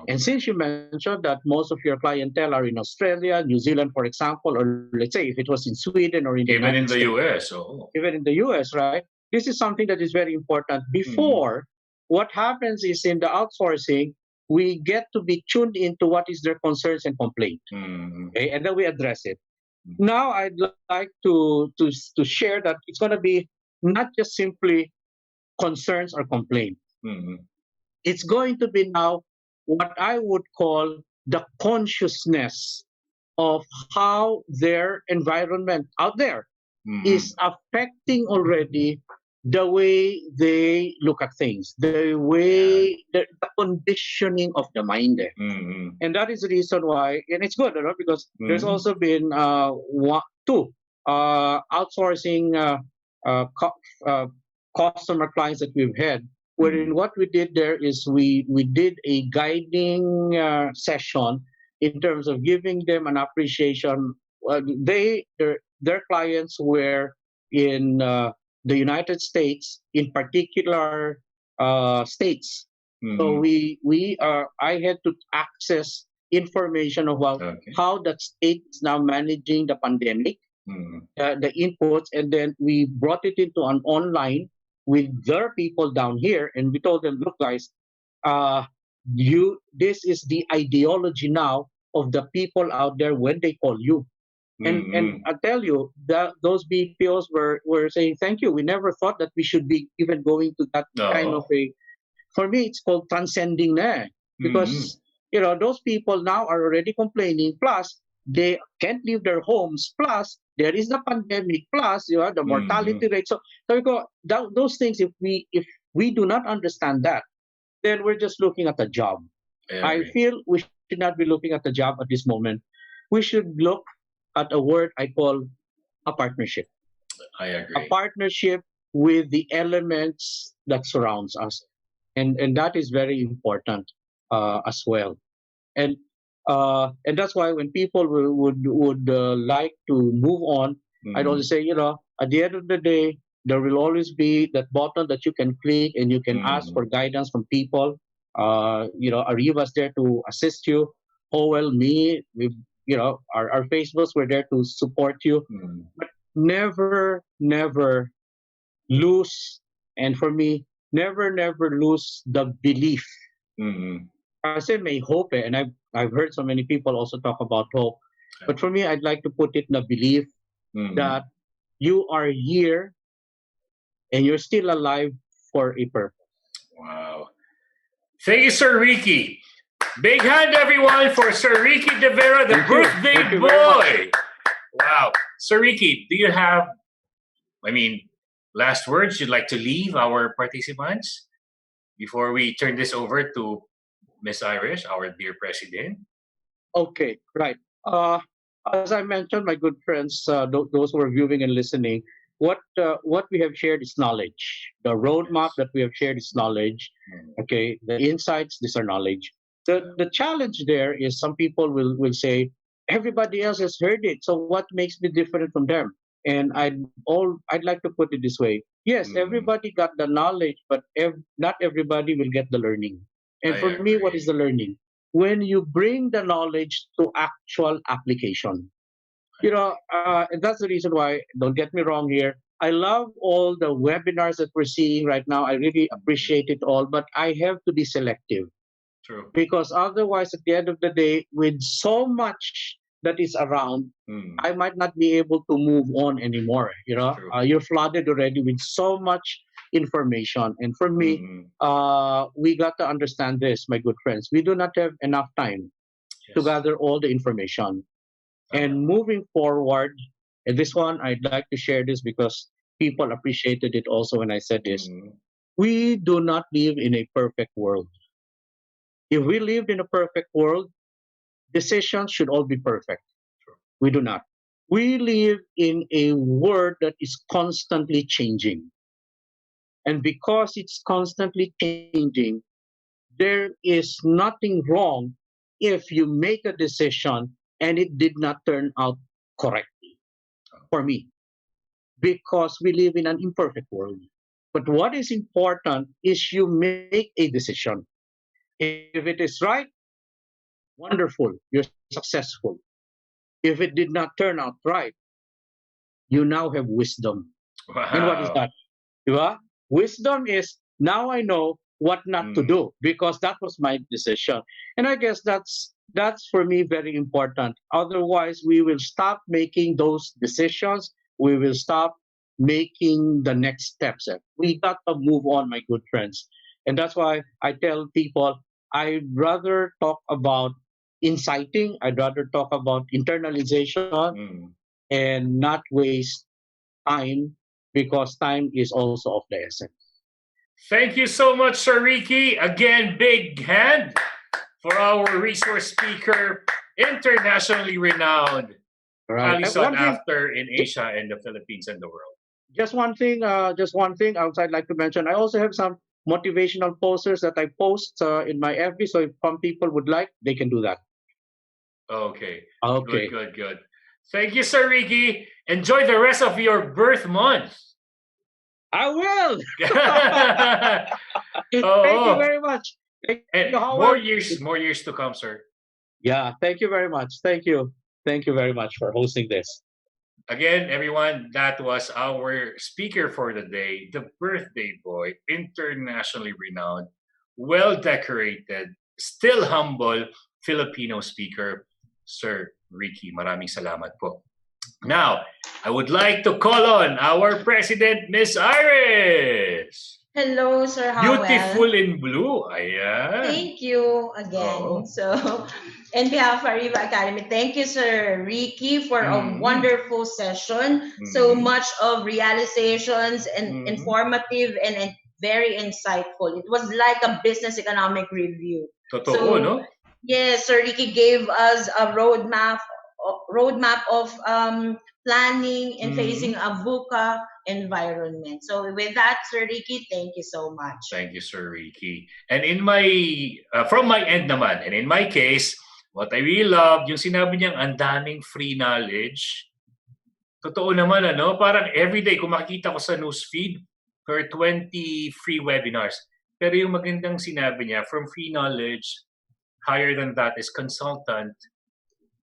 And since you mentioned that most of your clientele are in Australia, New Zealand, for example, or let's say if it was in Sweden or in the Even United in the States, US. Oh. even in the US, right? This is something that is very important. Before, what happens is in the outsourcing, we get to be tuned into what is their concerns and complaint, okay? And then we address it. Now, I'd like to share that it's going to be not just simply concerns or complaint. It's going to be now what I would call the consciousness of how their environment out there is affecting already the way they look at things, the way, the conditioning of the mind. And that is the reason why, and it's good, you know, because there's also been two outsourcing customer clients that we've had, wherein what we did there is we did a guiding session in terms of giving them an appreciation. Their clients were in the United States, in particular states. So I had to access information about how that state is now managing the pandemic, the inputs, and then we brought it into an online with their people down here, and we told them, look, guys, this is the ideology now of the people out there when they call you. And I tell you that those BPOs were saying, thank you. We never thought that we should be even going to that kind of a, for me, it's called transcending there. Because, you know, those people now are already complaining. Plus, they can't leave their homes. Plus, there is the pandemic. Plus, you know, the mortality rate. So we go, those things, if we do not understand that, then we're just looking at a job. I feel we should not be looking at the job at this moment. We should look at a word I call a partnership. I agree. A partnership with the elements that surrounds us. And that is very important as well. And that's why when people would like to move on, I'd always say, you know, at the end of the day, there will always be that button that you can click and you can ask for guidance from people. You know, Ariva's there to assist you. Howell, me, you know, our Facebooks were there to support you. But never lose, and for me, never lose the belief. I say may hope, and I've heard so many people also talk about hope. But for me, I'd like to put it in the belief that you are here and you're still alive for a purpose. Wow. Thank you, Sir Ricky. Big hand, everyone, for Sir Ricky De Vera, the birthday boy. Wow. Sir Ricky, do you have, last words you'd like to leave our participants before we turn this over to Miss Irish, our dear president? Okay, right. As I mentioned, my good friends, those who are viewing and listening, what we have shared is knowledge. The roadmap that we have shared is knowledge. Okay, the insights, these are knowledge. The challenge there is some people will say, everybody else has heard it, so what makes me different from them? And I'd like to put it this way. Yes, everybody got the knowledge, but not everybody will get the learning. And for me, what is the learning? When you bring the knowledge to actual application. You know, and that's the reason why, don't get me wrong here, I love all the webinars that we're seeing right now. I really appreciate it all, but I have to be selective. True. Because otherwise, at the end of the day, with so much that is around, I might not be able to move on anymore. You know, you're flooded already with so much information. And for me, we got to understand this, my good friends. We do not have enough time to gather all the information. And moving forward, and this one, I'd like to share this because people appreciated it also when I said this. We do not live in a perfect world. If we lived in a perfect world, decisions should all be perfect. We do not. We live in a world that is constantly changing. And because it's constantly changing, there is nothing wrong if you make a decision and it did not turn out correctly for me. Because we live in an imperfect world. But what is important is you make a decision. If it is right, wonderful, you're successful. If it did not turn out right, you now have wisdom. And what is Wow. that? Diba? Wisdom is now I know what not to do because that was my decision. And I guess that's for me very important. Otherwise, we will stop making those decisions. We will stop making the next steps. We got to move on, my good friends. And that's why I tell people I'd rather talk about inciting, I'd rather talk about internalization and not waste time because time is also of the essence. Thank you so much, Sir Ricky. Again, big hand for our resource speaker, internationally renowned, highly sought after in Asia and the Philippines and the world. Just one thing else I'd like to mention. I also have some motivational posters that I post in my FB. So if some people would like, they can do that. Okay. Okay. Good. Thank you, Sir Ricky. Enjoy the rest of your birth month. I will. Thank you very much. And more years to come, sir. Yeah, thank you very much. Thank you very much for hosting this. Again, everyone, that was our speaker for the day, the birthday boy, internationally renowned, well-decorated, still humble Filipino speaker, Sir Ricky. Maraming salamat po. Now, I would like to call on our president, Miss Iris. Hello, Sir Howell. Beautiful in blue. Ayan. Thank you again. So, on behalf of Ariva Academy, thank you, Sir Ricky, for a wonderful session. So much of realizations and informative and very insightful. It was like a business economic review. Totoo, no? Yes, Sir Ricky gave us a roadmap of planning and facing a VUCA environment. So with that, Sir Ricky, thank you so much. Thank you, Sir Ricky. And in my, from my end naman, and in my case, what I really loved, yung sinabi niyang ang daming free knowledge. Totoo naman, ano? Parang everyday, kung makikita ko sa newsfeed, for 20 free webinars. Pero yung magandang sinabi niya, from free knowledge, higher than that is consultant,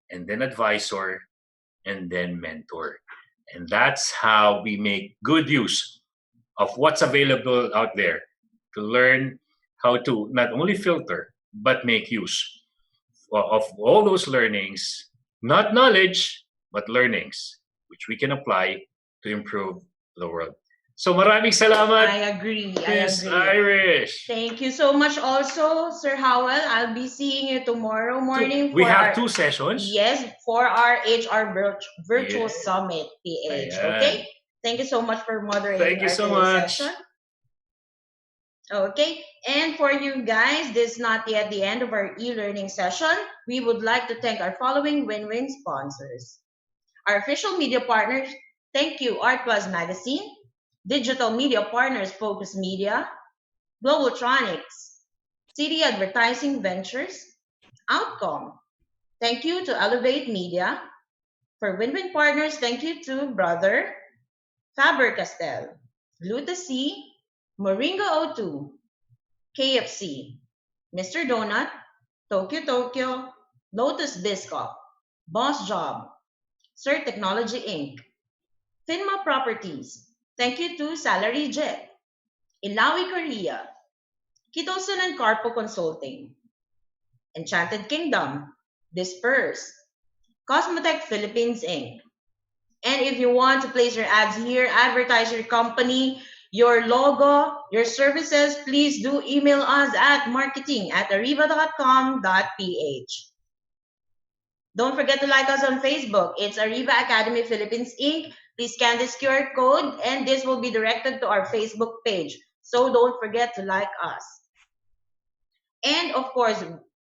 and then advisor, and then mentor. And that's how we make good use of what's available out there to learn how to not only filter, but make use of all those learnings, not knowledge, but learnings, which we can apply to improve the world. So maraming salamat. I agree. Miss Irish. Thank you so much also, Sir Howell. I'll be seeing you tomorrow morning. We have 2 sessions? Yes, for our HR Virtual Summit, PH. Ayan. Okay? Thank you so much for moderating Thank you so much. session. Okay, and for you guys, this is not yet the end of our e-learning session. We would like to thank our following win-win sponsors. Our official media partners, thank you, Art Plus Magazine, Digital Media Partners, Focus Media, Globaltronics, City Advertising Ventures, Outcome. Thank you to Elevate Media. For win-win partners, thank you to Brother, Faber-Castell, Glutacy, Moringa O2, KFC, Mr. Donut, Tokyo, Lotus Biscuit, Boss Job, Sir Technology Inc., Finma Properties. Thank you to Salary Jet, Ilawi Korea, Kitosun and Carpo Consulting, Enchanted Kingdom, Disperse, Cosmotech Philippines Inc. And if you want to place your ads here, advertise your company, your logo, your services, please do email us at marketing@ariva.com.ph. Don't forget to like us on Facebook. It's Ariva Academy Philippines Inc. Please scan this QR code and this will be directed to our Facebook page. So don't forget to like us. And of course,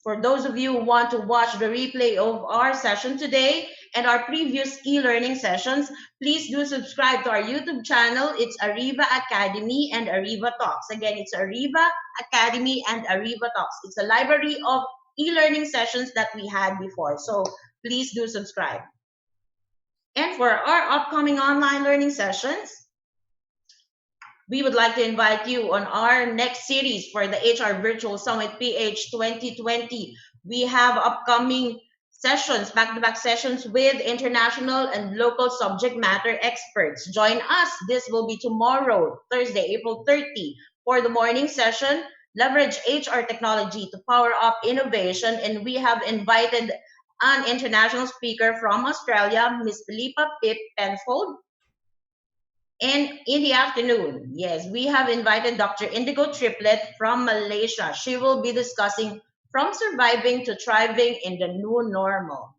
for those of you who want to watch the replay of our session today and our previous e-learning sessions, please do subscribe to our YouTube channel. It's Ariva Academy and Ariva Talks. Again, it's Ariva Academy and Ariva Talks. It's a library of e-learning sessions that we had before. So please do subscribe. And for our upcoming online learning sessions, we would like to invite you on our next series for the HR Virtual Summit PH 2020. We have upcoming sessions, back-to-back sessions with international and local subject matter experts. Join us. This will be tomorrow, Thursday, April 30, for the morning session. Leverage HR technology to power up innovation, and we have invited an international speaker from Australia, Miss Philippa Pip Penfold. And in the afternoon, yes, we have invited Dr. Indigo Triplet from Malaysia. She will be discussing from surviving to thriving in the new normal.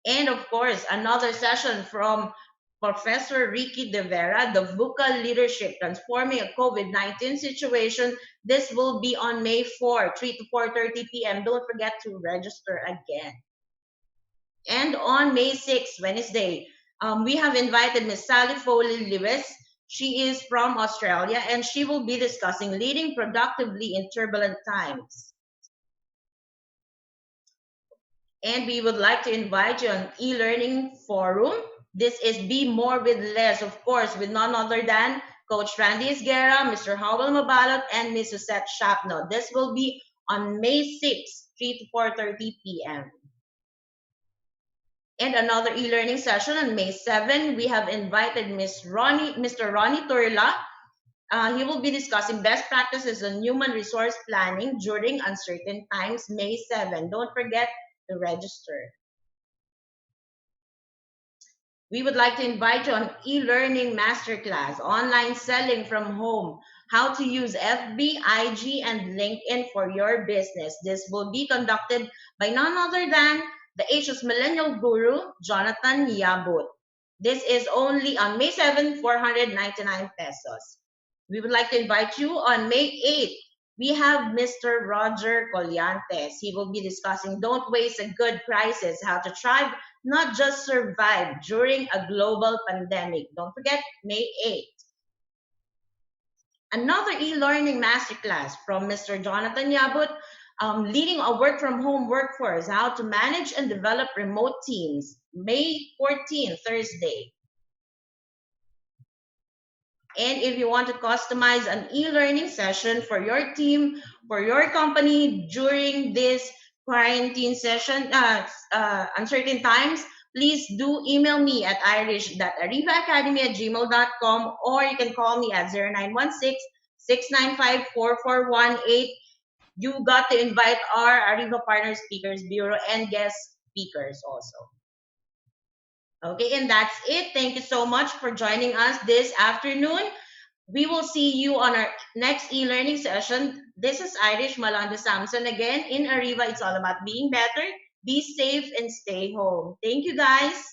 And of course, another session from Professor Ricky De Vera, the VUCA Leadership Transforming a COVID-19 Situation. This will be on May 4, 3 to 4:30 p.m. Don't forget to register again. And on May 6, Wednesday, we have invited Miss Sally Foley Lewis. She is from Australia, and she will be discussing leading productively in turbulent times. And we would like to invite you on e-learning forum. This is Be More with Less, of course, with none other than Coach Randy Esguerra, Mr. Howell Mabalot, and Ms. Suzette Shapno. This will be on May 6, 3 to 4:30 p.m. And another e-learning session on May 7, we have invited Mr. Ronnie Turla. He will be discussing best practices on human resource planning during uncertain times, May 7. Don't forget to register. We would like to invite you on e-learning masterclass, online selling from home, how to use FB, IG, and LinkedIn for your business. This will be conducted by none other than the Asia's millennial guru, Jonathan Yabut. This is only on May 7, 499 pesos. We would like to invite you on May 8th. We have Mr. Roger Colliantes. He will be discussing Don't Waste a Good Crisis, how to thrive, not just survive during a global pandemic. Don't forget, May 8th. Another e-learning masterclass from Mr. Jonathan Yabut, leading a work-from-home workforce, how to manage and develop remote teams, May 14, Thursday. And if you want to customize an e-learning session for your team, for your company during this quarantine session, uncertain times, please do email me at irish.arivaacademy@gmail.com, or you can call me at 0916-695-4418. You got to invite our Ariva Partner Speakers Bureau and guest speakers also. Okay, and that's it. Thank you so much for joining us this afternoon. We will see you on our next e-learning session. This is Irish Malanda Samson again. In Ariva, it's all about being better. Be safe and stay home. Thank you, guys.